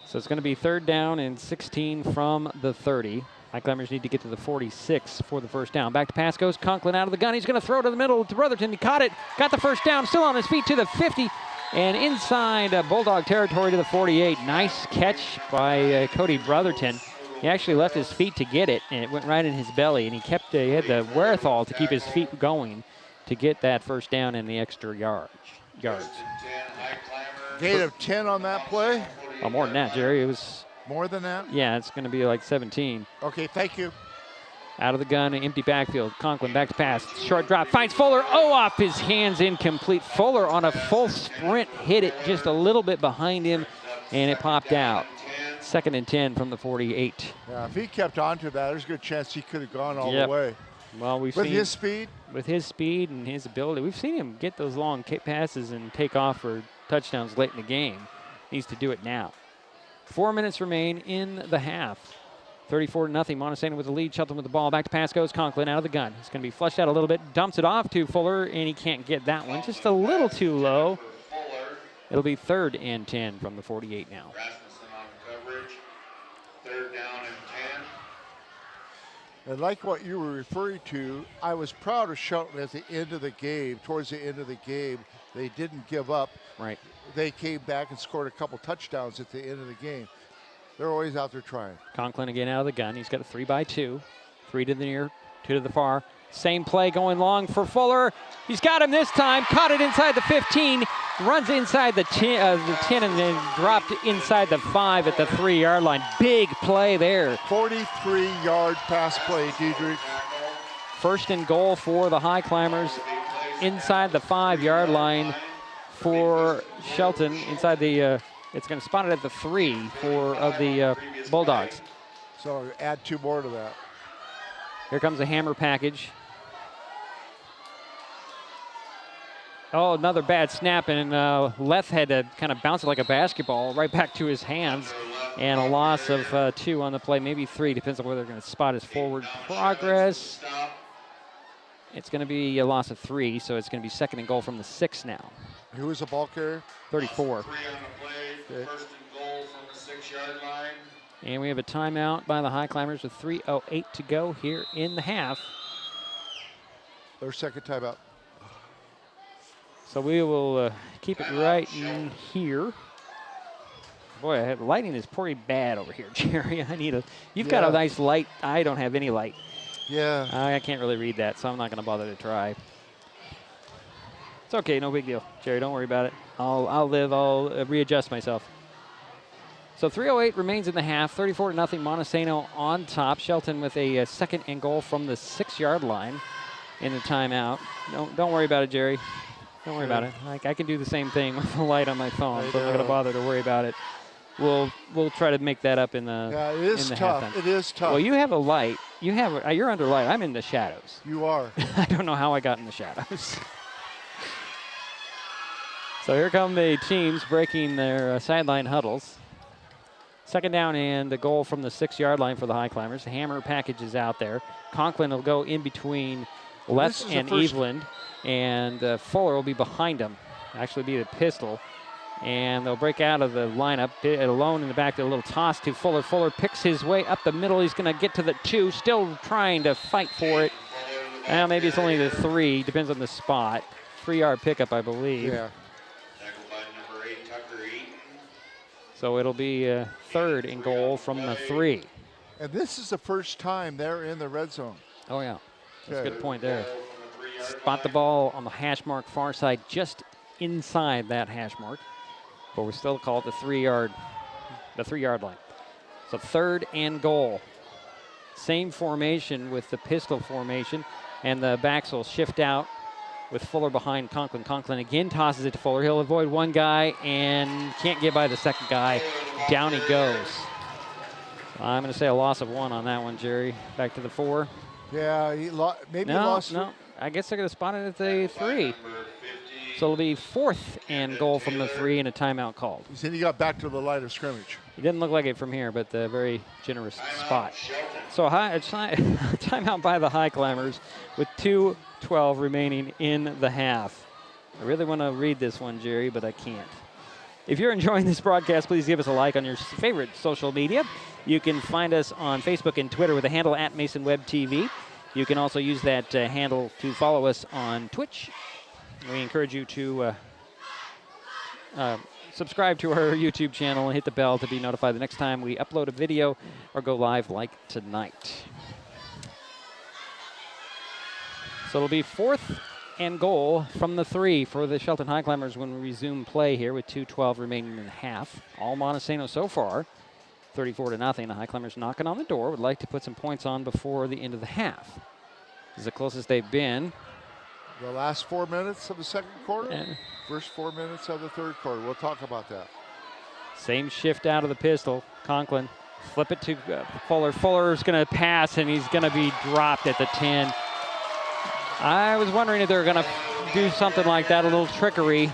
So it's going to be 3rd down and 16 from the 30. Highclimbers need to get to the 46 for the first down. Back to pass goes Conklin out of the gun. He's going to throw to the middle to Brotherton. He caught it, got the first down, still on his feet to the 50, and inside Bulldog territory to the 48. Nice catch by Cody Brotherton. He actually left his feet to get it, and it went right in his belly, and he had the wherewithal to keep his feet going to get that first down and the extra yards. Gain of 10 on that play? Oh, more than that, Jerry. It was more than that? Yeah, it's going to be like 17. Okay, thank you. Out of the gun, empty backfield. Conklin back to pass. Short drop. Finds Fuller. Oh, off his hands, incomplete. Fuller on a full sprint hit it just a little bit behind him, and it popped out. 2nd and 10 from the 48. Yeah, if he kept on to that, there's a good chance he could have gone all the way. Well, with his speed? With his speed and his ability. We've seen him get those long passes and take off for touchdowns late in the game. Needs to do it now. 4 minutes remain in the half. 34-0. Montesano with the lead. Shelton with the ball. Back to pass goes Conklin out of the gun. He's going to be flushed out a little bit. Dumps it off to Fuller, and he can't get that one. Just a little too low. It'll be 3rd and 10 from the 48 now. And like what you were referring to, I was proud of Shelton at the end of the game. Towards the end of the game, they didn't give up. Right. They came back and scored a couple touchdowns at the end of the game. They're always out there trying. Conklin again out of the gun. He's got a 3-by-2. 3 to the near, 2 to the far. Same play going long for Fuller. He's got him this time. Caught it inside the 15. Runs inside the 10 and then dropped inside the 5 at the 3-yard line. Big play there. 43-yard pass play, Diedrich. 1st and goal for the Highclimbers inside the 5-yard line for Shelton. Inside the, it's going to spot it at the 3 of the Bulldogs. So add 2 more to that. Here comes a hammer package. Oh, another bad snap, and Leth had to kind of bounce it like a basketball right back to his hands. And a loss of 2 on the play, maybe 3, depends on whether they're going to spot his forward progress. It's going to be a loss of 3, so it's going to be 2nd and goal from the 6 now. Who is the ball carrier? 34. 3 on the play, 1st and goal from the 6-yard line. And we have a timeout by the Highclimbers with 3:08 to go here in the half. Their 2nd timeout. So we will keep it right in here. Boy, lighting is pretty bad over here, Jerry. You've got a nice light. I don't have any light. Yeah. I can't really read that, so I'm not going to bother to try. It's okay, no big deal. Jerry, don't worry about it. I'll readjust myself. So 3:08 remains in the half. 34-0, Montesano on top. Shelton with a 2nd and goal from the 6-yard line in the timeout. Don't worry about it, Jerry. Don't worry about it. I can do the same thing with the light on my phone, so I'm not going to bother to worry about it. We'll try to make that up in the Yeah, it is tough. halftime. It is tough. Well, you have a light. You're under light. I'm in the shadows. You are. I don't know how I got in the shadows. So here come the teams breaking their sideline huddles. 2nd down and the goal from the 6-yard line for the Highclimbers. The hammer package is out there. Conklin will go in between Les and Eveland, and Fuller will be behind him. Actually be the pistol. And they'll break out of the lineup. Alone in the back, a little toss to Fuller. Fuller picks his way up the middle. He's going to get to the 2, still trying to fight for it. Well, maybe it's only the 3, depends on the spot. 3-yard pickup, I believe. Yeah. So it'll be 3rd and goal from the 3. And this is the first time they're in the red zone. Oh, yeah. That's a good point there. Spot the ball on the hash mark far side, just inside that hash mark. But we still call it the 3-yard line. So 3rd and goal. Same formation with the pistol formation, and the backs will shift out with Fuller behind Conklin. Conklin again tosses it to Fuller. He'll avoid one guy and can't get by the second guy. Down he goes. I'm going to say a loss of 1 on that one, Jerry. Back to the 4. Yeah, maybe he lost. No, I guess they're going to spot it at the 3. So it'll be 4th and goal from the 3 and a timeout called. Then he got back to the line of scrimmage. He didn't look like it from here, but a very generous spot. So a timeout by the Highclimbers with 2:12 remaining in the half. I really want to read this one, Jerry, but I can't. If you're enjoying this broadcast, please give us a like on your favorite social media. You can find us on Facebook and Twitter with the handle @MasonWebTV. You can also use that handle to follow us on Twitch. We encourage you to subscribe to our YouTube channel and hit the bell to be notified the next time we upload a video or go live like tonight. So it'll be 4th and goal from the 3 for the Shelton Highclimbers when we resume play here with 2:12 remaining in the half. All Montesano so far, 34-0. The Highclimbers knocking on the door, would like to put some points on before the end of the half. This is the closest they've been. The last 4 minutes of the second quarter, Yeah. first 4 minutes of the third quarter. We'll talk about that. Same shift out of the pistol. Conklin, flip it to Fuller. Fuller's going to pass, and he's going to be dropped at the 10. I was wondering if they were going to do something like that, a little trickery.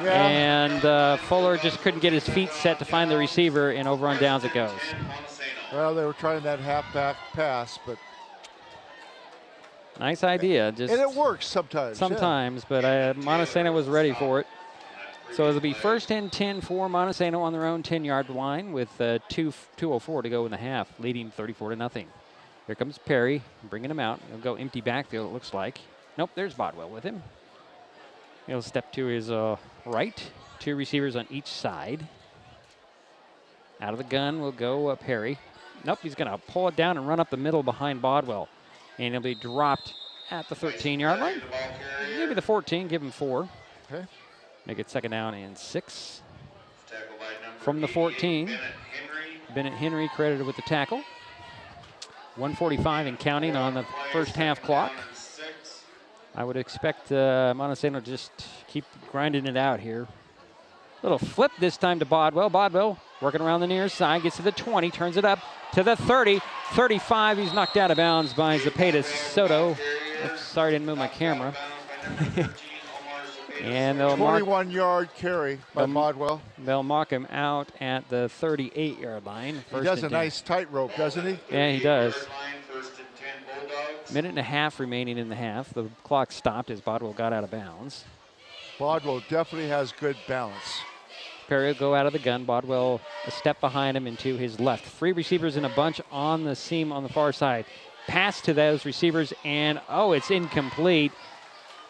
Yeah. And Fuller just couldn't get his feet set to find the receiver, and over on downs it goes. Well, they were trying that halfback pass, but nice idea. and it works sometimes. Sometimes, but Montesano was ready for it. So it'll be 1st and 10 for Montesano on their own 10-yard line with 2:04 to go in the half, leading 34-0. Here comes Perry, bringing him out. He'll go empty backfield, it looks like. Nope, there's Bodwell with him. He'll step to his right. 2 receivers on each side. Out of the gun will go Perry. Nope, he's going to pull it down and run up the middle behind Bodwell. And he'll be dropped at the 13-yard line. Maybe the 14, give him 4. Okay. Make it 2nd down and 6. From the 14, Bennett Henry credited with the tackle. 1:45 and counting on the first half clock. I would expect Montesano to just keep grinding it out here. Little flip this time to Bodwell. Bodwell working around the near side, gets to the 20, turns it up to the 30, 35. He's knocked out of bounds by Zepeda Soto. Oops, sorry, I didn't move my camera. And they'll 21-yard carry by Bodwell. They'll mark him out at the 38-yard line. He does a nice tightrope, doesn't he? Yeah, he does. Minute and a half remaining in the half. The clock stopped as Bodwell got out of bounds. Bodwell definitely has good balance. Perry will go out of the gun. Bodwell a step behind him and to his left. 3 receivers in a bunch on the seam on the far side. Pass to those receivers, and it's incomplete.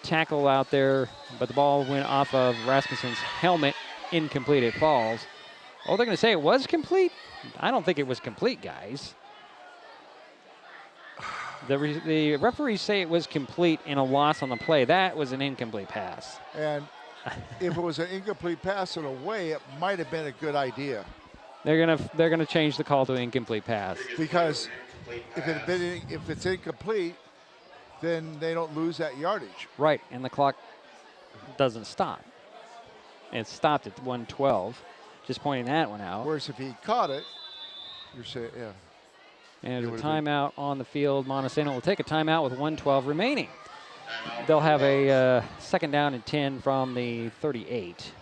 Tackle out there, but the ball went off of Rasmussen's helmet. Incomplete, it falls. Oh, they're going to say it was complete? I don't think it was complete, guys. The referees say it was complete and a loss on the play. That was an incomplete pass. And if it was an incomplete pass in a way, it might have been a good idea. They're gonna change the call to an incomplete pass. Because if it's incomplete, then they don't lose that yardage. Right, and the clock doesn't stop. It stopped at 1:12. Just pointing that one out. Whereas if he caught it, you're saying, yeah. And a timeout on the field. Montesano will take a timeout with 1:12 remaining. They'll have a 2nd down and 10 from the 38.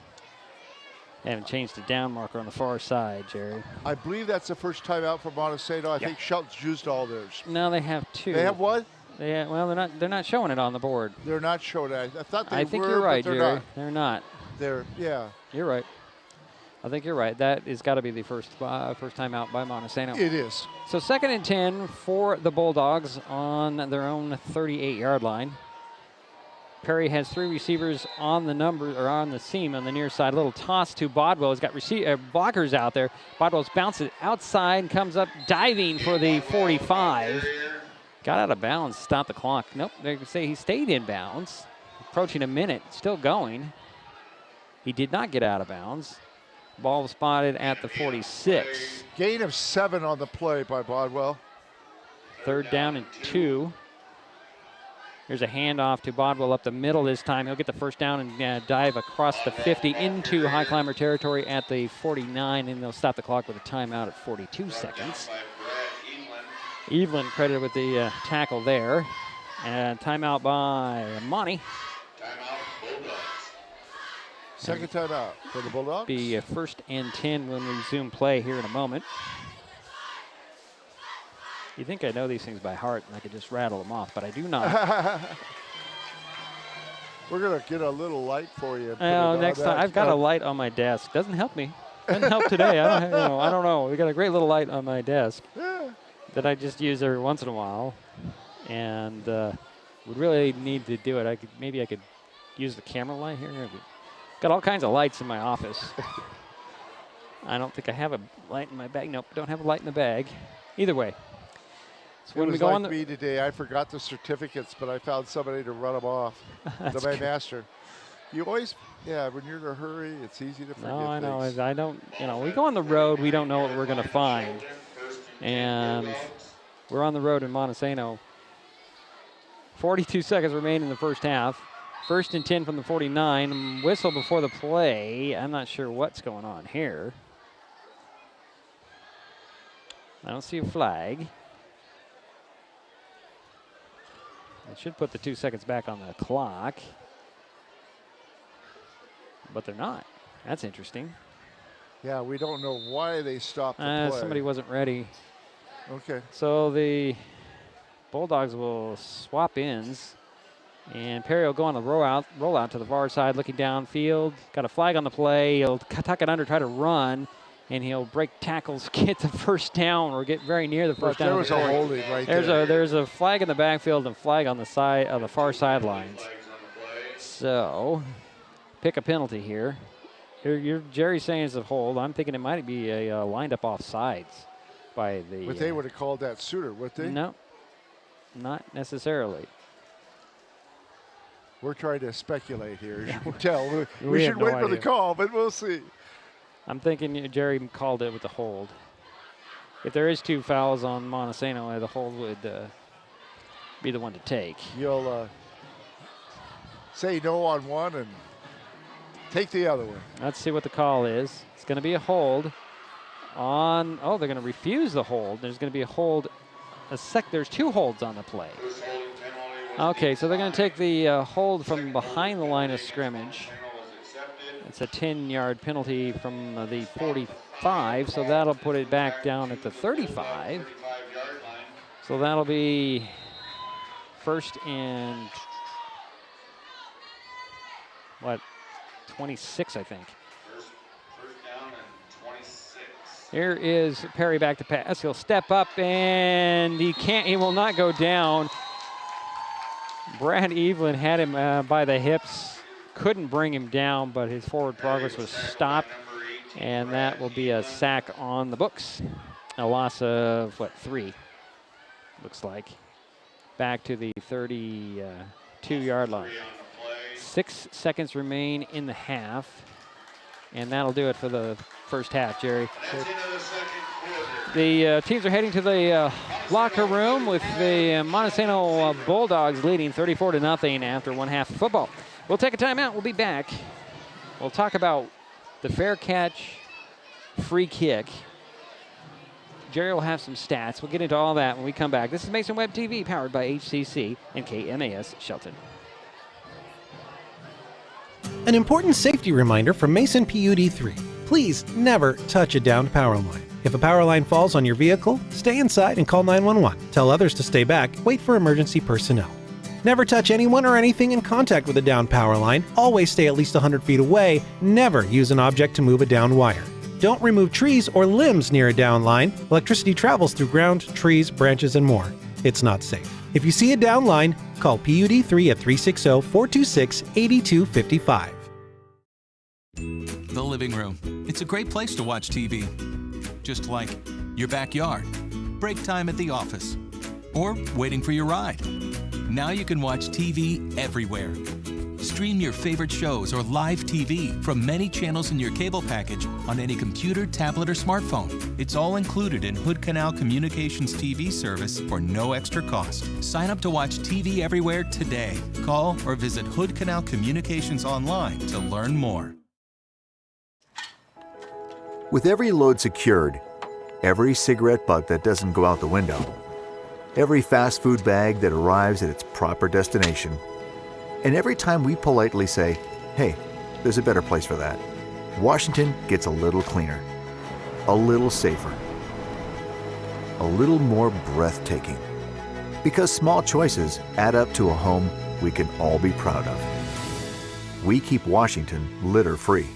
They haven't changed the down marker on the far side, Jerry. I believe that's the first timeout for Montesano. I think Shelton's used all theirs. No, they have 2. They have one? Yeah, well, they're not showing it on the board. They're not showing it. I thought they were. I think you're right, but they're Jerry. not. They're not. Yeah. You're right. I think you're right. That has got to be the first time out by Montesano. It is. So 2nd and 10 for the Bulldogs on their own 38-yard line. Perry has 3 receivers on the on the seam on the near side. A little toss to Bodwell. He's got blockers out there. Bodwell's bounced it outside, comes up diving for the 45. Got out of bounds, stopped the clock. Nope, they say he stayed in bounds. Approaching a minute, still going. He did not get out of bounds. Ball spotted at the 46. Gain of 7 on the play by Bodwell. 3rd down and 2. Here's a handoff to Bodwell up the middle this time. He'll get the first down and dive across the 50 into Highclimber territory at the 49, and they'll stop the clock with a timeout at 42 seconds. Evelyn credited with the tackle there. And timeout by Monty. Second timeout for the Bulldogs. Be first and 10 when we resume play here in a moment. You think I know these things by heart and I could just rattle them off, but I do not. We're going to get a little light for you. Next time. I've got a light on my desk. Doesn't help me. Doesn't help today. I don't know. We got a great little light on my desk that I just use every once in a while. And would really need to do it. Maybe I could use the camera light here. Got all kinds of lights in my office. I don't think I have a light in my bag. Nope, don't have a light in the bag. Either way. So when we go on me today, I forgot the certificates, but I found somebody to run them off. My master. You always, when you're in a hurry, it's easy to forget I know. things. I don't, we go on the road, we don't know what we're going to find. And we're on the road in Montesano. 42 seconds remain in the first half. First and 10 from the 49. Whistle before the play. I'm not sure what's going on here. I don't see a flag. It should put the 2 seconds back on the clock. But they're not. That's interesting. Yeah, we don't know why they stopped the play. Somebody wasn't ready. Okay. So the Bulldogs will swap ends. And Perry will go on the roll out to the far side, looking downfield. Got a flag on the play. He'll tuck it under, try to run. And he'll break tackles, get the first down, or get very near the first down. There was a holding right there. There's a flag in the backfield and a flag on the side of the far sidelines. So, pick a penalty here. Jerry's saying it's a hold. I'm thinking it might be a lined up offsides by the. But they would have called that Suter, would they? No, not necessarily. We're trying to speculate here, as you can tell. We should wait for the call, but we'll see. I'm thinking Jerry called it with the hold. If there is 2 fouls on Montesano, the hold would be the one to take. You'll say no on one and take the other one. Let's see what the call is. It's going to be a hold on. Oh, they're going to refuse the hold. There's going to be a hold. There's 2 holds on the play. Okay, so they're going to take the hold from behind the line of scrimmage. It's a 10-yard penalty from the 45, so that'll put it back down at the 35. So that'll be first and 26, I think. First down and 26. Here is Perry back to pass. He'll step up, and he will not go down. Brad Evelyn had him by the hips. Couldn't bring him down, but his forward progress was stopped, and that will be a sack on the books. A loss of, 3, looks like. Back to the 32-yard line. 6 seconds remain in the half, and that'll do it for the first half, Jerry. The teams are heading to the locker room with the Montesano Bulldogs leading 34-0 after one half of football. We'll take a timeout. We'll be back. We'll talk about the fair catch, free kick. Jerry will have some stats. We'll get into all that when we come back. This is Mason Web TV, powered by HCC and KMAS Shelton. An important safety reminder from Mason PUD3. Please never touch a downed power line. If a power line falls on your vehicle, stay inside and call 911. Tell others to stay back. Wait for emergency personnel. Never touch anyone or anything in contact with a downed power line. Always stay at least 100 feet away. Never use an object to move a downed wire. Don't remove trees or limbs near a downed line. Electricity travels through ground, trees, branches, and more. It's not safe. If you see a downed line, call PUD3 at 360-426-8255. The living room. It's a great place to watch TV. Just like your backyard, break time at the office, or waiting for your ride. Now you can watch TV everywhere. Stream your favorite shows or live TV from many channels in your cable package on any computer, tablet, or smartphone. It's all included in Hood Canal Communications TV service for no extra cost. Sign up to watch TV everywhere today. Call or visit Hood Canal Communications online to learn more. With every load secured, every cigarette butt that doesn't go out the window, every fast food bag that arrives at its proper destination, and every time we politely say, hey, there's a better place for that, Washington gets a little cleaner, a little safer, a little more breathtaking. Because small choices add up to a home we can all be proud of. We keep Washington litter-free.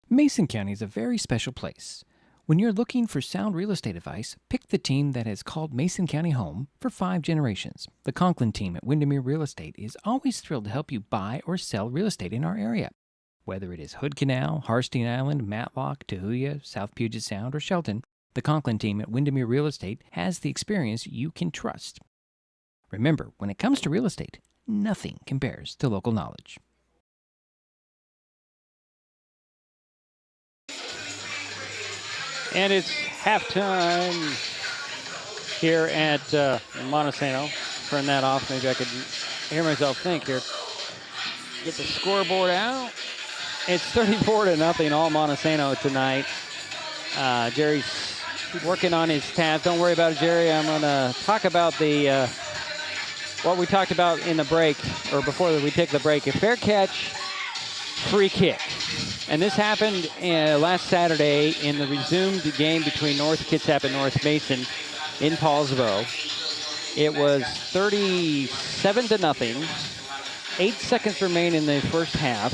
Mason County is a very special place. When you're looking for sound real estate advice, pick the team that has called Mason County home for 5 generations. The Conklin team at Windermere Real Estate is always thrilled to help you buy or sell real estate in our area. Whether it is Hood Canal, Harstein Island, Matlock, Tahuya, South Puget Sound, or Shelton, the Conklin team at Windermere Real Estate has the experience you can trust. Remember, when it comes to real estate, nothing compares to local knowledge. And it's halftime here at Montesano. Turn that off. Maybe I could hear myself think here. Get the scoreboard out. It's 34-0 all Montesano tonight. Jerry's working on his tabs. Don't worry about it, Jerry. I'm going to talk about the what we talked about in the break, or before we take the break. A fair catch, free kick. And this happened last Saturday in the resumed game between North Kitsap and North Mason in Paulsbo. It was 37-0. 8 seconds remain in the first half.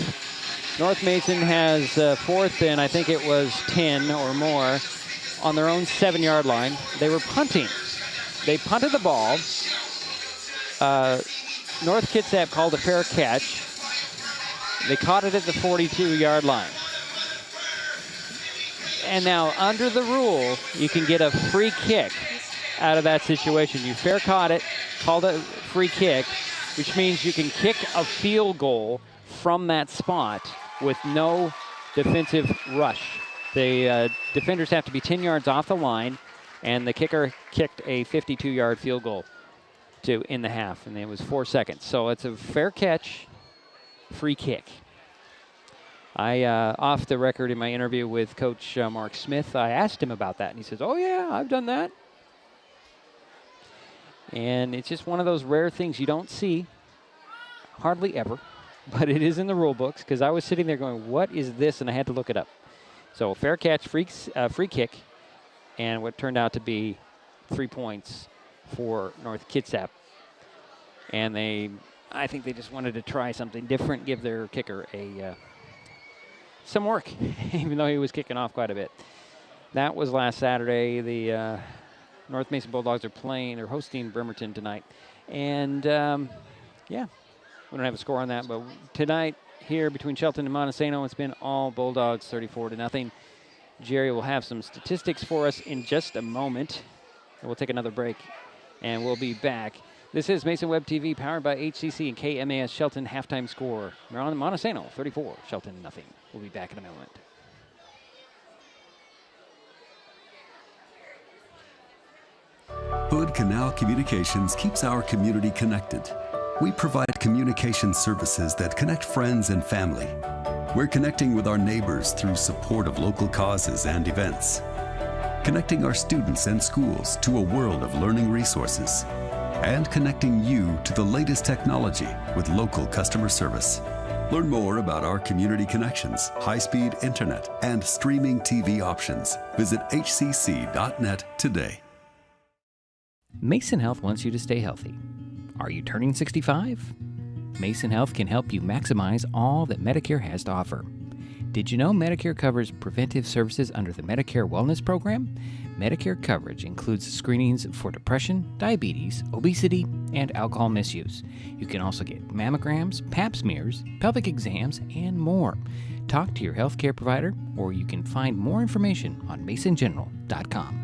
North Mason has fourth and I think it was 10 or more on their own 7-yard line. They were punting. They punted the ball. North Kitsap called a fair catch. They caught it at the 42-yard line. And now, under the rule, you can get a free kick out of that situation. You fair caught it, called a free kick, which means you can kick a field goal from that spot with no defensive rush. The defenders have to be 10 yards off the line, and the kicker kicked a 52-yard field goal in the half, and it was 4 seconds. So it's a fair catch, free kick. I, off the record in my interview with Coach Mark Smith, I asked him about that, and he says, oh, yeah, I've done that. And it's just one of those rare things you don't see hardly ever, but it is in the rule books, because I was sitting there going, what is this? And I had to look it up. So fair catch, free kick, and what turned out to be 3 points for North Kitsap. And I think they just wanted to try something different, give their kicker some work, even though he was kicking off quite a bit. That was last Saturday. The North Mason Bulldogs are hosting Bremerton tonight. And, yeah, we don't have a score on that, but tonight here between Shelton and Montesano, it's been all Bulldogs, 34-0. Jerry will have some statistics for us in just a moment. And we'll take another break, and we'll be back. This is Mason Web TV, powered by HCC and KMAS Shelton halftime score. We're on Montesano, 34, Shelton 0. We'll be back in a moment. Hood Canal Communications keeps our community connected. We provide communication services that connect friends and family. We're connecting with our neighbors through support of local causes and events. Connecting our students and schools to a world of learning resources. And connecting you to the latest technology with local customer service. Learn more about our community connections, high-speed internet, and streaming TV options. Visit hcc.net today. Mason Health wants you to stay healthy. Are you turning 65? Mason Health can help you maximize all that Medicare has to offer. Did you know Medicare covers preventive services under the Medicare Wellness Program? Medicare coverage includes screenings for depression, diabetes, obesity, and alcohol misuse. You can also get mammograms, pap smears, pelvic exams, and more. Talk to your healthcare provider, or you can find more information on masongeneral.com.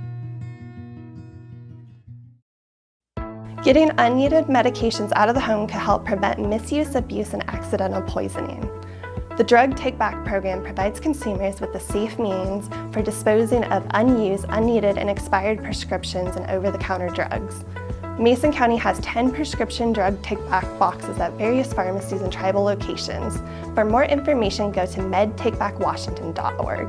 Getting unneeded medications out of the home can help prevent misuse, abuse, and accidental poisoning. The Drug Take Back program provides consumers with a safe means for disposing of unused, unneeded, and expired prescriptions and over-the-counter drugs. Mason County has 10 prescription drug take-back boxes at various pharmacies and tribal locations. For more information, go to medtakebackwashington.org.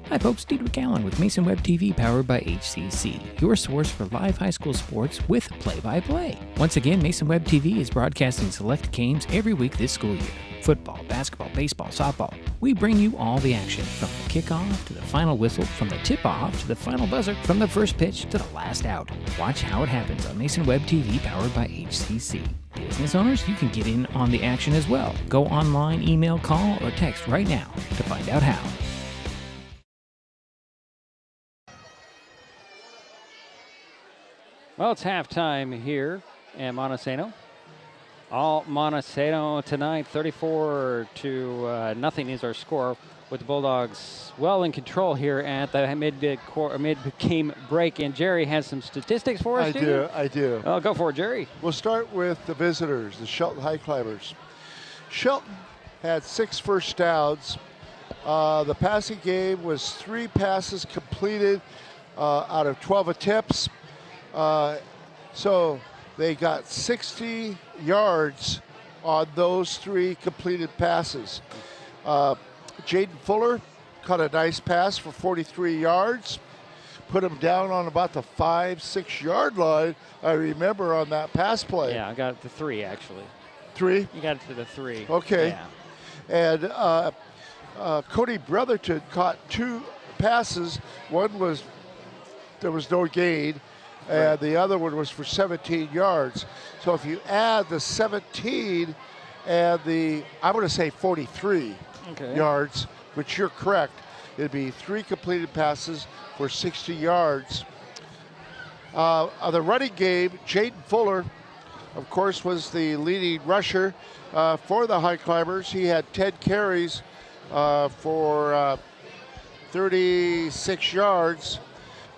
Hi folks, Diedrich Allen with Mason Web TV powered by HCC, your source for live high school sports with play-by-play. Once again, Mason Web TV is broadcasting select games every week this school year. Football, basketball, baseball, softball. We bring you all the action, from the kickoff to the final whistle, from the tip-off to the final buzzer, from the first pitch to the last out. Watch how it happens on Mason Web TV powered by HCC. Business owners, you can get in on the action as well. Go online, email, call, or text right now to find out how. Well, it's halftime here at Montesano. All Montesano tonight, 34-0 is our score, with the Bulldogs well in control here at the mid-game break. And Jerry has some statistics for us, I do. Oh, go for it, Jerry. We'll start with the visitors, the Shelton Highclimbers. Shelton had 6 first downs. The passing game was 3 passes completed out of 12 attempts. So they got 60 yards on those 3 completed passes. Jaden Fuller caught a nice pass for 43 yards, put him down on about the 5-6 yard line, I remember, on that pass play. Yeah, I got it to 3, actually. 3? You got it to the 3. Okay. Yeah. And Cody Brotherton caught 2 passes. One was, there was no gain, and the other one was for 17 yards. So if you add the 17 and the, I'm going to say 43 yards, which you're correct, it'd be 3 completed passes for 60 yards. On the running game, Jaden Fuller, of course, was the leading rusher for the Highclimbers. He had 10 carries for 36 yards.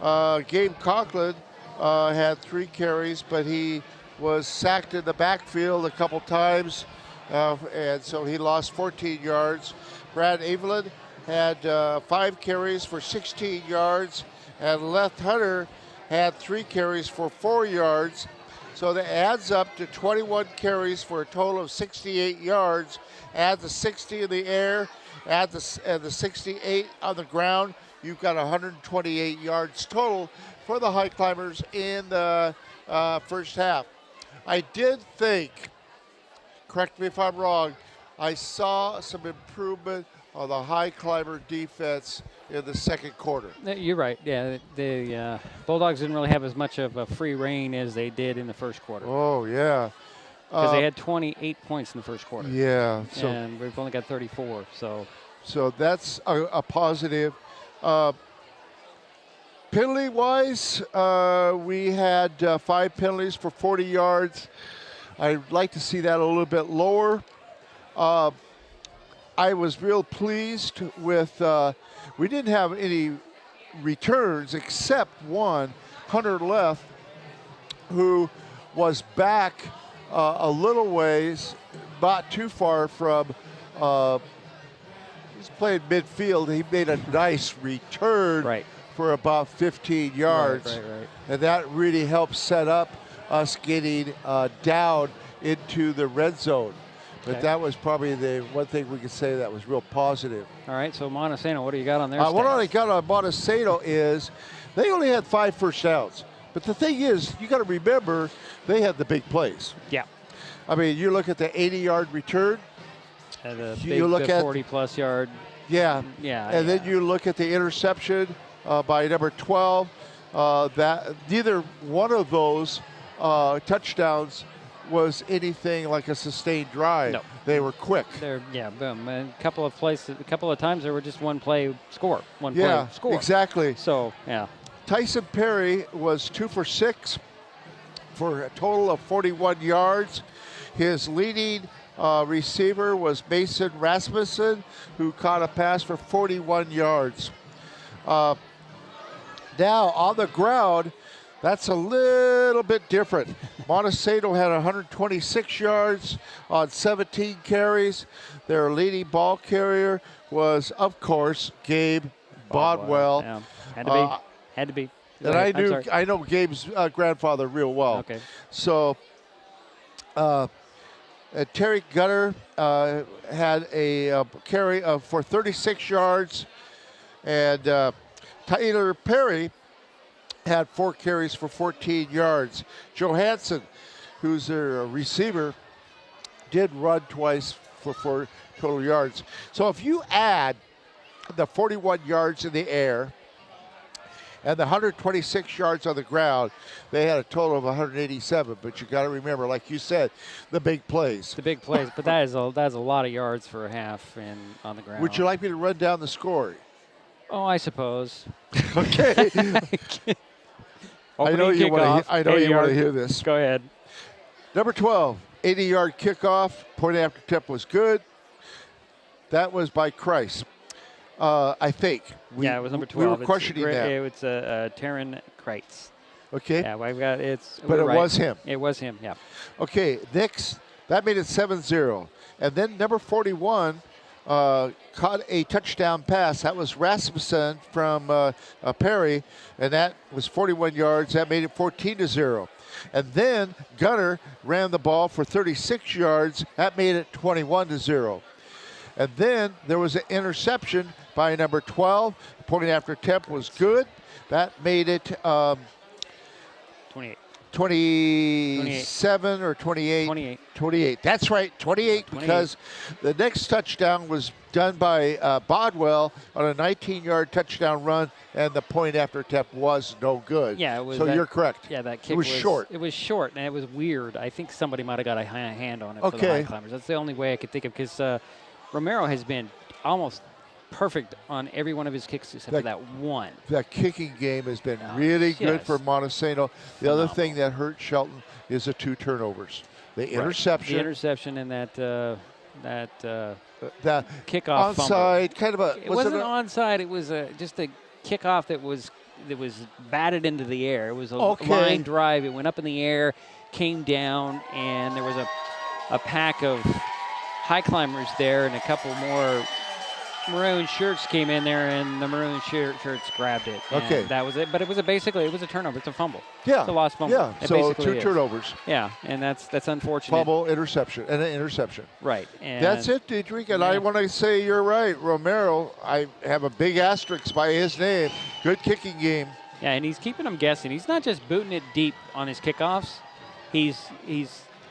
Gabe Conklin had 3 carries, but he was sacked in the backfield a couple times, and so he lost 14 yards. Brad Evelyn had 5 carries for 16 yards, and Leth Hunter had 3 carries for 4 yards. So that adds up to 21 carries for a total of 68 yards. Add the 60 in the air, add the 68 on the ground, you've got 128 yards total for the Highclimbers in the first half. I did think, correct me if I'm wrong, I saw some improvement on the Highclimber defense in the second quarter. You're right. Yeah, the Bulldogs didn't really have as much of a free reign as they did in the first quarter. Oh, yeah. Because they had 28 points in the first quarter. Yeah. So, and we've only got 34. So that's a positive. Penalty-wise, we had 5 penalties for 40 yards. I'd like to see that a little bit lower. I was real pleased with, we didn't have any returns except one, Hunter Leth, who was back a little ways, not too far from, he's playing midfield. He made a nice return for about 15 yards. And that really helped set up us getting down into the red zone. But that was probably the one thing we could say that was real positive. All right, so Montesano, what do you got on their stats? What I got on Montesano is they only had 5 first downs. But the thing is, you got to remember, they had the big plays. Yeah. I mean, you look at the 80-yard return. And the big 40-plus yard. Yeah. And then you look at the interception by number 12. That neither one of those touchdowns was anything like a sustained drive. No. They were quick. Boom. And a couple of times there were just one play score. One play score. Exactly. So, yeah. Tyson Perry was 2 for 6 for a total of 41 yards. His leading Receiver was Mason Rasmussen, who caught a pass for 41 yards. Now, on the ground, that's a little bit different. Montesano had 126 yards on 17 carries. Their leading ball carrier was, of course, Gabe Bodwell. Yeah. Had to be. And I know Gabe's grandfather real well. Okay. So Terry Gunner had a carry for 36 yards, and Tyler Perry had 4 carries for 14 yards. Johansson, who's their receiver, did run twice for 4 total yards. So if you add the 41 yards in the air and the 126 yards on the ground, they had a total of 187. But you got to remember, like you said, the big plays. The big plays, but that is a lot of yards for a half and on the ground. Would you like me to run down the score? Oh, I suppose. Okay. I know you want to hear this. Go ahead. Number 12, 80-yard kickoff. Point after tip was good. That was by Christ, I think. It was number 12. We were questioning that. It was Taryn Kreitz. Okay. Yeah, I've got it's. But it right. was him. It was him. Yeah. Okay. Next, that made it 7-0, and then number 41 caught a touchdown pass. That was Rasmussen from Perry, and that was 41 yards. That made it 14-0. And then Gunner ran the ball for 36 yards. That made it 21-0. And then there was an interception by number 12. Point after attempt was good. That made it 27 or 28. 28. That's right, 28, because the next touchdown was done by Bodwell on a 19-yard touchdown run, and the point after attempt was no good. Yeah, it was. So you're correct. Yeah, that kick was short. It was short, and it was weird. I think somebody might have got a hand on it for the Highclimbers. That's the only way I could think of, because Romero has been almost perfect on every one of his kicks except for that one. That kicking game has been really good for Montesano. The other thing that hurt Shelton is the 2 turnovers. The interception. The interception and that kickoff onside, fumble. kind of a. It wasn't onside. It was just a kickoff that was batted into the air. It was a line drive. It went up in the air, came down, and there was a pack of Highclimbers there, and a couple more maroon shirts came in there, and the maroon shirts grabbed it. Okay. That was it. But it was basically a turnover. It's a fumble. Yeah. It's a lost fumble. Yeah. So 2 turnovers. Yeah, and that's unfortunate. Fumble, interception, and an interception. Right. And that's it, Dietrich. And I want to say you're right. Romero, I have a big asterisk by his name. Good kicking game. Yeah, and he's keeping them guessing. He's not just booting it deep on his kickoffs. He's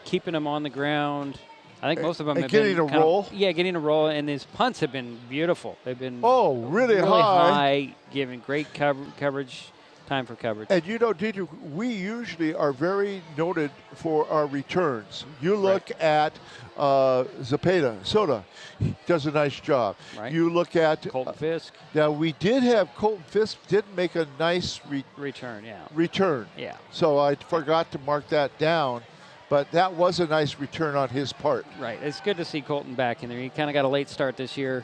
keeping them on the ground. I think most of them have getting been a roll. Getting a roll, and his punts have been beautiful. They've been really high, giving great coverage, time for coverage. And you know, Dietrich, we usually are very noted for our returns. You look at Zapata, Soda, he does a nice job. Right. You look at Colton Fisk. Now we did have Colton Fisk didn't make a nice return. Yeah. Return. Yeah. So I forgot to mark that down. But that was a nice return on his part. Right. It's good to see Colton back in there. He kind of got a late start this year.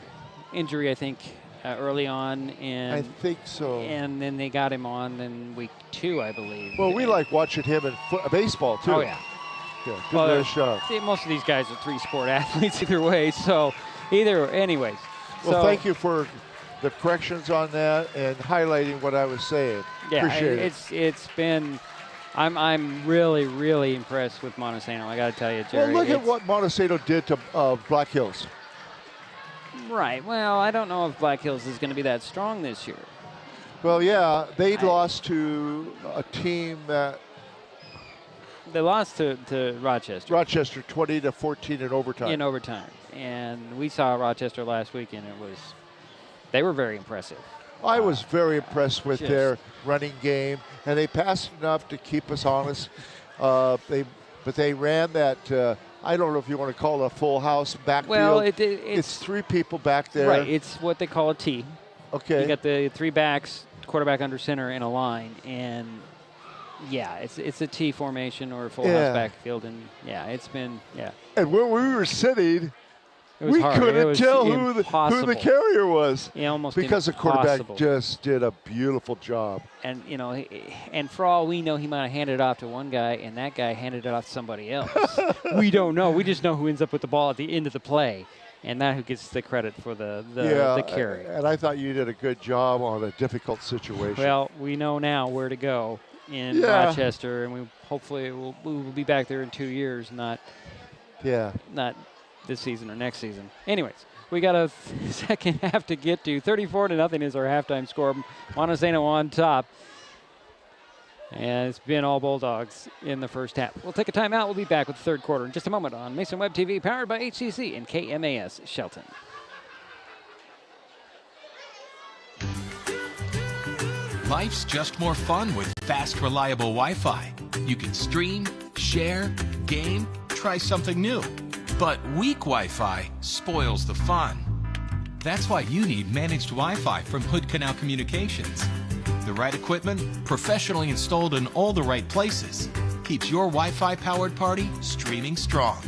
Injury, I think, early on. And I think so. And then they got him on in week 2, I believe. Well, we like watching him in baseball, too. Oh, yeah. Yeah, good shot. See, most of these guys are 3-sport athletes either way. So, anyways. Well, thank you for the corrections on that and highlighting what I was saying. Yeah, appreciate it. It's been... I'm really, really impressed with Montesano. I got to tell you, Jerry. Well, look at what Montesano did to Black Hills. Right. Well, I don't know if Black Hills is going to be that strong this year. Well, yeah, they lost to a team that... They lost to Rochester. Rochester, 20-14 in overtime. And we saw Rochester last week, and they were very impressive. I was very impressed with their running game, and they passed enough to keep us honest. But they ran that, I don't know if you want to call it a full house backfield. Well, it's 3 people back there. Right, it's what they call a T. Okay. You got the 3 backs, quarterback under center, and a line. And Yeah, it's a T formation or a full house backfield, and it's been And where we were sitting, was we hard. couldn't tell who the carrier was. Yeah, almost because impossible. The quarterback just did a beautiful job. And and for all we know, he might have handed it off to one guy, and that guy handed it off to somebody else. We don't know. We just know who ends up with the ball at the end of the play, and that who gets the credit for the carry. And I thought you did a good job on a difficult situation. Well, we know now where to go in Rochester, and we hopefully we will be back there in 2 years, not this season or next season. Anyways, we got a second half to get to. 34-0 is our halftime score. Montesano on top. And it's been all Bulldogs in the first half. We'll take a timeout. We'll be back with the third quarter in just a moment on Mason Web TV, powered by HCC and KMAS Shelton. Life's just more fun with fast, reliable Wi-Fi. You can stream, share, game, try something new. But weak Wi-Fi spoils the fun. That's why you need managed Wi-Fi from Hood Canal Communications. The right equipment, professionally installed in all the right places, keeps your Wi-Fi powered party streaming strong.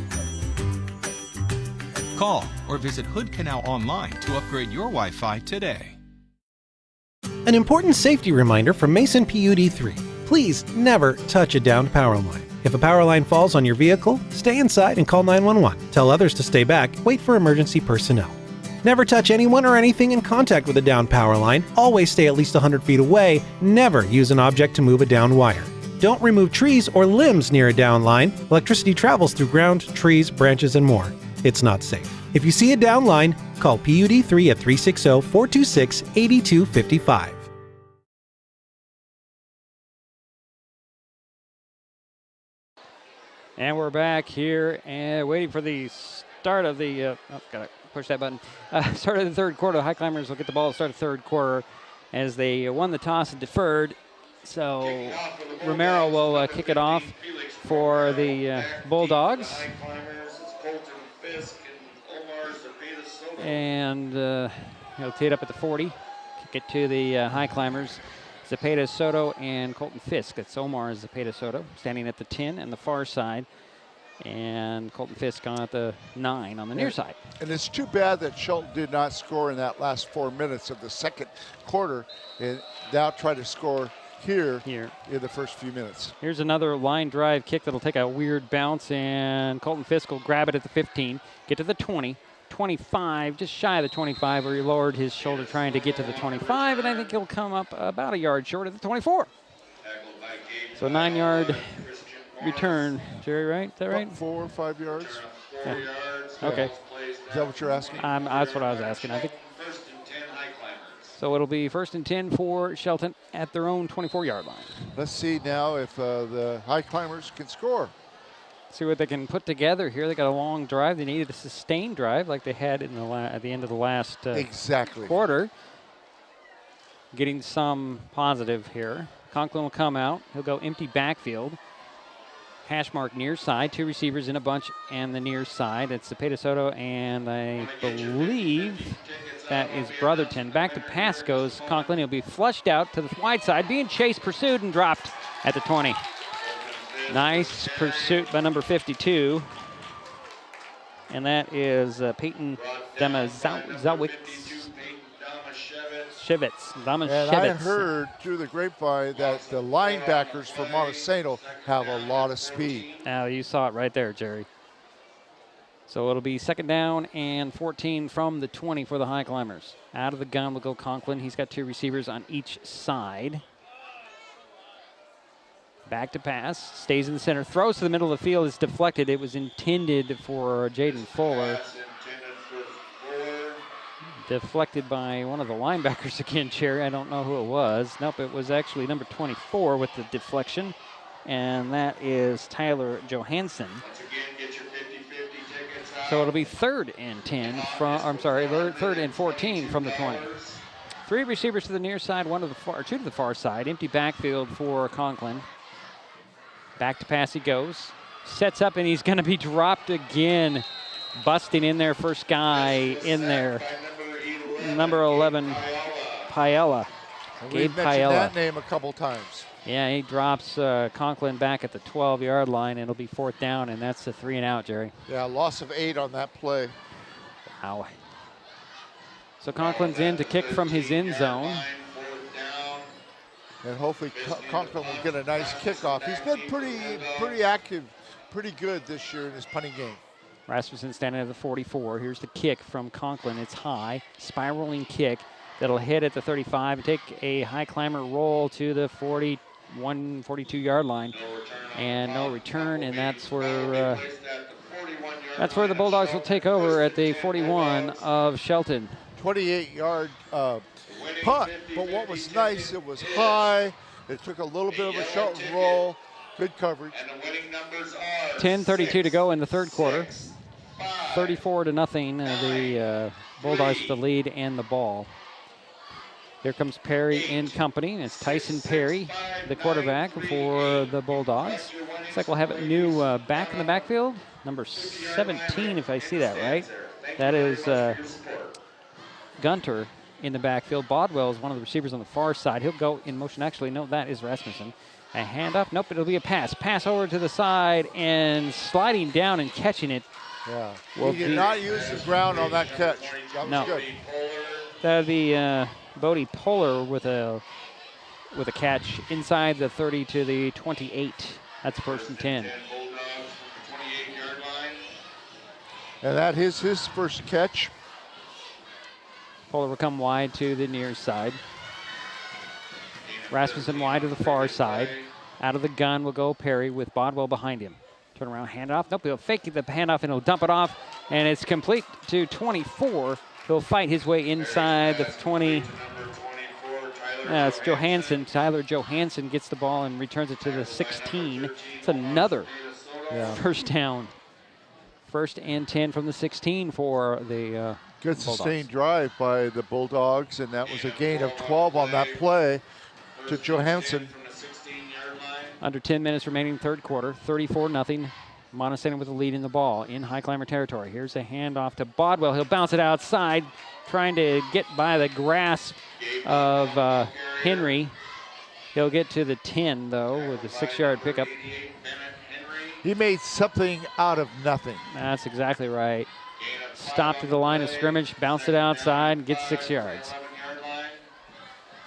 Call or visit Hood Canal online to upgrade your Wi-Fi today. An important safety reminder from Mason PUD3. Please never touch a downed power line. If a power line falls on your vehicle, stay inside and call 911. Tell others to stay back. Wait for emergency personnel. Never touch anyone or anything in contact with a downed power line. Always stay at least 100 feet away. Never use an object to move a downed wire. Don't remove trees or limbs near a downed line. Electricity travels through ground, trees, branches, and more. It's not safe. If you see a downed line, call PUD3 at 360-426-8255. And we're back here and waiting for the start of the, gotta push that button. Start of the third quarter. Highclimbers will get the ball to start the third quarter as they won the toss and deferred. So Romero will kick it off for the Bulldogs. And he'll tee it up at the 40. Kick it to the Highclimbers. Zepeda Soto and Colton Fisk. That's Omar Zepeda Soto standing at the 10 and the far side. And Colton Fisk on at the 9 on the near side. And it's too bad that Shelton did not score in that last 4 minutes of the second quarter and now try to score here in the first few minutes. Here's another line drive kick that'll take a weird bounce, and Colton Fisk will grab it at the 15, get to the 20, 25, just shy of the 25, where he lowered his shoulder trying to get to the 25, and I think he'll come up about a yard short of the 24. So 9-yard return, Jerry, right? Is that right? 4 or 5 yards. Yeah. Okay. Is that what you're asking? That's what I was asking. I think. So it'll be 1st and 10 for Shelton at their own 24-yard line. Let's see now if the Highclimbers can score. See what they can put together here. They got a long drive. They needed a sustained drive like they had in at the end of the last quarter. Getting some positive here. Conklin will come out. He'll go empty backfield. Hash mark near side. 2 receivers in a bunch and the near side. It's Zepeda Soto, and I believe that is Brotherton. Back to pass goes Conklin. He'll be flushed out to the wide side, being chased, pursued, and dropped at the 20. Nice pursuit by number 52. And that is Peyton Damaszewicz. And I heard through the grapevine that the linebackers for Montesano have a lot of speed. Now you saw it right there, Jerry. So it'll be 2nd down and 14 from the 20 for the Highclimbers. Out of the gun will go Conklin. He's got 2 receivers on each side. Back to pass, stays in the center, throws to the middle of the field, is deflected. It was intended for Jaden Fuller. Deflected by one of the linebackers again, Cherry. I don't know who it was. Nope, it was actually number 24 with the deflection, and that is Tyler Johansson. So it'll be 3rd and 10 from, I'm sorry, 3rd and 14 from the 20. 3 receivers to the near side, 2 to the far side. Empty backfield for Conklin. Back to pass he goes. Sets up, and he's going to be dropped again. Busting in there, first guy in there. Number 11, Paella. We've mentioned that name a couple times. Yeah, he drops Conklin back at the 12-yard line. It'll be 4th down, and that's a 3-and-out, Jerry. Yeah, loss of 8 on that play. Wow. So Conklin's in to kick from his end zone. And hopefully Conklin will get a nice kickoff. He's been pretty active, pretty good this year in his punting game. Rasmussen standing at the 44. Here's the kick from Conklin. It's high, spiraling kick that'll hit at the 35 and take a high climber roll to the 41, 42-yard line. And no return, and that's where the Bulldogs will take over at the 41 of Shelton. 28-yard punt, but what was nice, it was high. It took a little bit of a Shelton roll. Good coverage. 10:32 to go in the third quarter. 34-0. The Bulldogs with the lead and the ball. Here comes Perry in company. It's Tyson Perry, the quarterback for the Bulldogs. Looks like we'll have a new back in the backfield, number 17, if I see that right. That is Gunter in the backfield. Bodwell is one of the receivers on the far side. He'll go in motion. Actually, no, that is Rasmussen. A handoff. Nope, it'll be a pass. Pass over to the side and sliding down and catching it. Yeah. He did not use the ground on that catch. That was good. That'll be Bodie Poehler with a catch inside the 30 to the 28. That's 1st and 10. And that is his first catch. Poehler will come wide to the near side. Rasmussen wide to the far side. Out of the gun will go Perry with Bodwell behind him. Turn around, hand off. Nope, he'll fake the handoff and he'll dump it off. And it's complete to 24. He'll fight his way inside the 20. It's Johansson. Tyler Johansson gets the ball and returns it to the 16. It's another first down. 1st and 10 from the 16 for the good sustained drive by the Bulldogs, and that was a gain of 12 on that play to Johansson. Under 10 minutes remaining, third quarter, 34-0. Montesano with the lead in the ball in high climber territory. Here's a handoff to Bodwell. He'll bounce it outside, trying to get by the grasp of Henry. He'll get to the 10, though, with a 6-yard pickup. He made something out of nothing. That's exactly right. Stopped at the line of scrimmage, bounced it outside, and gets 6 yards.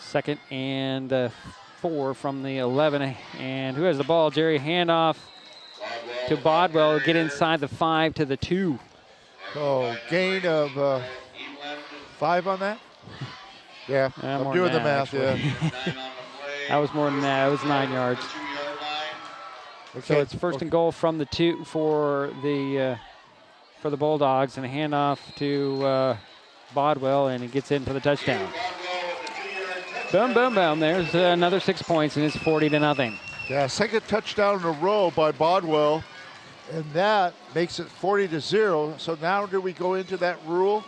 2nd and 4 from the 11. And who has the ball? Jerry, handoff to Bodwell. Get inside the 5 to the 2. Oh, gain of 5 on that? Yeah, I'm doing the math, actually. That was more than that. It was 9 yards. Okay. So it's 1st and goal from the 2 for the Bulldogs, and a handoff to Bodwell, and he gets in for the touchdown. Boom, boom, boom. There's another 6 points, and it's 40-0. Yeah, 2nd touchdown in a row by Bodwell, and that makes it 40-0. So now do we go into that rule?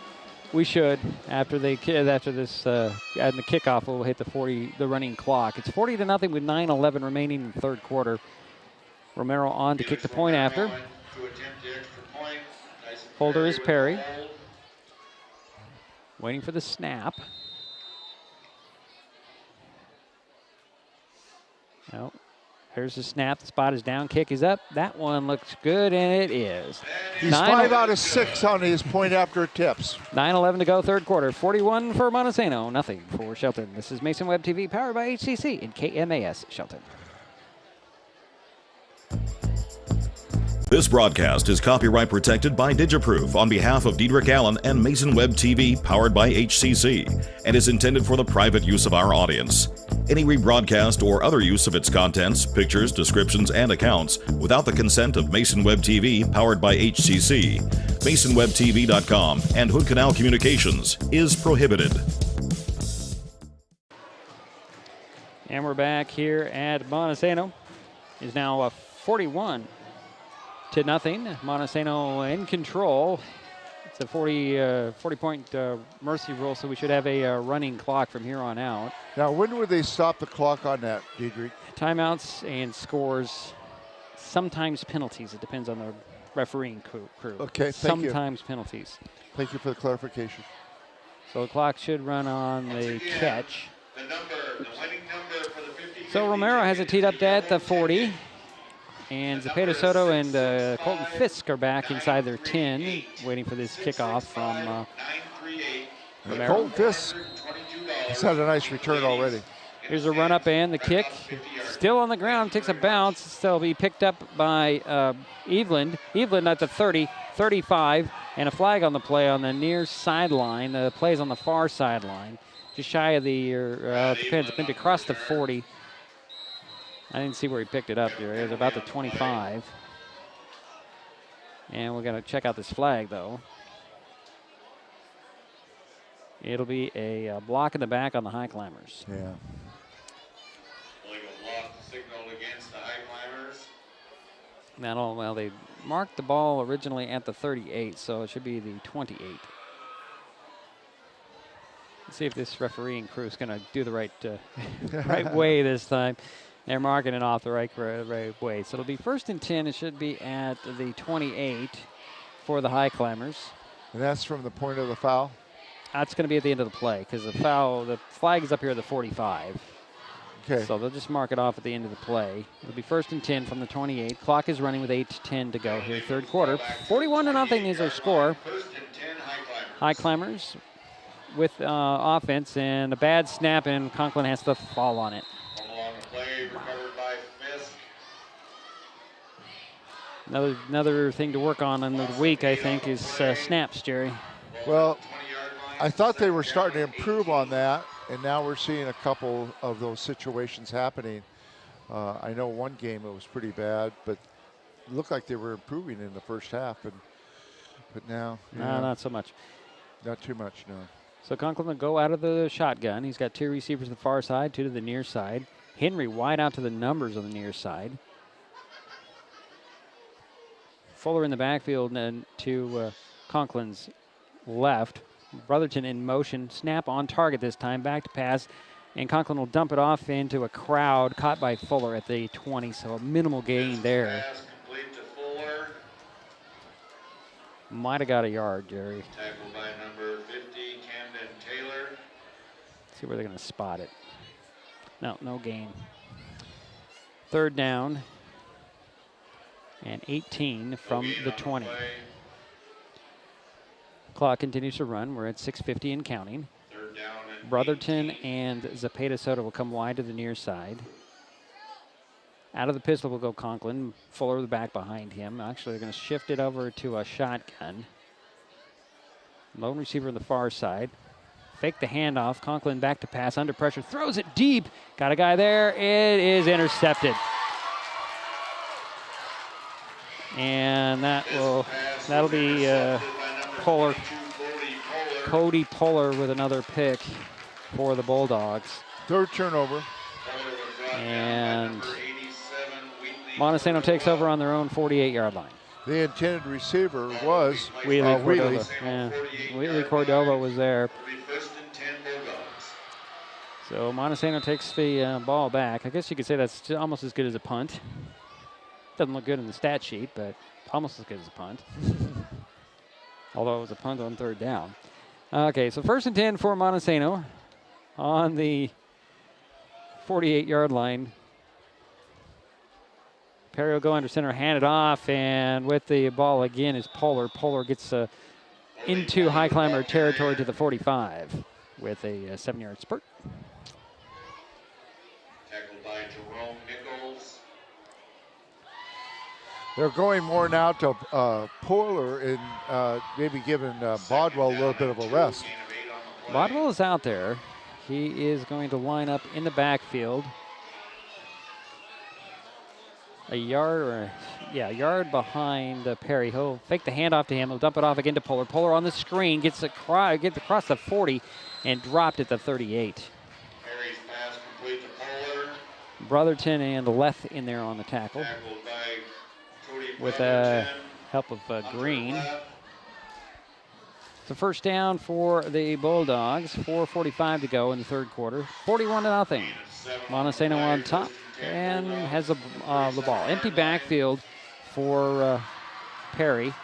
We should. After this, and the kickoff will hit the running clock. It's 40-0 with 9:11 remaining in the third quarter. Romero on to kick the point after. Holder is Perry. Waiting for the snap. Oh, there's the snap. The spot is down. Kick is up. That one looks good, and it is. He's 5 out of 6 on his point after tips. 9:11 to go, third quarter. 41 for Montesano, nothing for Shelton. This is Mason Web TV, powered by HCC and KMAS Shelton. This broadcast is copyright protected by Digiproof on behalf of Diedrich Allen and Mason Web TV, powered by HCC, and is intended for the private use of our audience. Any rebroadcast or other use of its contents, pictures, descriptions, and accounts without the consent of Mason Web TV, powered by HCC, MasonWebTV.com, and Hood Canal Communications is prohibited. And we're back here at Montesano. Is now 41-0. Montesano in control. It's a 40-point mercy rule, so we should have a running clock from here on out. Now, when would they stop the clock on that, Diedrich? Timeouts and scores, sometimes penalties. It depends on the refereeing crew. Okay, thank you. Sometimes penalties. Thank you for the clarification. So the clock should run on the catch. So Romero has it teed up at the 40. And Zepeda Soto and Colton Fisk are back inside their 10, waiting for this kickoff from Romero. Colton Fisk has had a nice return already. Here's a run up and the kick. Still on the ground, takes a bounce. Still be picked up by Eveland. Eveland at the 30, 35, and a flag on the play on the near sideline. The play's on the far sideline. Just shy of the, depends, maybe across the 40. I didn't see where he picked it up there. It was about the 25. And we're going to check out this flag, though. It'll be a block in the back on the Highclimbers. Yeah. Illegal block signaled against the Highclimbers. Well, they marked the ball originally at the 38, so it should be the 28. Let's see if this refereeing crew is going to do the right way this time. They're marking it off the right way. So it'll be 1st and 10. It should be at the 28 for the Highclimbers. And that's from the point of the foul? That's going to be at the end of the play because the flag is up here at the 45. Okay. So they'll just mark it off at the end of the play. It'll be 1st and 10 from the 28. Clock is running with 8:10 to go here, third quarter. 41-0 is our score. Highclimbers with offense and a bad snap, and Conklin has to fall on it. Play recovered by Fisk. Another thing to work on in the week, I think, is snaps, Jerry. Well, I thought they were starting to improve on that, and now we're seeing a couple of those situations happening. I know one game it was pretty bad, but it looked like they were improving in the first half, but now not so much. Not too much, no. So Conklin will go out of the shotgun. He's got 2 receivers to the far side, 2 to the near side. Henry wide out to the numbers on the near side. Fuller in the backfield and to Conklin's left. Brotherton in motion. Snap on target this time. Back to pass. And Conklin will dump it off into a crowd caught by Fuller at the 20. So a minimal gain there. Might have got a yard, Jerry. Tackled by number 50, Camden Taylor. See where they're going to spot it. No gain. 3rd down and 18 from the 20. Clock continues to run. We're at 6:50 and counting. Brotherton and Zepeda Soto will come wide to the near side. Out of the pistol will go Conklin. Fuller the back behind him. Actually, they're going to shift it over to a shotgun. Lone receiver on the far side. Fake the handoff. Conklin back to pass. Under pressure. Throws it deep. Got a guy there. It is intercepted. And that'll be Polar. Cody Polar with another pick for the Bulldogs. 3rd turnover. And Montesano takes over on their own 48-yard line. The intended receiver was Wheelie Wheelie. Cordova. Yeah, Wheelie Cordova was there. So Montesano takes the ball back. I guess you could say that's almost as good as a punt. Doesn't look good in the stat sheet, but almost as good as a punt. Although it was a punt on 3rd down. Okay, so 1st and 10 for Montesano on the 48-yard line. Perry will go under center, hand it off, and with the ball again is Polar. Polar gets into Highclimber territory to the 45 with a 7-yard spurt. Tackled by Jerome Nichols. They're going more now to Polar and maybe giving Bodwell a little bit of a rest. Bodwell is out there. He is going to line up in the backfield. A yard behind Perry. He'll fake the handoff to him. He'll dump it off again to Polar. Polar on the screen, gets across the 40 and dropped at the 38. Perry's pass complete to Polar. Brotherton and Leth in there on the tackle. Tackled by Cody with help of Green. It's a 1st down for the Bulldogs. 4:45 to go in the 3rd quarter. 41-0. Montesano on top and has the ball. Empty backfield for Perry.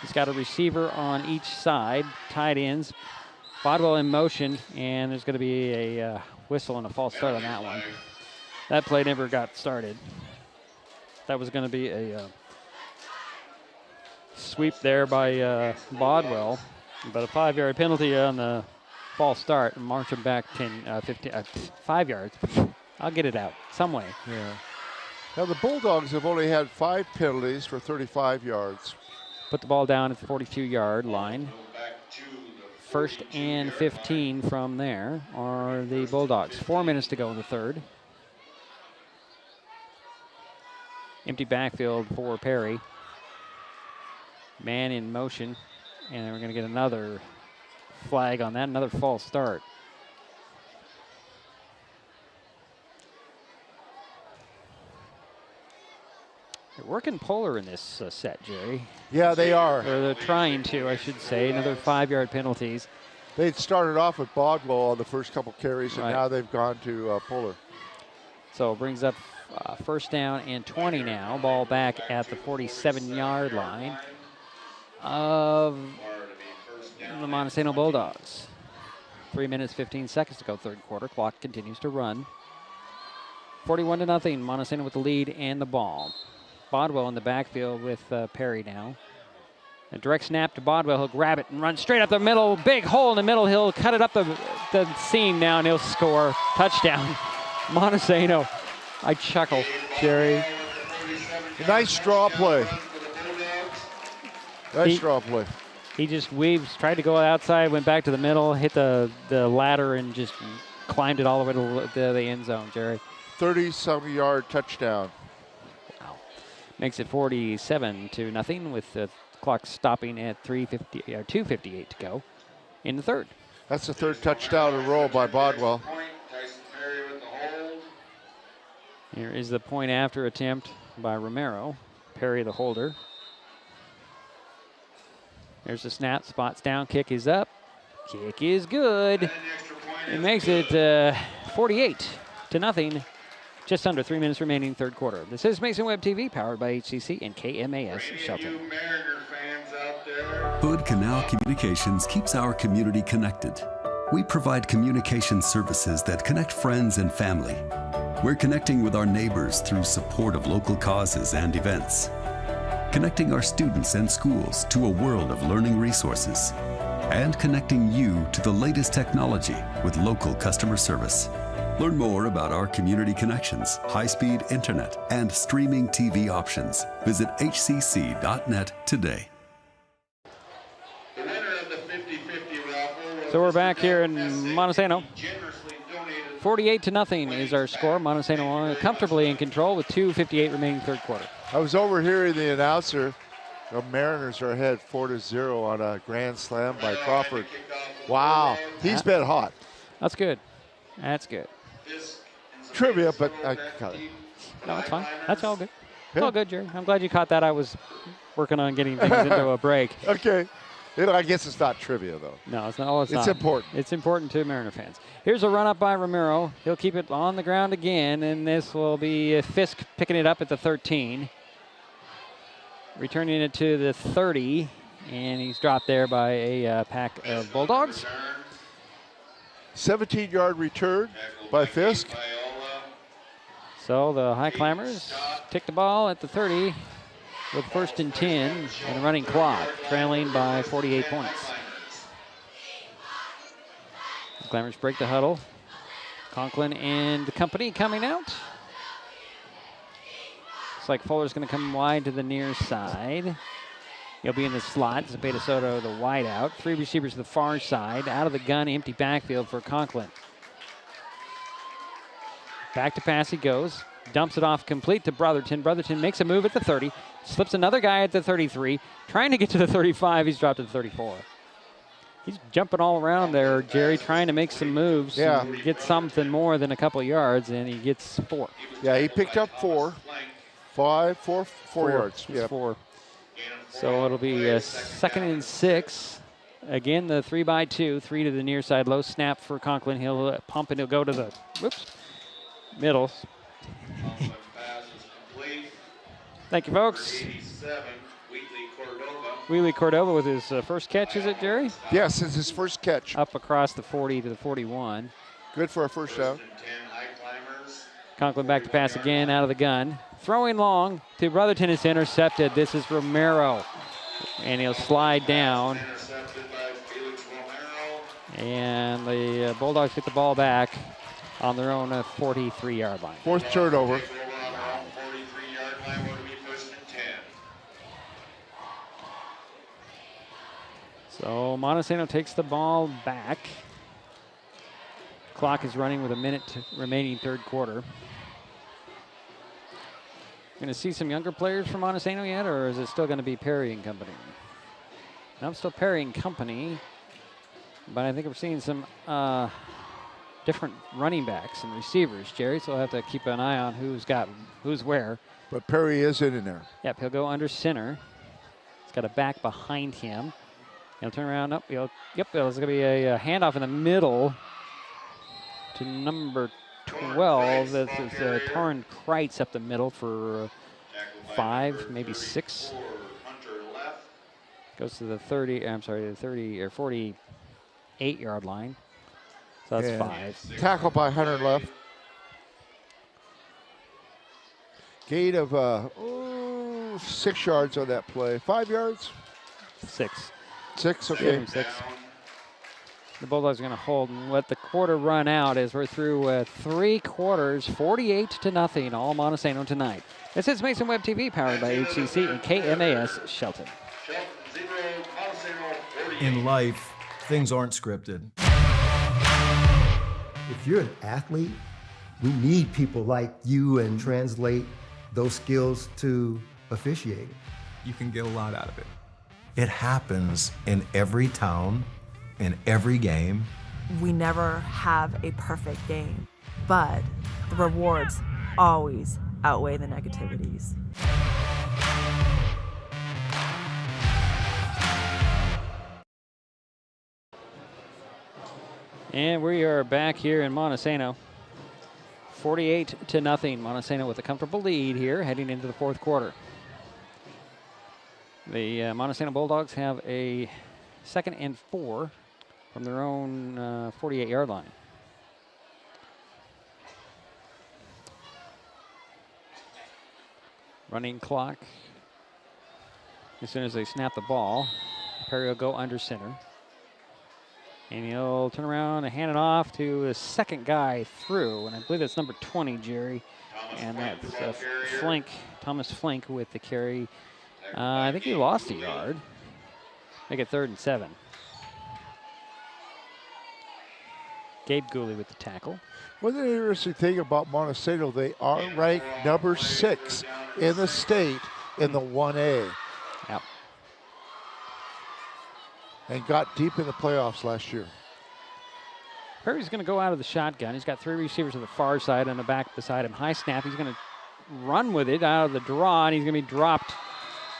He's got a receiver on each side. Tight ends. Bodwell in motion, and there's going to be a whistle and a false start on that one. That play never got started. That was going to be a sweep there by Bodwell, but a 5-yard penalty on the false start and march him back 5 yards. I'll get it out some way. Yeah. Now the Bulldogs have only had 5 penalties for 35 yards. Put the ball down at the 42-yard line. 1st and 15 from there are the Bulldogs. 4 minutes to go in the third. Empty backfield for Perry. Man in motion, and we're going to get another flag on that, another false start. They're working polar in this set, Jerry. Yeah, they are. Or they're trying to, I should say. Another 5-yard penalties. They'd started off with Bodwell on the first couple carries, and now they've gone to Polar. So it brings up 1st down and 20 now. Ball back at the 47-yard line of the Montesano Bulldogs. 3 minutes, 15 seconds to go, third quarter. Clock continues to run. 41-0, Montesano with the lead and the ball. Bodwell in the backfield with Perry now. A direct snap to Bodwell. He'll grab it and run straight up the middle. Big hole in the middle. He'll cut it up the seam now, and he'll score. Touchdown, Montesano. I chuckle, Jerry. Nice draw play. Nice draw play. He just weaves, tried to go outside, went back to the middle, hit the ladder, and just climbed it all the way to the end zone, Jerry. 30-some-yard touchdown. Wow. Makes it 47-0 with the clock stopping at 2:58 to go in the third. That's the third touchdown in a row by Bodwell. Here is the point after attempt by Romero. Perry the holder. There's the snap, spots down, kick is up. Kick is good. It makes it 48-0. Just under 3 minutes remaining, third quarter. This is Mason Web TV, powered by HCC and KMAS Shelton. Hood Canal Communications keeps our community connected. We provide communication services that connect friends and family. We're connecting with our neighbors through support of local causes and events. Connecting our students and schools to a world of learning resources. And connecting you to the latest technology with local customer service. Learn more about our community connections, high-speed internet, and streaming TV options. Visit hcc.net today. So we're back here in Montesano. 48-0 is our score. Montesano comfortably in control with 2:58 remaining third quarter. I was overhearing the announcer. The Mariners are ahead 4-0 on a grand slam by Crawford. Wow, he's been hot. That's good. That's good. Trivia, but I got it. No, it's fine. That's all good. It's all good, Jerry. I'm glad you caught that. I was working on getting things into a break. Okay. I guess it's not trivia, though. No, it's not. Oh, it's not. Important. It's important to Mariner fans. Here's a run-up by Romero. He'll keep it on the ground again, and this will be Fisk picking it up at the 13. Returning it to the 30, and he's dropped there by a pack of Bulldogs. 17-yard return by Fisk. So the Highclimbers tick the ball at the 30 with 1st and 10 and a running clock, trailing by 48 points. Highclimbers break the huddle. Conklin and the company coming out. Looks like Fuller's going to come wide to the near side. He'll be in the slot. Zapata Soto, the wide out. 3 receivers to the far side. Out of the gun, empty backfield for Conklin. Back to pass he goes. Dumps it off complete to Brotherton. Brotherton makes a move at the 30. Slips another guy at the 33. Trying to get to the 35. He's dropped to the 34. He's jumping all around there, Jerry, trying to make some moves. Yeah. And get something more than a couple of yards, and he gets 4. Yeah, he picked up 4 yards. Yeah. 4. So it'll be a 2nd and 6. Again, the 3x2, 3 to the near side. Low snap for Conklin. He'll pump and he'll go to the middle. Thank you, folks. Wheelie Cordova with his first catch, is it, Jerry? Yes, it's his first catch. Up across the 40 to the 41. Good for a first down. Conklin back to pass again out of the gun. Throwing long to Brotherton. It's intercepted. This is Romero. And he'll slide down. And the Bulldogs get the ball back on their own 43-yard line. Fourth turnover. So Montesano takes the ball back. Clock is running with a minute remaining third quarter. Going to see some younger players from Montesano yet, or is it still going to be Perry and company? No, still Perry and company, but I think we're seeing some different running backs and receivers, Jerry, so we'll have to keep an eye on who's where. But Perry is in there. Yep, he'll go under center. He's got a back behind him. He'll turn around. Yep, there's going to be a handoff in the middle to number 12. That's Taryn Kreitz up the middle for 5, maybe 6. Goes to the 30 or 48-yard line. So that's 5. Tackle by Hunter left. Gain of 6 yards on that play. 5 yards? 6. 6, okay. 6. The Bulldogs are going to hold and let the quarter run out as we're through 3 quarters, 48-0, all Montesano tonight. This is Mason Web TV, powered by HCC and KMAS Shelton. In life, things aren't scripted. If you're an athlete, we need people like you and translate those skills to officiating. You can get a lot out of it. It happens in every town, in every game. We never have a perfect game, but the rewards always outweigh the negativities. And we are back here in Montesano. 48-0. Montesano with a comfortable lead here heading into the fourth quarter. The Montesano Bulldogs have a 2nd and 4 from their own 48-yard line. Running clock. As soon as they snap the ball, Perry will go under center. And he'll turn around and hand it off to the second guy through. And I believe that's number 20, Jerry. And that's Flink, Thomas Flink with the carry. I think he lost a yard. Make it 3rd and 7. Gabe Gooley with the tackle. One interesting thing about Montesano, they are ranked number 6 in the state in the 1A. Yep. And got deep in the playoffs last year. Perry's going to go out of the shotgun. He's got 3 receivers on the far side and a back beside him. High snap. He's going to run with it out of the draw, and he's going to be dropped.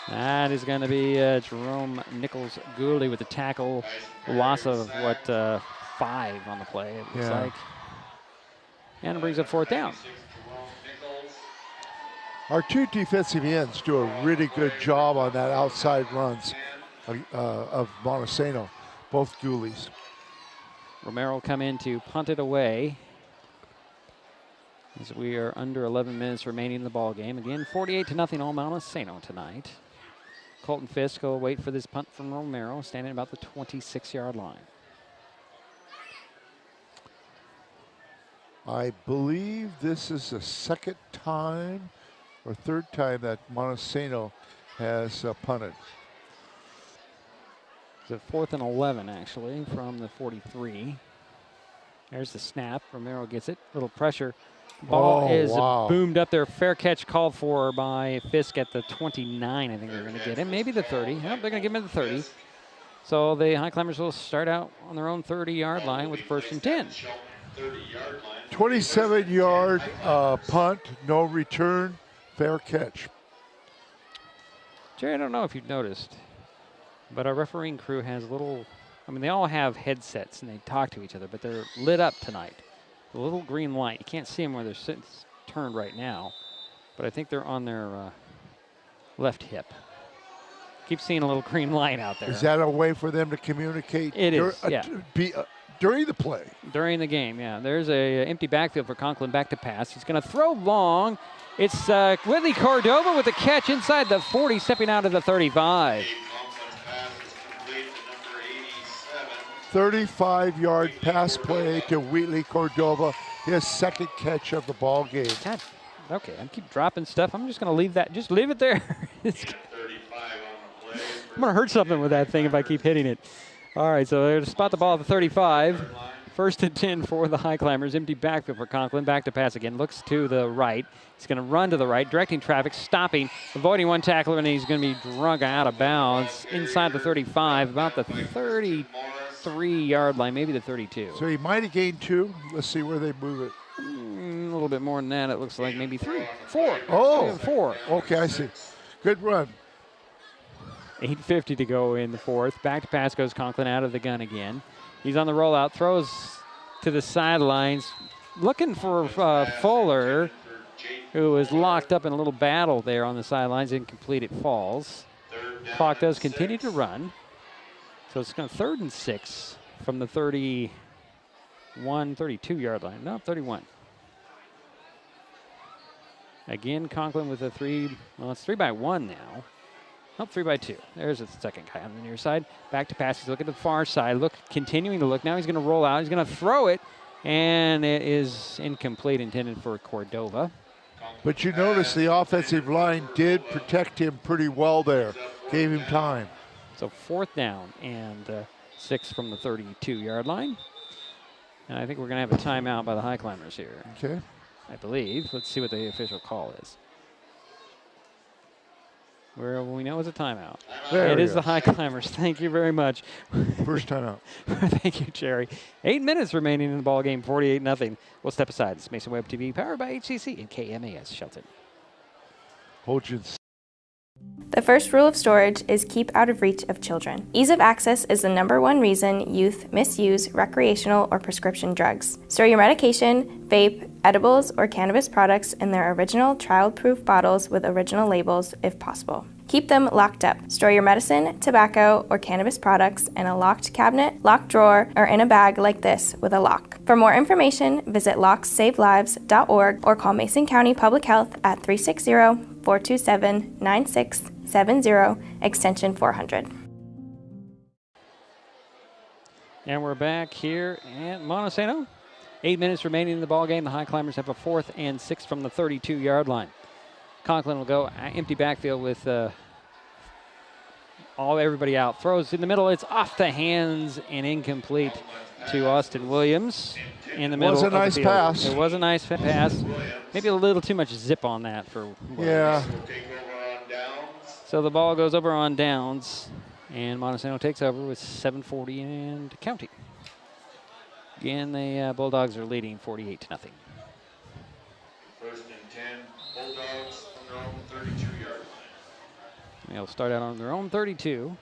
That is going to be Jerome Nichols-Gouldy with the tackle. Loss of, 5 on the play, it looks like. And it brings up 4th down. Our 2 defensive ends do a really good job on that outside runs of Montesano, both goalies. Romero will come in to punt it away as we are under 11 minutes remaining in the ball game. Again, 48-0 all Montesano tonight. Colton Fisk will wait for this punt from Romero, standing about the 26-yard line. I believe this is the 2nd time or 3rd time that Montesano has punted. It's a 4th and 11, actually, from the 43. There's the snap. Romero gets it. Little pressure. Ball is boomed up there. Fair catch called for by Fisk at the 29. I think they're going to get him. Maybe the 30. Nope, they're going to give him the 30. So the Highclimbers will start out on their own 30-yard line with 1st and 10. 27-yard punt, no return, fair catch. Jerry, I don't know if you've noticed, but our refereeing crew has they all have headsets and they talk to each other, but they're lit up tonight. A little green light. You can't see them where they're turned right now, but I think they're on their left hip. Keep seeing a little green light out there. Is that a way for them to communicate? It is, yeah. during the play. During the game, yeah. There's a empty backfield for Conklin, back to pass. He's going to throw long. It's Whitley Cordova with the catch inside the 40, stepping out of the 35. 35-yard pass play to Wheatley Cordova, his second catch of the ball game. God, okay, I keep dropping stuff. I'm just going to leave that. Just leave it there. I'm going to hurt something with that thing if I keep hitting it. All right, so they're to spot the ball at the 35. First and 10 for the Highclimbers. Empty backfield for Conklin. Back to pass again. Looks to the right. He's going to run to the right, directing traffic, stopping, avoiding one tackler, and he's going to be drug out of bounds inside the 35, about the 33-yard line, maybe the 32. So he might have gained 2. Let's see where they move it. A little bit more than that. It looks like maybe 3, 4. Oh, 4. Okay, I see. Good run. 8:50 to go in the fourth. Back to pass goes Conklin out of the gun again. He's on the rollout, throws to the sidelines, looking for Fuller, who is locked up in a little battle there on the sidelines. Incomplete, it falls. Clock does continue to run. So it's going to 3rd and 6 from the 32-yard line. No, 31. Again, Conklin with a 3. Well, it's 3 by 1 now. Nope, 3 by 2. There's the second guy on the near side. Back to pass. He's looking to the far side. Continuing to look. Now he's going to roll out. He's going to throw it, and it is incomplete, intended for Cordova. But you notice the offensive line did protect him pretty well there. Gave him time. So 4th down and 6 from the 32-yard line. And I think we're going to have a timeout by the Highclimbers here. Okay. I believe. Let's see what the official call is. Where we know it's a timeout. It is the Highclimbers. Thank you very much. First timeout. Thank you, Jerry. 8 minutes remaining in the ball game, 48-0. We'll step aside. It's Mason Web TV, powered by HCC and KMAS Shelton. Hold you. The first rule of storage is keep out of reach of children. Ease of access is the #1 reason youth misuse recreational or prescription drugs. Store your medication, vape, edibles, or cannabis products in their original child-proof bottles with original labels if possible. Keep them locked up. Store your medicine, tobacco, or cannabis products in a locked cabinet, locked drawer, or in a bag like this with a lock. For more information, visit locksavelives.org or call Mason County Public Health at 360-427-9670, extension 400. And we're back here at Montesano. 8 minutes remaining in the ball game. The Highclimbers have a 4th and 6 from the 32-yard line. Conklin will go empty backfield with everybody out. Throws in the middle. It's off the hands and incomplete to Austin Williams in the middle. It was a nice pass. It was a nice pass. Maybe a little too much zip on that for Williams. Yeah. So the ball goes over on downs, and Montesano takes over with 7:40 and counting. Again, the Bulldogs are leading 48-0. First and 10, Bulldogs on their own 32-yard line. They'll start out on their own 32.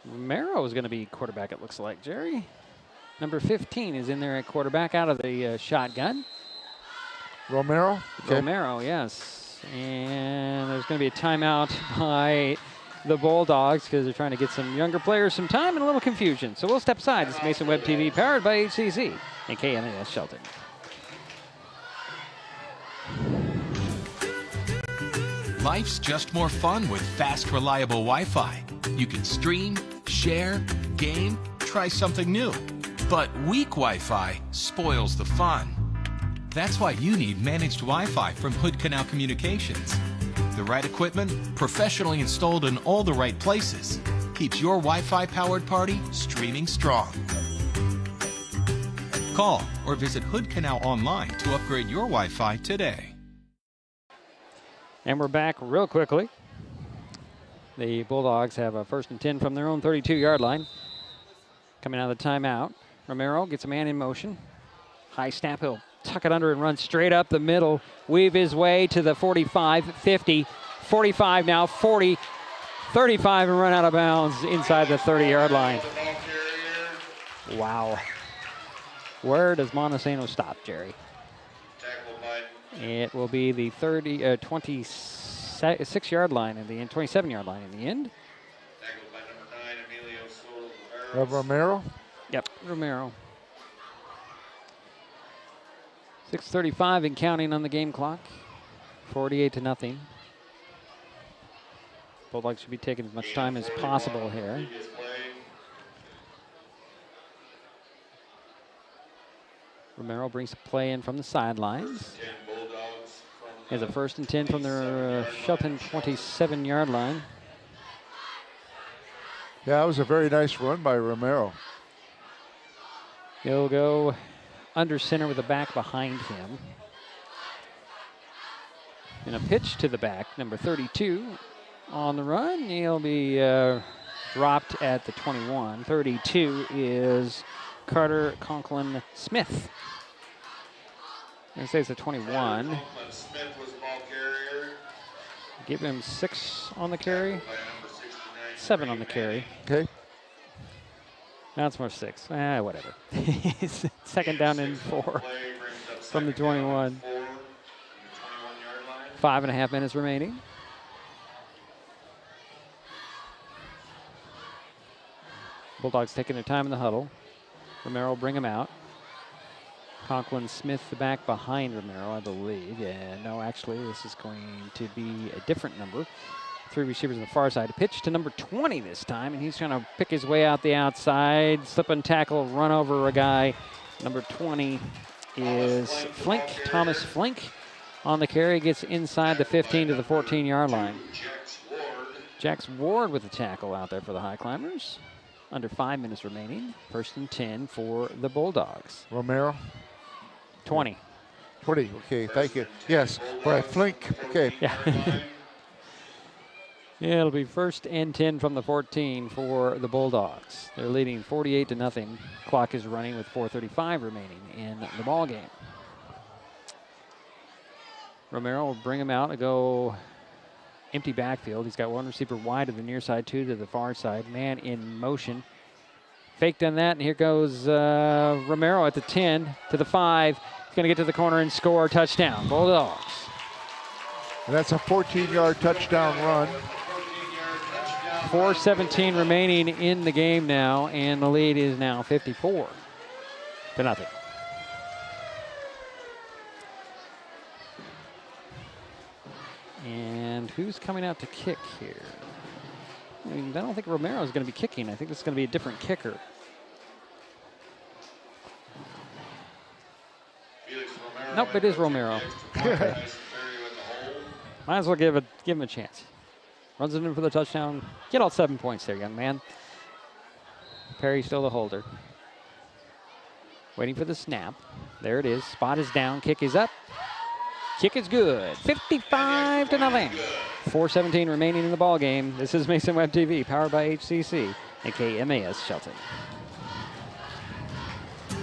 Romero is going to be quarterback, it looks like, Jerry. Number 15 is in there at quarterback out of the shotgun. Romero? Okay. Romero, yes. And there's going to be a timeout by the Bulldogs because they're trying to get some younger players some time and a little confusion. So we'll step aside. It's Mason Web TV, powered by HCC and KMAS Shelton. Life's just more fun with fast, reliable Wi-Fi. You can stream, share, game, try something new. But weak Wi-Fi spoils the fun. That's why you need managed Wi-Fi from Hood Canal Communications. The right equipment, professionally installed in all the right places, keeps your Wi-Fi powered party streaming strong. Call or visit Hood Canal online to upgrade your Wi-Fi today. And we're back real quickly. The Bulldogs have a 1st and 10 from their own 32-yard line. Coming out of the timeout, Romero gets a man in motion. High snap, he'll tuck it under and run straight up the middle. Weave his way to the 45, 50, 45 now, 40, 35, and run out of bounds inside the 30-yard line. Wow. Where does Montesano stop, Jerry? It will be the 26-yard line in the end, 27-yard line in the end. Romero? Yep, Romero. 6:35 and counting on the game clock. 48-0. Bulldogs should be taking as much time as possible here. Romero brings the play in from the sidelines. Has a 1st and 10 from their Shelton 27-yard line. Yeah, that was a very nice run by Romero. He'll go under center with the back behind him. And a pitch to the back, number 32 on the run. He'll be dropped at the 21. 32 is Carter Conklin Smith. I'm going to say it's a 21. Give him 6 on the carry. 7 on the carry. Okay. Now it's more 6. Whatever. 2nd down and 4 from the 21. 5.5 minutes remaining. Bulldogs taking their time in the huddle. Romero will bring him out. Conklin Smith, the back behind Romero, I believe. Yeah, no, actually, this is going to be a different number. 3 receivers on the far side. A pitch to number 20 this time, and he's trying to pick his way out the outside. Slip and tackle, run over a guy. Number 20 is Flink, Thomas Flink. On the carry, gets inside the 15 to the 14-yard line. Jax Ward with the tackle out there for the Highclimbers. Under 5 minutes remaining. 1st and 10 for the Bulldogs. Romero? 20. 20, okay, thank you. Yes, right, Flink, okay. Yeah. Yeah, it'll be 1st and 10 from the 14 for the Bulldogs. They're leading 48-0. Clock is running with 4:35 remaining in the ball game. Romero will bring him out and go empty backfield. He's got 1 receiver wide to the near side, 2 to the far side. Man in motion. Faked on that, and here goes Romero at the 10 to the 5. He's going to get to the corner and score. Touchdown, Bulldogs. And that's a 14-yard touchdown run. 4:17 remaining in the game now, and the lead is now 54-0. And who's coming out to kick here? I mean, I don't think Romero is going to be kicking. I think this is going to be a different kicker. Nope, it is Romero. Okay. Might as well give him a chance. Runs it in for the touchdown. Get all 7 points there, young man. Perry still the holder. Waiting for the snap. There it is. Spot is down. Kick is up. Kick is good. 55-0. 4:17 remaining in the ball game. This is Mason Web TV, powered by HCC and KMAS Shelton.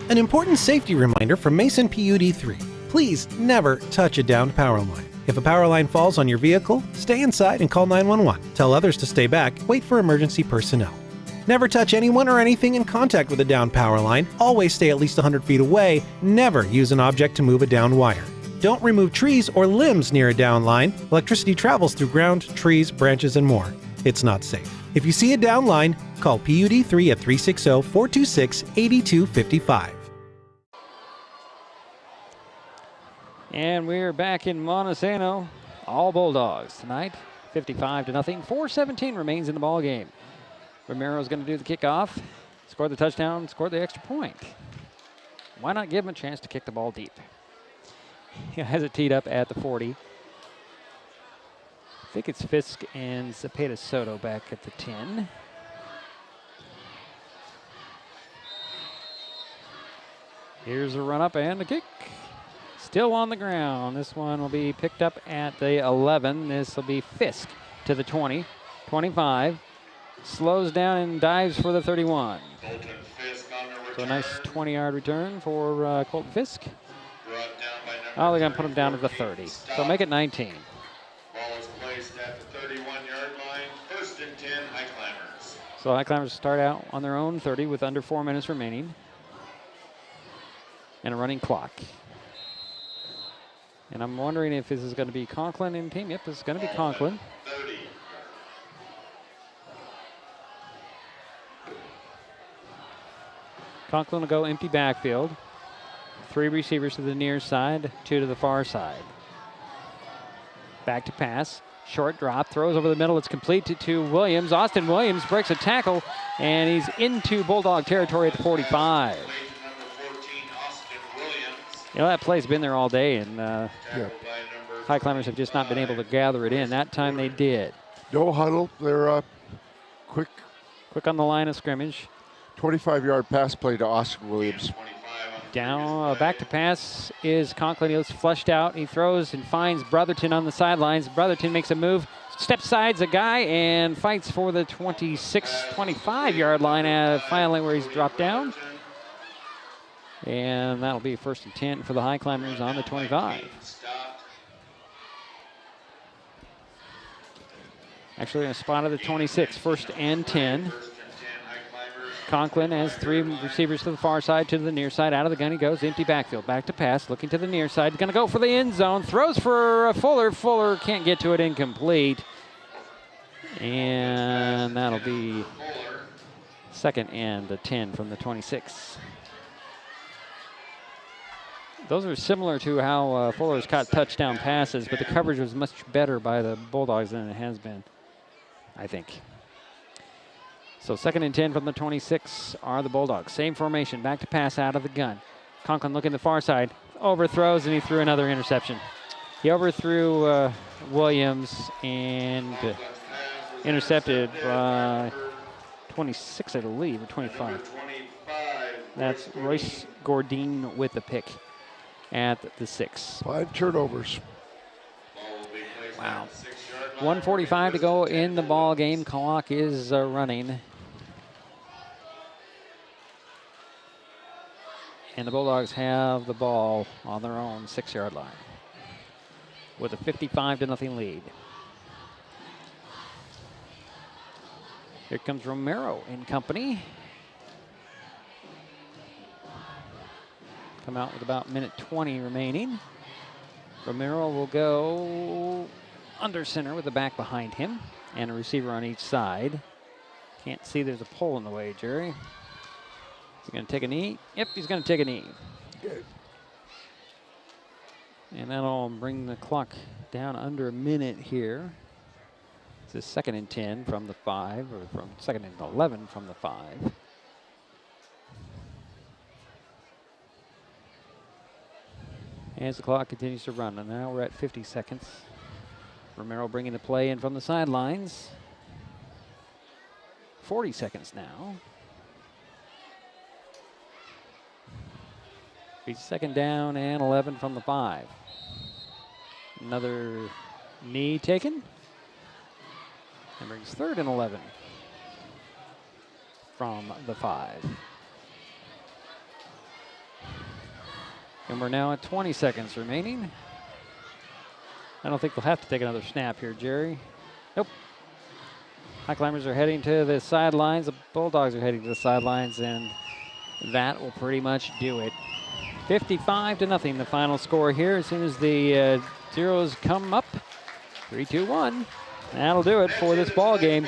An important safety reminder from Mason PUD3. Please never touch a downed power line. If a power line falls on your vehicle, stay inside and call 911. Tell others to stay back. Wait for emergency personnel. Never touch anyone or anything in contact with a downed power line. Always stay at least 100 feet away. Never use an object to move a downed wire. Don't remove trees or limbs near a downed line. Electricity travels through ground, trees, branches, and more. It's not safe. If you see a downed line, call PUD3 at 360-426-8255. And we're back in Montesano. All Bulldogs tonight, 55-0. 4:17 remains in the ball game. Romero's going to do the kickoff, score the touchdown, score the extra point. Why not give him a chance to kick the ball deep? He has it teed up at the 40. I think it's Fisk and Zepeda Soto back at the 10. Here's a run up and a kick. Still on the ground. This one will be picked up at the 11. This will be Fisk to the 20, 25. Slows down and dives for the 31. So a nice 20-yard return for Colton Fisk. Oh, they're going to put him down to the 30. So make it 19. Ball is placed at the 31-yard line. 1st and 10, Highclimbers. So Highclimbers start out on their own 30 with under 4 minutes remaining. And a running clock. And I'm wondering if this is going to be Conklin in team. Yep, this is going to be Conklin. 30. Conklin will go empty backfield. 3 receivers to the near side, 2 to the far side. Back to pass. Short drop, throws over the middle. It's complete to Williams. Austin Williams breaks a tackle, and he's into Bulldog territory at the 45. You know, that play's been there all day, and Highclimbers have just not been able to gather it in. That time they did. No huddle. They're quick on the line of scrimmage. 25-yard pass play to Austin Williams. Down, back to pass is Conklin. He's flushed out. He throws and finds Brotherton on the sidelines. Brotherton makes a move, steps sides a guy, and fights for the 25-yard line, finally where he's dropped down. And that'll be 1st and 10 for the Highclimbers on the 25. Actually, a spot of the 26, 1st and 10. Conklin has 3 receivers to the far side, to the near side. Out of the gun he goes, empty backfield. Back to pass, looking to the near side. Going to go for the end zone. Throws for Fuller. Fuller can't get to it, incomplete. And that'll be 2nd and 10 from the 26. Those are similar to how Fuller's caught touchdown passes, but the coverage was much better by the Bulldogs than it has been, I think. So 2nd and 10 from the 26 are the Bulldogs. Same formation, back to pass out of the gun. Conklin looking the far side, overthrows, and he threw another interception. He overthrew Williams and intercepted by 26, I believe, or 25. That's Royce Gordine with the pick at the 6. 5 turnovers. Wow. 1:45 to go in the ball game. Clock is running. And the Bulldogs have the ball on their own 6-yard line with a 55-0 lead. Here comes Romero and company. Come out with about minute 20 remaining. Romero will go under center with the back behind him and a receiver on each side. Can't see there's a pole in the way, Jerry. He's going to take a knee. Yep, he's going to take a knee. Good. And that'll bring the clock down under a minute here. This is 2nd and 10 from the 5, or from 2nd and 11 from the 5. As the clock continues to run, and now we're at 50 seconds. Romero bringing the play in from the sidelines. 40 seconds now. It's 2nd down and 11 from the 5. Another knee taken. And brings 3rd and 11 from the 5. And we're now at 20 seconds remaining. I don't think they'll have to take another snap here, Jerry. Nope. Highclimbers are heading to the sidelines. The Bulldogs are heading to the sidelines, and that will pretty much do it. 55-0, the final score here. As soon as the zeros come up, 3-2-1. That'll do it for this ball game.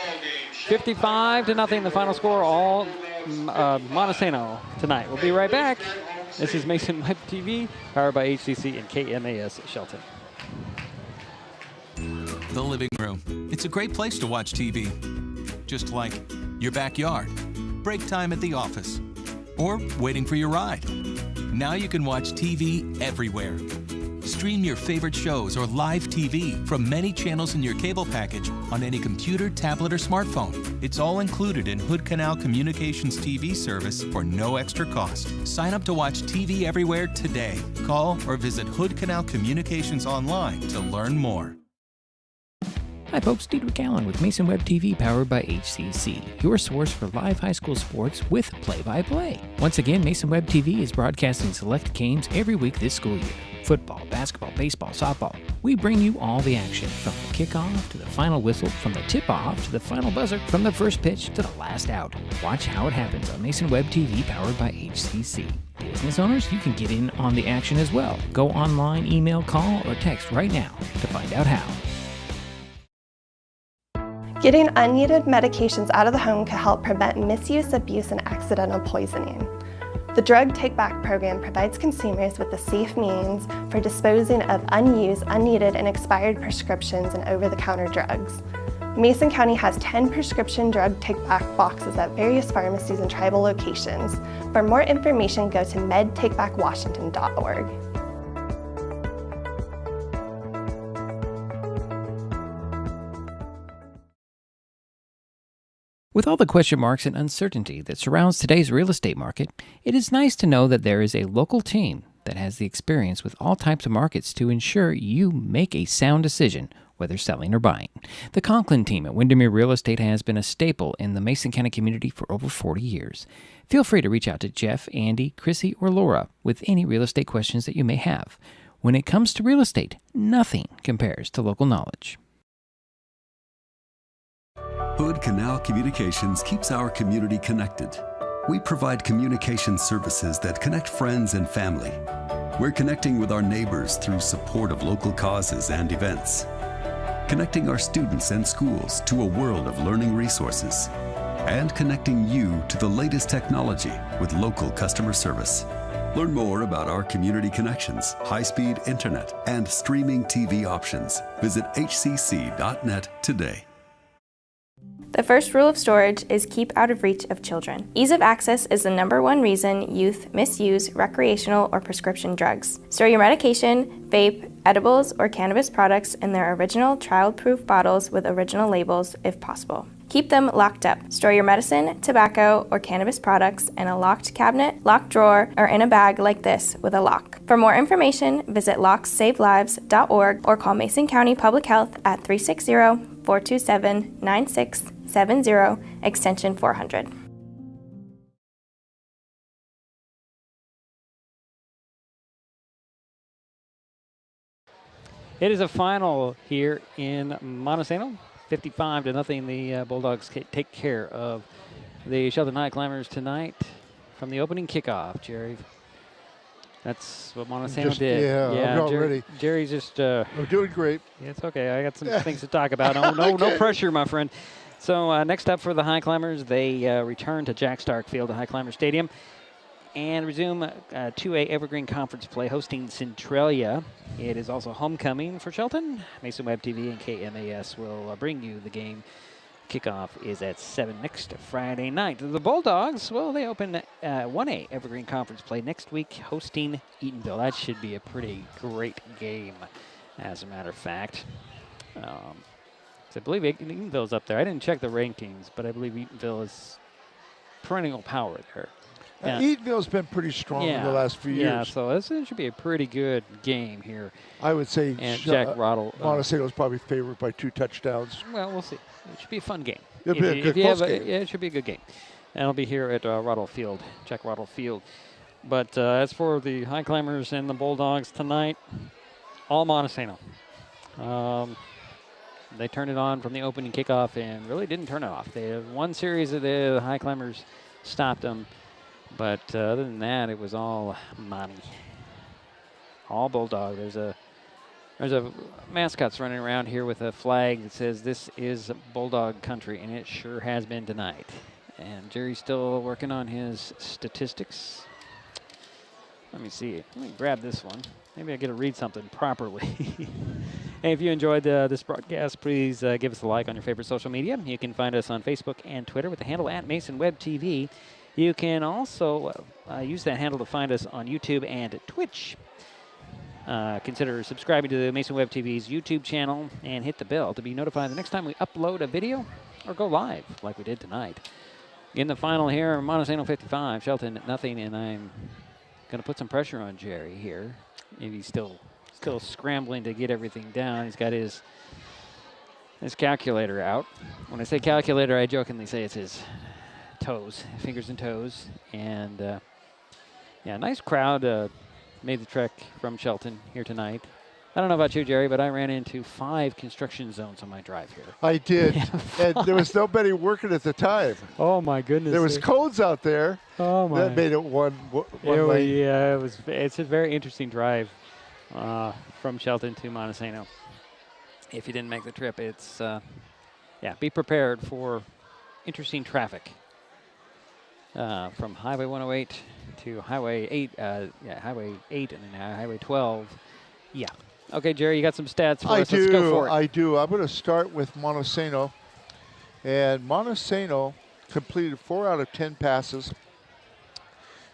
55-0, the final score, all Montesano tonight. We'll be right back. This is Mason Web TV, powered by HCC and KMAS Shelton. The living room. It's a great place to watch TV. Just like your backyard, break time at the office, or waiting for your ride. Now you can watch TV everywhere. Stream your favorite shows or live TV from many channels in your cable package on any computer, tablet, or smartphone. It's all included in Hood Canal Communications TV service for no extra cost. Sign up to watch TV everywhere today. Call or visit Hood Canal Communications online to learn more. Hi folks, Diedrich Allen with Mason Web TV powered by HCC, your source for live high school sports with play-by-play. Once again, Mason Web TV is broadcasting select games every week this school year. Football, basketball, baseball, softball. We bring you all the action, from the kickoff to the final whistle, from the tip-off to the final buzzer, from the first pitch to the last out. Watch how it happens on Mason Web TV powered by HCC. Business owners, you can get in on the action as well. Go online, email, call, or text right now to find out how. Getting unneeded medications out of the home can help prevent misuse, abuse, and accidental poisoning. The Drug Take-Back program provides consumers with a safe means for disposing of unused, unneeded, and expired prescriptions and over-the-counter drugs. Mason County has 10 prescription drug take-back boxes at various pharmacies and tribal locations. For more information, go to medtakebackwashington.org. With all the question marks and uncertainty that surrounds today's real estate market, it is nice to know that there is a local team that has the experience with all types of markets to ensure you make a sound decision, whether selling or buying. The Conklin team at Windermere Real Estate has been a staple in the Mason County community for over 40 years. Feel free to reach out to Jeff, Andy, Chrissy, or Laura with any real estate questions that you may have. When it comes to real estate, nothing compares to local knowledge. Hood Canal Communications keeps our community connected. We provide communication services that connect friends and family. We're connecting with our neighbors through support of local causes and events, connecting our students and schools to a world of learning resources, and connecting you to the latest technology with local customer service. Learn more about our community connections, high-speed internet, and streaming TV options. Visit hcc.net today. The first rule of storage is keep out of reach of children. Ease of access is the #1 reason youth misuse recreational or prescription drugs. Store your medication, vape, edibles, or cannabis products in their original child-proof bottles with original labels if possible. Keep them locked up. Store your medicine, tobacco, or cannabis products in a locked cabinet, locked drawer, or in a bag like this with a lock. For more information, visit locksavelives.org or call Mason County Public Health at 360-427-9670, extension 400. It is a final here in Montesano. 55-0. The Bulldogs take care of the Shelton Highclimbers tonight from the opening kickoff. Jerry, that's what Montesano did. Yeah, I'm ready. Jerry's just. I'm doing great. Yeah, it's okay. I got some things to talk about. No pressure, my friend. So next up for the Highclimbers, they return to Jack Stark Field at Highclimber Stadium and resume 2A Evergreen Conference play, hosting Centralia. It is also homecoming for Shelton. Mason Web TV and KMAS will bring you the game. Kickoff is at 7 next Friday night. The Bulldogs, well, they open 1A Evergreen Conference play next week, hosting Eatonville. That should be a pretty great game, as a matter of fact. So I believe Eatonville's up there. I didn't check the rankings, but I believe Eatonville is perennial power there. Yeah. Eatonville's been pretty strong in the last few years. Yeah, so this should be a pretty good game here. I would say Jack Roddle. Montesano's probably favored by 2 touchdowns. Well, we'll see. It should be a fun game. It'll be a good close game. Yeah, it should be a good game. And it'll be here at Roddle Field, Jack Roddle Field. But as for the Highclimbers and the Bulldogs tonight, all Montesano. They turned it on from the opening kickoff and really didn't turn it off. They had one series of the Highclimbers stopped them. But other than that, it was all Monty. All Bulldog. There's a mascot's running around here with a flag that says this is Bulldog country, and it sure has been tonight. And Jerry's still working on his statistics. Let me see. Let me grab this one. Maybe I get to read something properly. Hey, if you enjoyed this broadcast, please give us a like on your favorite social media. You can find us on Facebook and Twitter with the handle @MasonWebTV. You can also use that handle to find us on YouTube and Twitch. Consider subscribing to the Mason Web TV's YouTube channel and hit the bell to be notified the next time we upload a video or go live like we did tonight. In the final here, Montesano 55, Shelton nothing, and I'm going to put some pressure on Jerry here. And he's still scrambling to get everything down. He's got his calculator out. When I say calculator, I jokingly say it's his toes, fingers and toes. And yeah, nice crowd made the trek from Shelton here tonight. I don't know about you, Jerry, but I ran into 5 construction zones on my drive here. I did, and there was nobody working at the time. Oh my goodness! There was cones out there. Oh my! That made it one lane. Yeah, it's a very interesting drive from Shelton to Montesano. If you didn't make the trip, it's yeah, be prepared for interesting traffic. from Highway 108 to Highway 8, Highway 8 and then Highway 12. Yeah. Okay, Jerry, you got some stats for us. Let's go for it. I do. I'm going to start with Montesano. And Montesano completed 4 out of 10 passes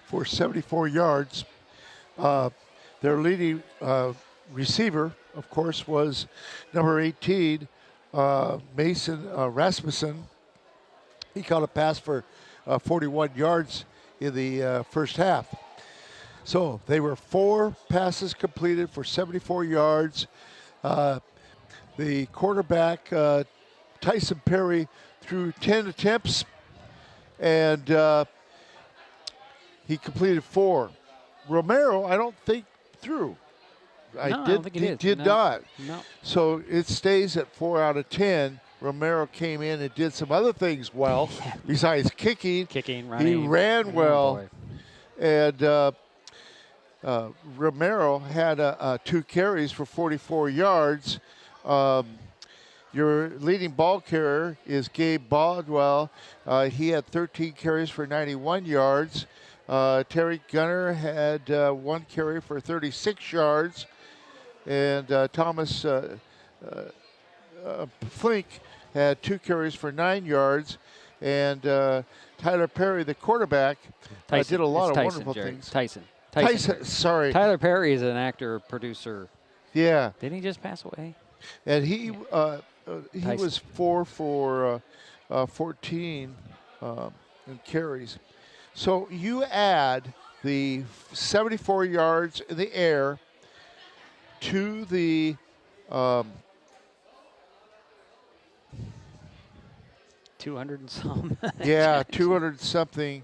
for 74 yards. Their leading receiver, of course, was number 18, Mason Rasmussen. He caught a pass for 41 yards in the first half. So they were 4 passes completed for 74 yards. The quarterback, Tyson Perry, threw 10 attempts, and he completed 4. Romero, I don't think threw. I don't think he did not. No. So it stays at 4 out of 10. Romero came in and did some other things well, besides kicking. Running. He ran well. And Romero had 2 carries for 44 yards. Your leading ball carrier is Gabe Baldwell. He had 13 carries for 91 yards. Terry Gunner had 1 carry for 36 yards. And Thomas Flink had 2 carries for 9 yards. And Tyler Perry, the quarterback, did a lot of wonderful things. Tyson, sorry. Tyler Perry is an actor, producer. Yeah. Didn't he just pass away? And he was 4 for 14 in carries. So you add the 74 yards in the air to the 200 and some. Yeah, 200 something.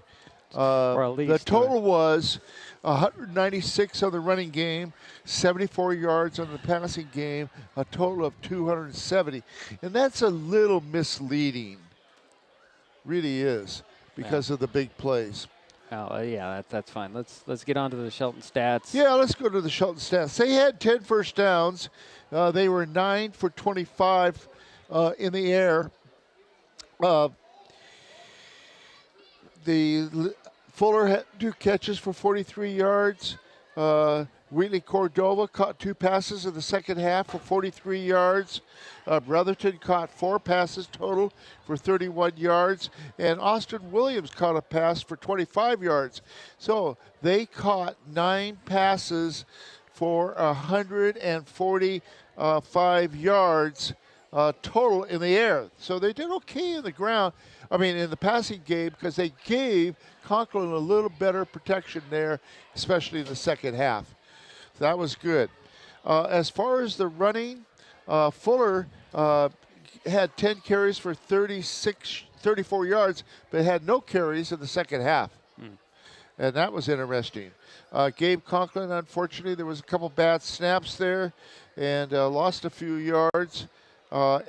Or at least the total was 196 on the running game, 74 yards on the passing game, a total of 270. And that's a little misleading. Really is, because of the big plays. Oh, yeah, that's fine. Let's get on to the Shelton stats. Yeah, let's go to the Shelton stats. They had 10 first downs. They were 9 for 25 in the air. Fuller had 2 catches for 43 yards. Wheatley Cordova caught 2 passes in the second half for 43 yards. Brotherton caught 4 passes total for 31 yards. And Austin Williams caught a pass for 25 yards. So they caught 9 passes for 145 yards total in the air. So they did okay in the ground. In the passing game, because they gave Conklin a little better protection there, especially in the second half. So that was good. As far as the running, Fuller had 10 carries for 34 yards, but had no carries in the second half. And that was interesting. Gabe Conklin, unfortunately, there was a couple bad snaps there and lost a few yards. Brad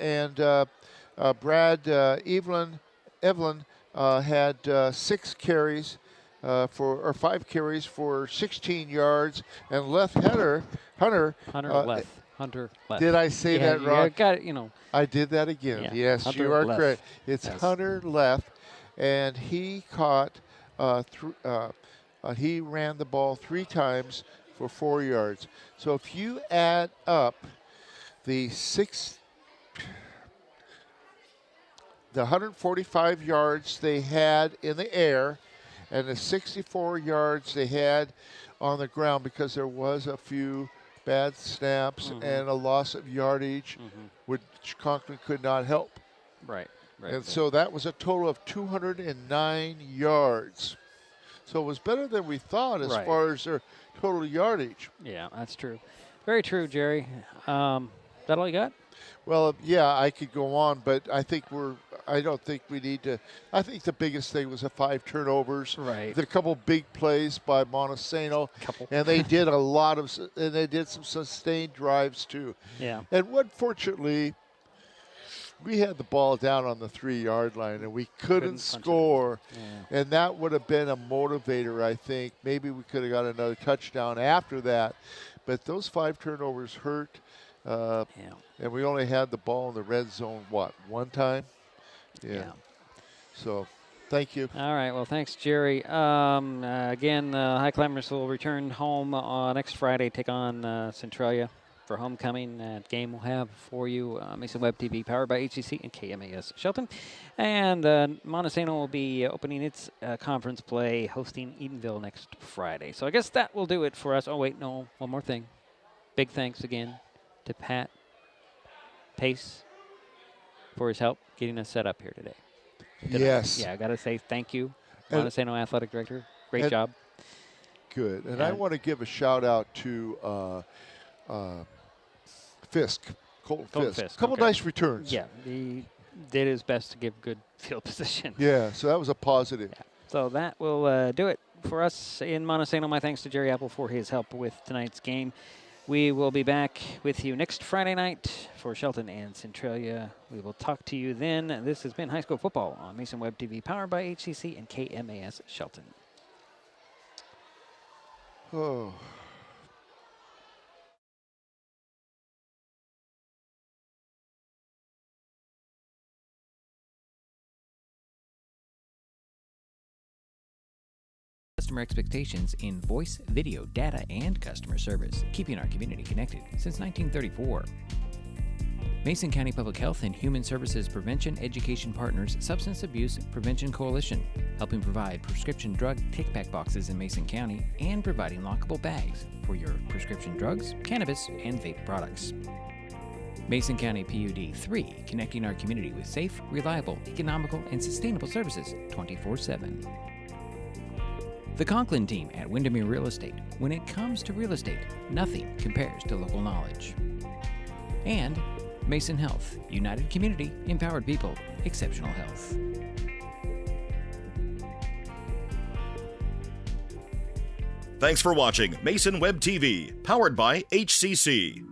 Evelyn had 5 carries for 16 yards, and Hunter left. Did I say that wrong? Got it, I did that again. Yeah, yes, Hunter you are left. correct. It's Yes. Hunter left, and he caught. He ran the ball 3 times for 4 yards. So if you add up the 145 yards they had in the air and the 64 yards they had on the ground, because there was a few bad snaps and a loss of yardage, which Conklin could not help. Right. And so that was a total of 209 yards. So it was better than we thought as far as their total yardage. Yeah, that's true. Very true, Jerry. That all you got? Well, yeah, I could go on, but I don't think we need to. I think the biggest thing was the 5 turnovers. Right. The couple big plays by Montesano. And they did they did some sustained drives too. Yeah. And fortunately, we had the ball down on the 3-yard line and we couldn't score. Yeah. And that would have been a motivator, I think. Maybe we could have got another touchdown after that. But those 5 turnovers hurt. And we only had the ball in the red zone, 1 time? Yeah. So Thank you. All right. Well, thanks, Jerry. Again, Highclimbers will return home next Friday, take on Centralia for homecoming. That game we'll have for you. Mason Web TV, powered by HCC and KMAS Shelton. And Montesano will be opening its conference play, hosting Eatonville next Friday. So I guess that will do it for us. Oh, wait, no, one more thing. Big thanks again to Pat Pace for his help getting us set up here today. Yes. I got to say thank you, Montesano Athletic Director. Great job. Good. And I want to give a shout out to Fisk, Colton Fisk. Couple nice returns. Yeah, he did his best to give good field position. Yeah, so that was a positive. Yeah. So that will do it for us in Montesano. My thanks to Jerry Apple for his help with tonight's game. We will be back with you next Friday night for Shelton and Centralia. We will talk to you then. This has been High School Football on Mason Web TV, powered by HCC and KMAS Shelton. Oh. Customer expectations in voice, video, data, and customer service, keeping our community connected since 1934. Mason County Public Health and Human Services Prevention Education Partners Substance Abuse Prevention Coalition, helping provide prescription drug take-back boxes in Mason County and providing lockable bags for your prescription drugs, cannabis, and vape products. Mason County PUD 3, connecting our community with safe, reliable, economical, and sustainable services 24/7. The Conklin team at Windermere Real Estate. When it comes to real estate, nothing compares to local knowledge. And Mason Health, united community, empowered people, exceptional health. Thanks for watching Mason Web TV, powered by HCC.